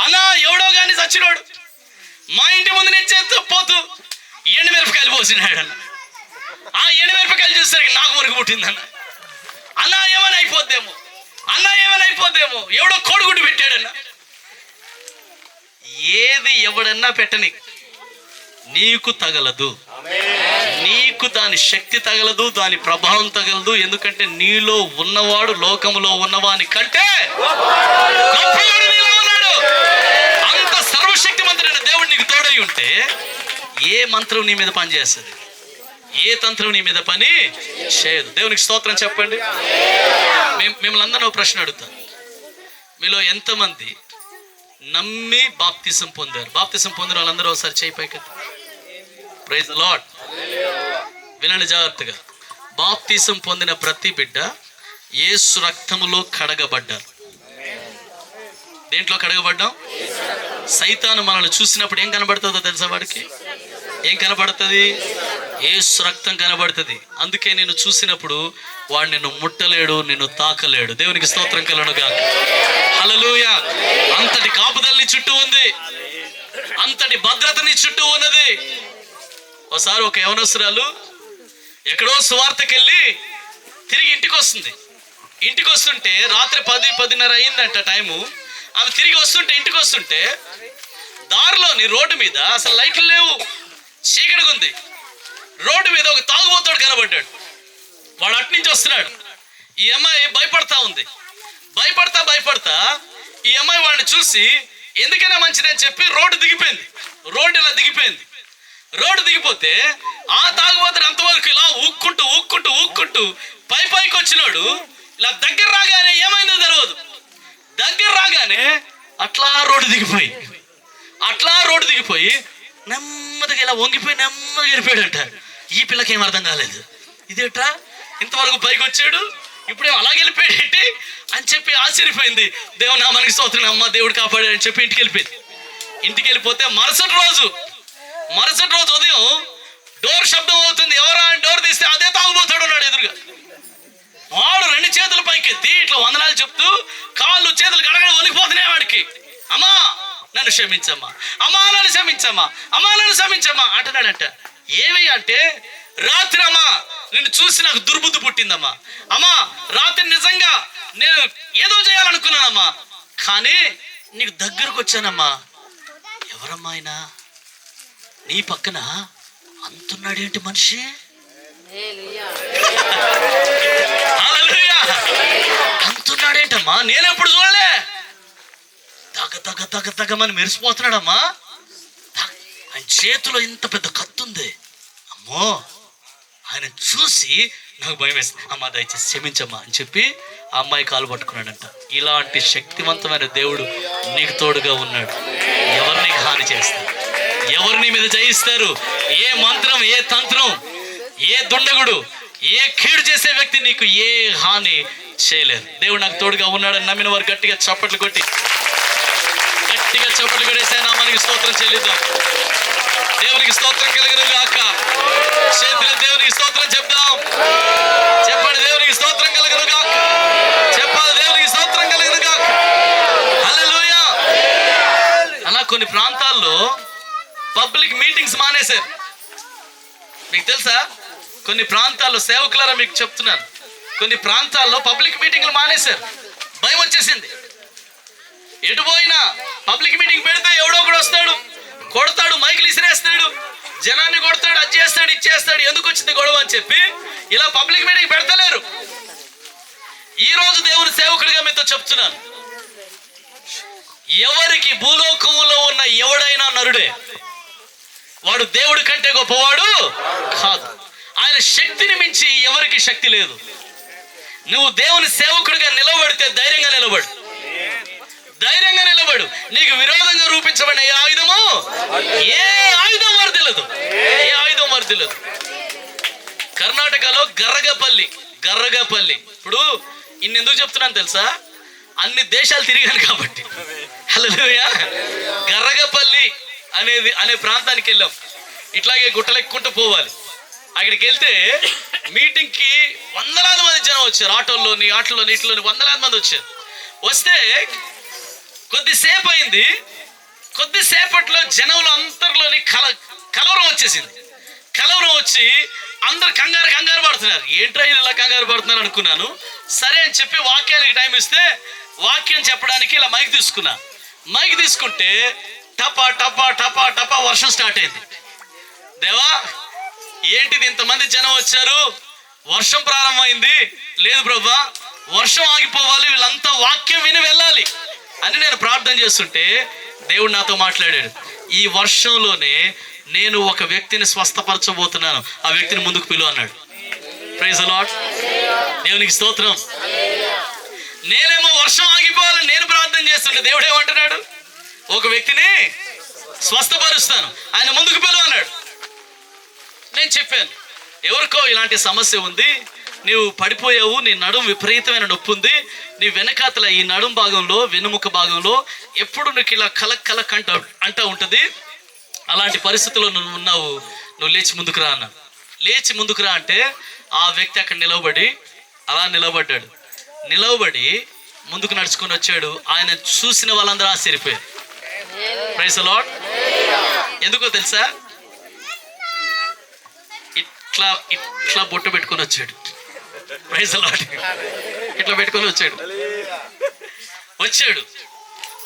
అన్నా ఎవడో కానీ చచ్చినోడు మా ఇంటి ముందు నుంచి పోతూ ఎండుమిరపకాయలు పోసినాడు అన్న. ఆ ఎండుమిరపకాయలు చూసేసరికి నాకు మురుగు పుట్టిందన్న. అన్నా ఏమైనా అయిపోద్దేమో, ఎవడో కోడిగుడ్డు పెట్టాడన్న. ఏది ఎవడన్నా పెట్టని, నీకు తగలదు, నీకు దాని శక్తి తగలదు, దాని ప్రభావం తగలదు. ఎందుకంటే నీలో ఉన్నవాడు లోకములో ఉన్నవాని కంటే గొప్పవాడు నీలో ఉన్నాడు. అంత సర్వశక్తిమంతుడైన దేవుడు నీకు తోడై ఉంటే ఏ మంత్రం నీ మీద పని చేస్తుంది, ఏ తంత్రం నీ మీద పని చేయదు. దేవునికి స్తోత్రం చెప్పండి. మిమ్మల్ని అందరూ ప్రశ్న అడుగుతాను, మీలో ఎంతమంది నమ్మి బాప్తిసం పొందారు. బాప్తిసం పొందిన వాళ్ళందరూ ఒకసారి చేయి పైకి. Praise the Lord. వినండి జాగ్రత్తగా. బాప్తిసం పొందిన ప్రతి బిడ్డ యేసు రక్తములో కడగబడ్డారు. దేంట్లో కడగబడ్డాం? సైతాను మనల్ని చూసినప్పుడు ఏం కనబడుతుందో తెలుసా? వాడికి ఏం కనబడుతుంది? యేసు రక్తం కనబడుతుంది. అందుకే నేను చూసినప్పుడు వాడు నిన్ను ముట్టలేడు, నిన్ను తాకలేడు. దేవునికి స్తోత్రం కలుగునుగాక. హల్లెలూయా. అంతటి కాపుదల్ని చుట్టూ ఉంది, అంతటి భద్రతని చుట్టూ ఉన్నది. ఒకసారి ఒక యవనస్తురాలు ఎక్కడో సువార్తకెళ్ళి తిరిగి ఇంటికి వస్తుంది. ఇంటికి వస్తుంటే రాత్రి 10-10:30 అయిందంట టైము. ఆమె తిరిగి వస్తుంటే, ఇంటికి వస్తుంటే దారిలోని రోడ్డు మీద అసలు లైట్లు లేవు, చీకటిగా ఉంది. రోడ్డు మీద ఒక తాగుబోతాడు కనబడ్డాడు. వాడు అట్నుంచి వస్తున్నాడు. ఈ అమ్మాయి భయపడతా ఉంది. భయపడతా ఈ అమ్మాయి వాడిని చూసి ఎందుకైనా మంచిదని చెప్పి రోడ్డు దిగిపోయింది. రోడ్డు ఇలా దిగిపోయింది. రోడ్డు దిగిపోతే ఆ తాగుబోతాడు అంతవరకు ఇలా ఊక్కుంటూ పైకి వచ్చినాడు. ఇలా దగ్గర రాగానే ఏమైందో తెలియదు. దగ్గర రాగానే అట్లా రోడ్డు దిగిపోయి నెమ్మదిగా ఇలా వంగిపోయి నెమ్మదిగా వెళ్ళిపోయాడంట. ఈ పిల్లకి ఏం అర్థం కాలేదు. ఇదేట్రా ఇంతవరకు పైకి వచ్చాడు, ఇప్పుడే అలాగే వెళ్ళిపోయాడేంటి అని చెప్పి ఆశ్చర్యపోయింది. దేవుని నామానికి స్తోత్రం, అమ్మ దేవుడు కాపాడాడని చెప్పి ఇంటికి వెళ్ళిపోయింది. ఇంటికి వెళ్ళిపోతే మరుసటి రోజు ఉదయం డోర్ శబ్దం అవుతుంది. ఎవరా అని డోర్ తీస్తే అదే తాగుబోతాడు ఉన్నాడు ఎదురుగా. వాడు 2 చేతులు పైకెత్తి ఇట్లా వందనాలు చెప్తూ కాళ్ళు చేతులు గడగడ వణికిపోతున్నాయి వాడికి. అమ్మా నన్ను క్షమించమ్మా, అమ్మా నన్ను క్షమించమ్మా, అమ్మా నన్ను క్షమించమ్మా అంటున్నాడంట. ఏమి అంటే, రాత్రి అమ్మా నిన్ను చూసి నాకు దుర్బుద్ధి పుట్టిందమ్మా. అమ్మా రాత్రి నిజంగా నేను ఏదో చేయాలనుకున్నానమ్మా, కానీ నీకు దగ్గరకు వచ్చానమ్మా. ఎవరమ్మా ఆయన? నీ పక్కన అంటున్నాడేంటి మనిషి? అంటున్నాడేంటమ్మా? నేనెప్పుడు చూడలే. తగ్గమని మెరిసిపోతున్నాడమ్మా. ఆయన చేతిలో ఇంత పెద్ద కత్తుంది. అమ్మో, ఆయన చూసి నాకు భయం వేస్తుంది. అమ్మ దయచేసి క్షమించమ్మా అని చెప్పి ఆ అమ్మాయి కాలు పట్టుకున్నాడంట. ఇలాంటి శక్తివంతమైన దేవుడు నీకు తోడుగా ఉన్నాడు. ఎవరిని హాని చేస్తారు? ఎవరిని మీద జయిస్తారు? ఏ మంత్రం, ఏ తంత్రం, ఏ దుండగుడు, ఏ కీడు చేసే వ్యక్తి నీకు ఏ హాని చేయలేరు. దేవుడు నాకు తోడుగా ఉన్నాడని నమ్మిన వారు గట్టిగా చప్పట్లు కొట్టేసే నామానికి స్తోత్రం చెల్లిద్దాం. దేవునికి స్తోత్రం కలుగును గాక. చేతుల దేవునికి స్తోత్రం చెప్దాం. చెప్పండి, దేవునికి స్తోత్రం కలుగును గాక. చెప్పాలి, దేవునికి స్తోత్రం కలుగును గాక. హల్లెలూయా. అలా కొన్ని ప్రాంతాల్లో పబ్లిక్ మీటింగ్స్ మానేశారు. మీకు తెలుసా? కొన్ని ప్రాంతాల్లో, సేవకులారా మీకు చెప్తున్నాను, కొన్ని ప్రాంతాల్లో పబ్లిక్ మీటింగ్లు మానేశారు. భయం వచ్చేసింది. ఎటు పోయినా పబ్లిక్ మీటింగ్ పెడితే ఎవడో ఒకడు వస్తాడు, కొడతాడు, మైకులు ఇసిరేస్తాడు, జనాన్ని కొడతాడు, అది చేస్తాడు, ఇది చేస్తాడు. ఎందుకు వచ్చింది గొడవ అని చెప్పి ఇలా పబ్లిక్ మీటింగ్ పెడతలేరు. ఈ రోజు దేవుని సేవకుడిగా మీతో చెప్తున్నాను, ఎవరికి భూలోకంలో ఉన్న ఎవడైనా నరుడే, వాడు దేవుడి కంటే గొప్పవాడు కాదు. ఆయన శక్తిని మించి ఎవరికి శక్తి లేదు. నువ్వు దేవుని సేవకుడిగా నిలబడితే ధైర్యంగా నిలబడు. నీకు విరోధంగా రూపించబడిన ఏ ఆయుధం వర్ధిల్లదు. కర్ణాటకలో గర్రగపల్లి. ఇప్పుడు ఇన్నెందుకు చెప్తున్నాను తెలుసా? అన్ని దేశాలు తిరిగాను కాబట్టి. హల్లెలూయా. గర్రగపల్లి అనే ప్రాంతానికి వెళ్ళాం. ఇట్లాగే గుట్టలెక్కుంటూ పోవాలి. అక్కడికి వెళ్తే మీటింగ్కి వందలాది మంది జనం వచ్చారు. ఆటోల్లోని వందలాది మంది వచ్చారు. వస్తే కొద్దిసేపు అయింది. కొద్దిసేపట్లో జనంలో అంతర్లోని కలవరం వచ్చేసింది. కలవరం వచ్చి అందరు కంగారు పడుతున్నారు. ఏంట్రా ఇలా కంగారు పడుతున్నారు అనుకున్నాను. సరే అని చెప్పి వాక్యానికి టైం ఇస్తే వాక్యం చెప్పడానికి ఇలా మైక్ తీసుకుంటే టపా టపా టపా టపా వర్షం స్టార్ట్ అయింది. దేవా, ఏంటిది ఇంతమంది జనం వచ్చారు, వర్షం ప్రారంభమైంది? లేదు ప్రభువా, వర్షం ఆగిపోవాలి, వీళ్ళంతా వాక్యం విని వెళ్ళాలి అని నేను ప్రార్థన చేస్తుంటే దేవుడు నాతో మాట్లాడాడు. ఈ వర్షంలోనే నేను ఒక వ్యక్తిని స్వస్థపరచబోతున్నాను, ఆ వ్యక్తిని ముందుకు పిలువు అన్నాడు. Praise the Lord. దేవునికి స్తోత్రం. నేనేమో వర్షం ఆగిపోవాలని నేను ప్రార్థన చేస్తుంటే దేవుడు ఏమంటున్నాడు? ఒక వ్యక్తిని స్వస్థపరుస్తాను, ఆయన ముందుకు పిలువ అన్నాడు. నేను చెప్పాను, ఎవరికో ఇలాంటి సమస్య ఉంది, నీవు పడిపోయావు, నీ నడుము విపరీతమైన నొప్పి ఉంది, నీ వెనకాతల ఈ నడుం భాగంలో వెనుముక భాగంలో ఎప్పుడు నీకు ఇలా కలక్ కలక్ అంటూ ఉంటుంది, అలాంటి పరిస్థితుల్లో నువ్వు ఉన్నావు, నువ్వు లేచి ముందుకు రా అన్నాను. లేచి ముందుకు రా అంటే ఆ వ్యక్తి అక్కడ నిలవబడి అలా నిలబడ్డాడు. నిలవబడి ముందుకు నడుచుకొని వచ్చాడు. ఆయన చూసిన వాళ్ళందరూ ఆశ్చర్యపోయారు. Praise the Lord. ఎందుకో తెలుసా? ఇట్లా ఇట్లా బొట్టు పెట్టుకొని వచ్చాడు. Praise the Lord. ఇట్లా పెట్టుకొని వచ్చాడు.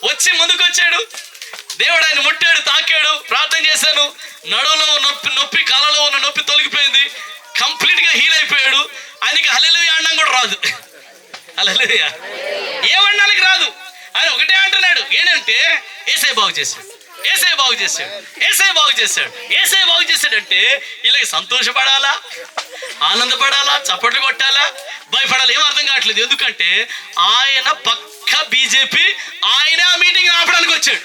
వచ్చి ముందుకు వచ్చాడు. దేవుడు ఆయన ముట్టాడు, తాకాడు, ప్రార్థన చేశాను. నడువులో నొప్పి కాళ్ళలో ఉన్న నొప్పి తొలగిపోయింది, కంప్లీట్ గా హీల్ అయిపోయాడు. ఆయనకి హల్లెలూయా అనడం కూడా రాదు. హల్లెలూయా ఏమనడానికి రాదు. ఆయన ఒకటే అంటున్నాడు, ఏంటంటే యేసయ్య బాగు చేశాడు, యేసయ్య బాగు చేశాడు, యేసయ్య బాగు చేశాడు, యేసయ్య బాగు చేశాడంటే వీళ్ళకి సంతోషపడాలా, ఆనందపడాలా, చప్పట్లు కొట్టాలా, భయపడాలి, ఏం అర్థం కావట్లేదు. ఎందుకంటే ఆయన పక్క బీజేపీ, ఆయన ఆ మీటింగ్ ఆపడానికి వచ్చాడు.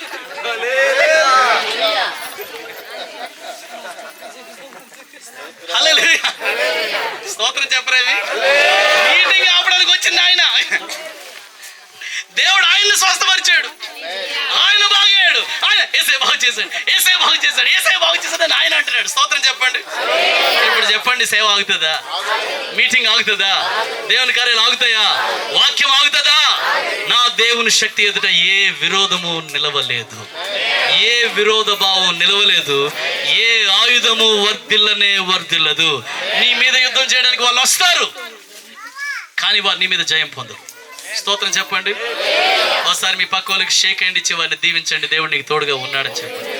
హల్లెలూయా స్తోత్రం చెప్పరేవి. మీటింగ్ ఆపడానికి వచ్చింది ఆయన. దేవుడు ఆయన్ని స్వస్థపరిచాడు, ఆయన బాగయ్యాడు. ఆయన యేసయ్య బాగు చేశాడు, యేసయ్య బాగు చేశాడు, యేసయ్య బాగు చేశాడు అని ఆయన అంటున్నాడు. స్తోత్రం చెప్పండి. ఇప్పుడు చెప్పండి, సేవ ఆగుతుందా? మీటింగ్ ఆగుతుందా? దేవుని కార్యాలు ఆగుతాయా? వాక్యం ఆగుతుందా? నా దేవుని శక్తి ఎదుట ఏ విరోధము నిలవలేదు, ఏ విరోధ భావం నిలవలేదు, ఏ ఆయుధము వర్ధిల్లదు. నీ మీద యుద్ధం చేయడానికి వాళ్ళు వస్తారు, కానీ వారు నీ మీద జయం పొందరు. స్తోత్రం చెప్పండి. ఒకసారి మీ పక్క వాళ్ళకి షేక్ హ్యాండ్ ఇచ్చి వారిని దీవించండి. దేవుడు నీకు తోడుగా ఉన్నాడని చెప్పండి.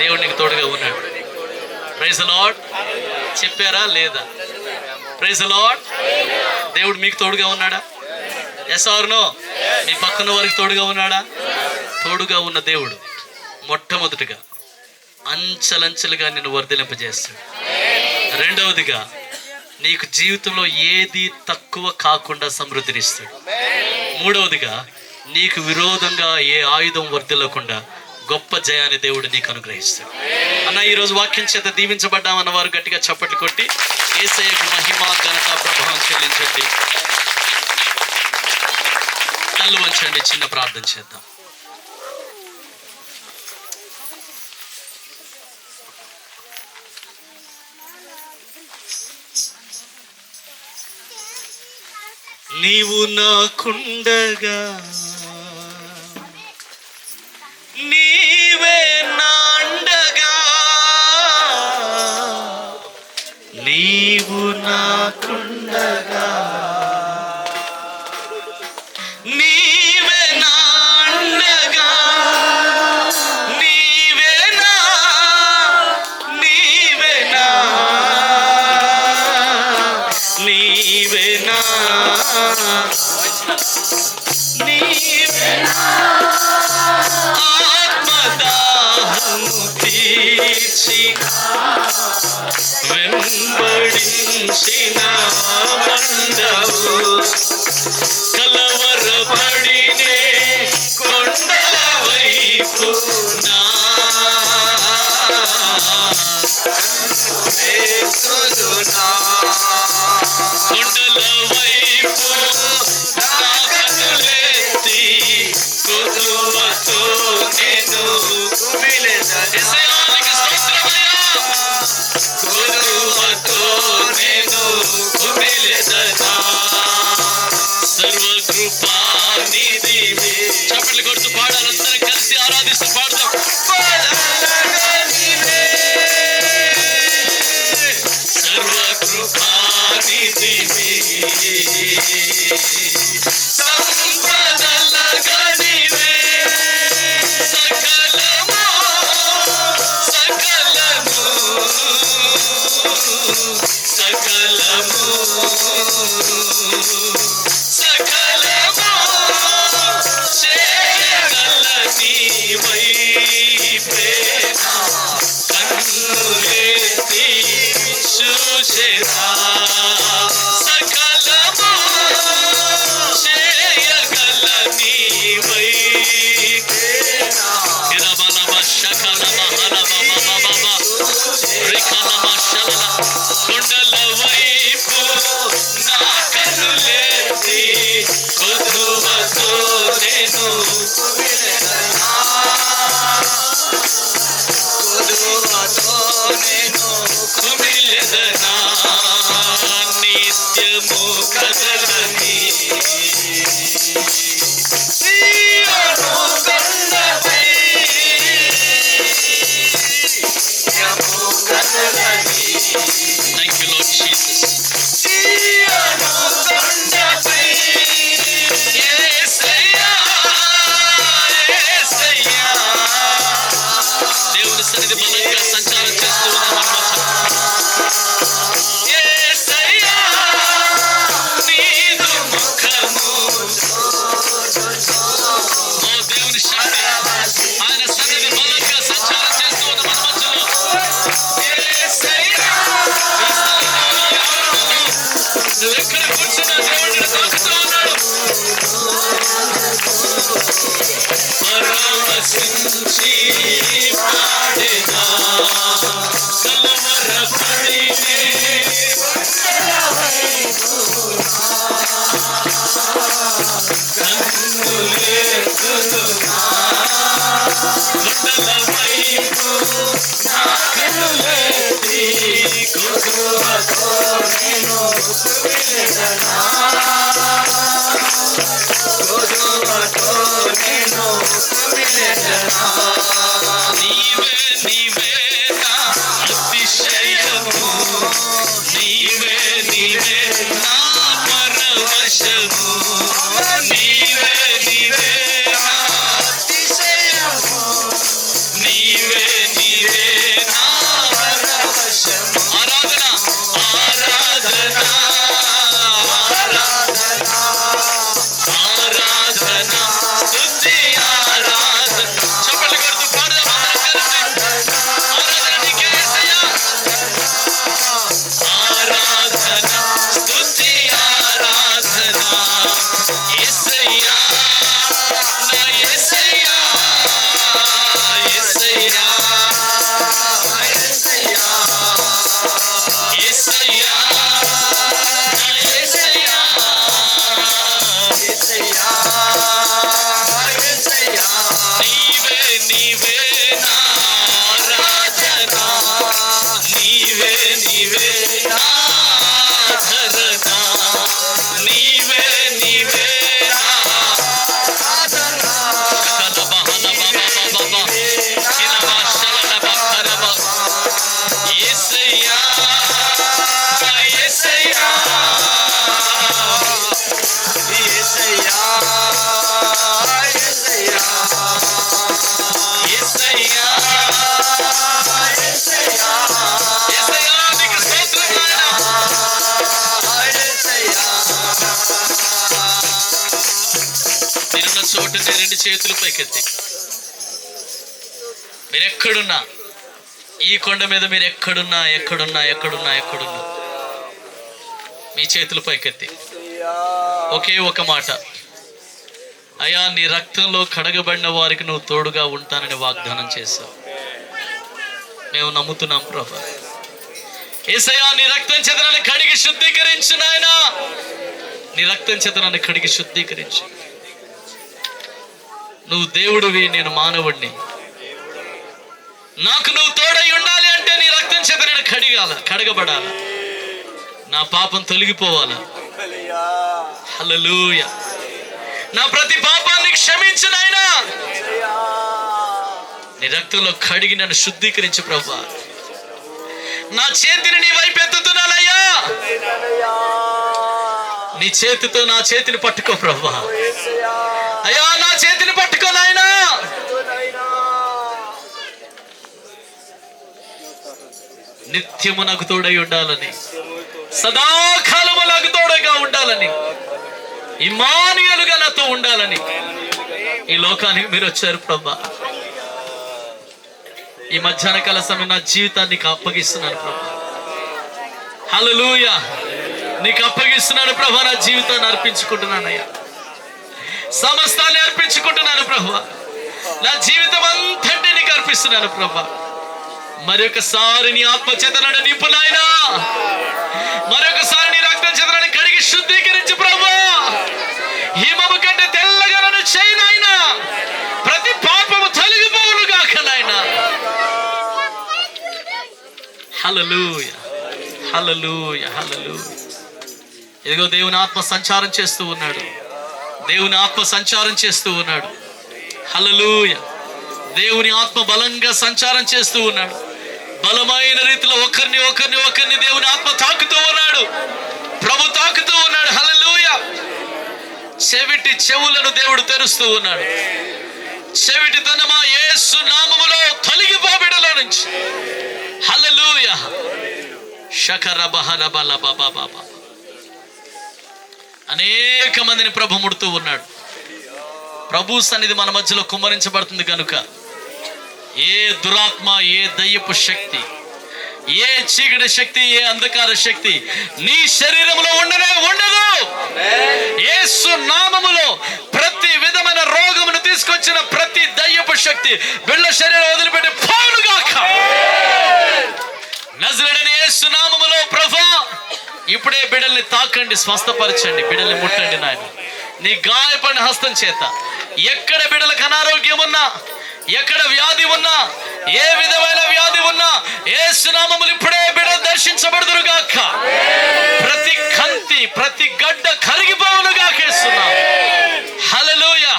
దేవుడు నీకు తోడుగా ఉన్నాడు. Praise the Lord. చెప్పారా లేదా? Praise the Lord. దేవుడు మీకు తోడుగా ఉన్నాడా? Yes are no? మీ పక్కన వారికి తోడుగా ఉన్నాడా? తోడుగా ఉన్న దేవుడు మొట్టమొదటిగా అంచెలంచెలుగా నిన్ను వర్ధిలింపజేస్తాడు. రెండవదిగా నీకు జీవితంలో ఏది తక్కువ కాకుండా సమృద్ధినిస్తాడు. మూడవదిగా నీకు విరోధంగా ఏ ఆయుధం వర్ధిల్లకుండా గొప్ప జయాన్ని దేవుడు నీకు అనుగ్రహిస్తాడు. అన్న, ఈరోజు వాక్యం చేత దీవించబడ్డామన్న వారు గట్టిగా చప్పట్లు కొట్టి యేసయ్యకు మహిమ, ఘనత, ప్రభావం చెల్లించండి. కళ్ళు వంచండి, చిన్న ప్రార్థన చేద్దాం. నీవు నాకుండగా, నీవే నాండగా, నీవు నాకుండగా, నీవే నాండగా, నీవే నా, నీవే నా, నీవే నా, ఆత్మదాహము తీర్చి వెంబడించిన వందవు, కలవరపడినే కొండల వైపు నా కొండల వైపు కనులెత్తి కొదువతో నేను కొదువతో నేను కుమిలెదనా. సర్వకృపానిధివే. చప్పట్లు కొడుతూ పాడాలి, అందరం కలిసి ఆరాధిస్తూ పాడదాం. సర్వకృపానిధివే, కదలని సియోను కొండపై కదలని. Thank you, Lord Jesus. సియోను కొండపై యేసయ్యా యేసయ్యా. దేవుని సన్నిధి బలంగా సంచారం చేస్తూ ఉన్నాం. యేసయ్యా నీదు ముఖము. ఓ దేవుని శక్తి, ఆయన సన్నిధి బలంగా సంచారం చేస్తూ ఉన్న మన మధ్యలో. యేసయ్యా నువ్వు ఎక్కడ కూర్చున్నా దేవుడిని తాకుతూ ఉన్నాడు. పరవశించి పాడేదా కలవరపడినే కన్నులెత్తుదునా కొండల వైపు నా కన్నులెత్తి కృపతో నేను కుమిలెదనా కృపతో నేను కుమిలెదనా. నీవే నీవే నా అతిశయము, నీవే నీవే నా పరవశము, నీవే నీవే నా అతిశయము, నీవే నీవే నా పరవశము. ఆరాధన ఆరాధన ఆరాధన ఆరాధన స్తుతి ఆరాధన. చప్పట్లు కొడుతూ పాడదాం అందరం కలిసి. ఆరాధన నీకే యేసయ్యా. ఆరాధన స్తుతి ఆరాధన యేసయ్యా నా యేసయ్యా యేసయ్యా యేసయ్యా యేసయ్యా నా యేసయ్యా యేసయ్యా యేసయ్యా. నీవే నీవే నా ఆరాధన, నీవే నీవే నా ఆరాధన, నీవే నీవే నా ఆరాధన. కలబహలబబబబబ కిలబశలబబబబ యేసయ్యా యేసయ్యా యేసయ్యా యేసయ్యా యేసయ్యా యేసయ్యా యేసయ్యా నీకు స్తోత్రం నాయనా. యేసయ్యా మీరున్న చోటునే రెండు చేతులు పైకెత్తి, మీరెక్కడున్నా, ఈ కొండ మీద మీరు ఎక్కడున్నా ఎక్కడున్నా ఎక్కడున్నా ఎక్కడున్నా మీ చేతులు పైకెత్తి ఒకే ఒక మాట, అయ్యా నీ రక్తంలో కడగబడిన వారికి నువ్వు తోడుగా ఉంటానని వాగ్దానం చేశావు. మేము నమ్ముతున్నాం ప్రభా. యేసయ్యా నీ రక్తం చేత నన్ను కడిగి శుద్ధీకరించు నాయనా, నీ రక్తం చేత నన్ను కడిగి శుద్ధీకరించు. నువ్వు దేవుడివి, నేను మానవుడిని. నాకు నువ్వు తోడై ఉండాలి అంటే నీ రక్తం చేత నేను కడగబడాల, నా పాపం తొలగిపోవాలా. హల్లెలూయా. నా ప్రతి పాపాన్ని క్షమించు నాయనా, నీ రక్తంలో కడిగి నన్ను శుద్ధీకరించు ప్రభా. నా చేతిని నీ వైపు ఎత్తుతున్నానయ్యా, నీ చేతితో నా చేతిని పట్టుకో ప్రభా. అయ్యా నా చేతిని పట్టుకో నాయనా. నిత్యము నాకు తోడై ఉండాలని, సదాకాలము నాకు తోడగా ఉండాలని, ఇమ్మానుయేలుగా నాతో ఉండాలని ఈ లోకానికి మీరు వచ్చారు ప్రభా. ఈ మధ్యాహ్న కాల సమయం నా జీవితాన్ని నీకు అప్పగిస్తున్నాను ప్రభా. హల్లెలూయా. నీకు అప్పగిస్తున్నాను ప్రభా. నా జీవితాన్ని అర్పించుకుంటున్నానయ్యా, సమస్తాన్ని అర్పించుకుంటున్నాను ప్రభా. నా జీవితం అంతటి నీకు అర్పిస్తున్నాను ప్రభా. మరి ఒకసారి నీ ఆత్మచేతనను నింపు నాయనా, మరొకసారి నీ రక్తం చేతనను కడిగి శుద్ధీకరించి ప్రభా. హిమము కంటే తెల్లగా నన్ను చేయి నాయనా, ప్రతి పాపము తొలగిపోవును గాక నాయనా. హల్లెలూయా హల్లెలూయా హల్లెలూయా. ఇదిగో దేవుని ఆత్మ సంచారం చేస్తూ ఉన్నాడు. దేవుని ఆత్మ సంచారం చేస్తూ ఉన్నాడు. హల్లెలూయా. దేవుని ఆత్మ బలంగా సంచారం చేస్తూ ఉన్నాడు. బలమైన రీతిలో ఒకరిని దేవుని ఆత్మ తాకుతూ ఉన్నాడు. ప్రభు తాకుతూ ఉన్నాడు. హల్లెలూయా. చెవిటి చెవులను దేవుడు తెరుస్తూ ఉన్నాడు. చెవిటితనమా యేసు నామములో తొలగిపో బిడ్డల నుంచి. హల్లెలూయా. షకరబహరబలబబబబ. అనేక మందిని ప్రభు ముడుతూ ఉన్నాడు. ప్రభు సన్నిధి మన మధ్యలో కుమ్మరించబడుతుంది కనుక ఏ దురాత్మ, ఏ దయ్యపు శక్తి, ఏ చీకటి శక్తి, ఏ అంధకార శక్తి నీ శరీరంలో ఉండదు. యేసు నామములో ప్రతి విధమైన రోగమును తీసుకొచ్చిన ప్రతి దయ్యపు శక్తి బిడ్డల శరీరం వదిలిపెట్టి పోనుగాక. నజరేయుడైన యేసు నామములో ప్రభువా ఇప్పుడే బిడ్డల్ని తాకండి, స్వస్థపరచండి, బిడ్డల్ని ముట్టండి నాయన. నీ గాయపడిన హస్తం చేత ఎక్కడ బిడ్డలకు అనారోగ్యం ఉన్నా, ఎక్కడ వ్యాధి ఉన్నా, ఏ విధమైన వ్యాధి ఉన్నా యేసు నామములో ఇప్పుడే బిడ్డలు దర్శించబడుదురుగాక. ప్రతి కంతి, ప్రతి గడ్డ కరిగిపోవునుగాక యేసు నామములో. హల్లెలూయా.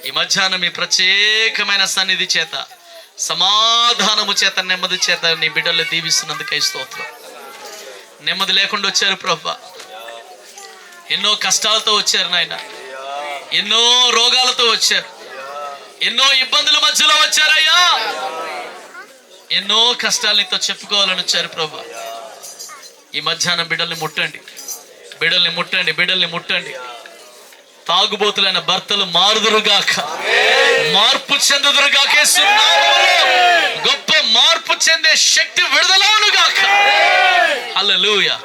ఈ మధ్యాహ్నం ఈ ప్రత్యేకమైన సన్నిధి చేత, సమాధానము చేత, నెమ్మది చేత నీ బిడ్డలు దీవిస్తున్నందుకై స్తోత్రం. నెమ్మది లేకుండా వచ్చారు ప్రభా, ఎన్నో కష్టాలతో వచ్చారు నాయన, ఎన్నో రోగాలతో వచ్చారు, ఎన్నో ఇబ్బందుల మధ్యలో వచ్చారయ్యా, ఎన్నో కష్టాలు నీతో చెప్పుకోవాలని వచ్చారు ప్రభా. ఈ మధ్యాహ్నం బిడ్డల్ని ముట్టండి. తాగుబోతులైన భర్తలు మారుదురుగాక, మార్పు చెందుదురుగాక. గొప్ప మార్పు చెందే శక్తి విడుదలవునుగాక. హల్లెలూయా.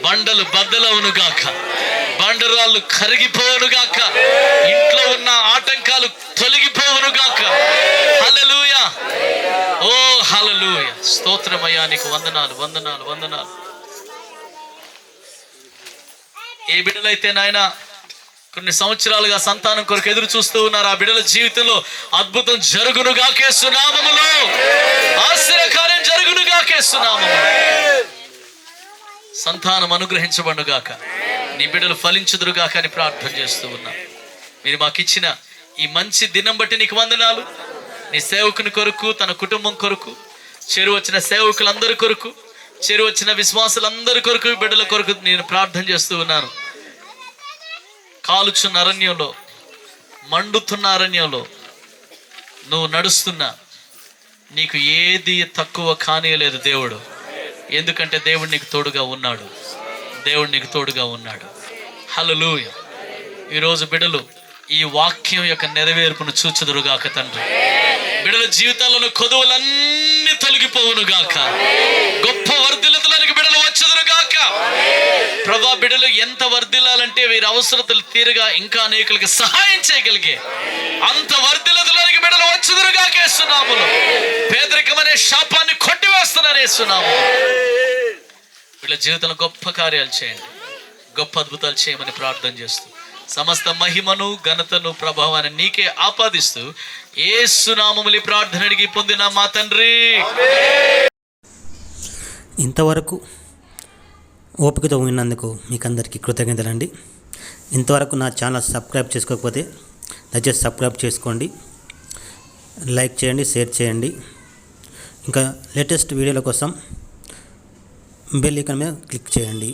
బండలు బద్దలవునుగాక, బండరాళ్ళు కరిగిపోవునుగాక, ఇంట్లో ఉన్న ఆటంకాలు తొలగిపోవునుగాక. హల్లెలూయా. ఓ హల్లెలూయా. స్తోత్రమయ్యా, నీకు వందనాలు. ఏ బిడ్డలైతే నాయన కొన్ని సంవత్సరాలుగా సంతానం కొరకు ఎదురు చూస్తూ ఉన్నారు, ఆ బిడ్డల జీవితంలో అద్భుతం జరుగునుగాక యేసు నామములో. ఆశ్చర్యకార్యం జరుగునుగాక యేసు నామములో. సంతానం అనుగ్రహించబడుగాక, నీ బిడ్డలు ఫలించుదురుగాక అని ప్రార్థన చేస్తూ ఉన్నా. మీరు మాకు ఇచ్చిన ఈ మంచి దినం బట్టి నీకు వందనాలు. నీ సేవకుని కొరకు, తన కుటుంబం కొరకు, చేరువచ్చిన సేవకులందరి కొరకు, చేరువచ్చిన విశ్వాసులందరి కొరకు, బిడ్డల కొరకు నేను ప్రార్థన చేస్తూ ఉన్నాను. కాలుచున్న అరణ్యంలో, మండుతున్న అరణ్యంలో నువ్వు నడుస్తున్నా నీకు ఏది తక్కువ కానియలేదు దేవుడు. ఎందుకంటే దేవుడు నీకు తోడుగా ఉన్నాడు. హల్లెలూయా. ఈరోజు బిడ్డలు ఈ వాక్యం యొక్క నెరవేర్పును చూచుదురుగాక తండ్రి. బిడ్డల జీవితాల్లో కొదువులన్నీ తొలగిపోవునుగాక. గొప్ప వర్ధిల్లతలోనికి బిడ్డలు వచ్చుదురుగాక. ప్రభా, బిడ్డలు ఎంత వర్ధిల్లాలంటే వీరి అవసరతలు తీరుగా ఇంకా అనేకులకి సహాయం చేయగలిగే అంత వర్ధిల్లతలోనికి బిడ్డలు వచ్చుదురుగాక యేసు నామములో. పేదరికం అనే శాపాన్ని కొట్టివేస్తున్నాను యేసు నామములో. వీళ్ళ జీవితంలో గొప్ప కార్యాలు చేయండి, గొప్ప అద్భుతాలు చేయమని ప్రార్థన చేస్తూ సమస్త మహిమను, ఘనతను, ప్రభావాన్ని నీకే ఆపాదిస్తూ యేసు నామములో ప్రార్థన అడిగి పొందిన మా తండ్రి. ఇంతవరకు ఓపికతో విన్నందుకు మీకు అందరికీ కృతజ్ఞతలండి. ఇంతవరకు నా ఛానల్ సబ్స్క్రైబ్ చేసుకోకపోతే దయచేసి సబ్స్క్రైబ్ చేసుకోండి, లైక్ చేయండి, షేర్ చేయండి. ఇంకా లేటెస్ట్ వీడియోల కోసం బెల్ ఐకాన్ మీద క్లిక్ చేయండి.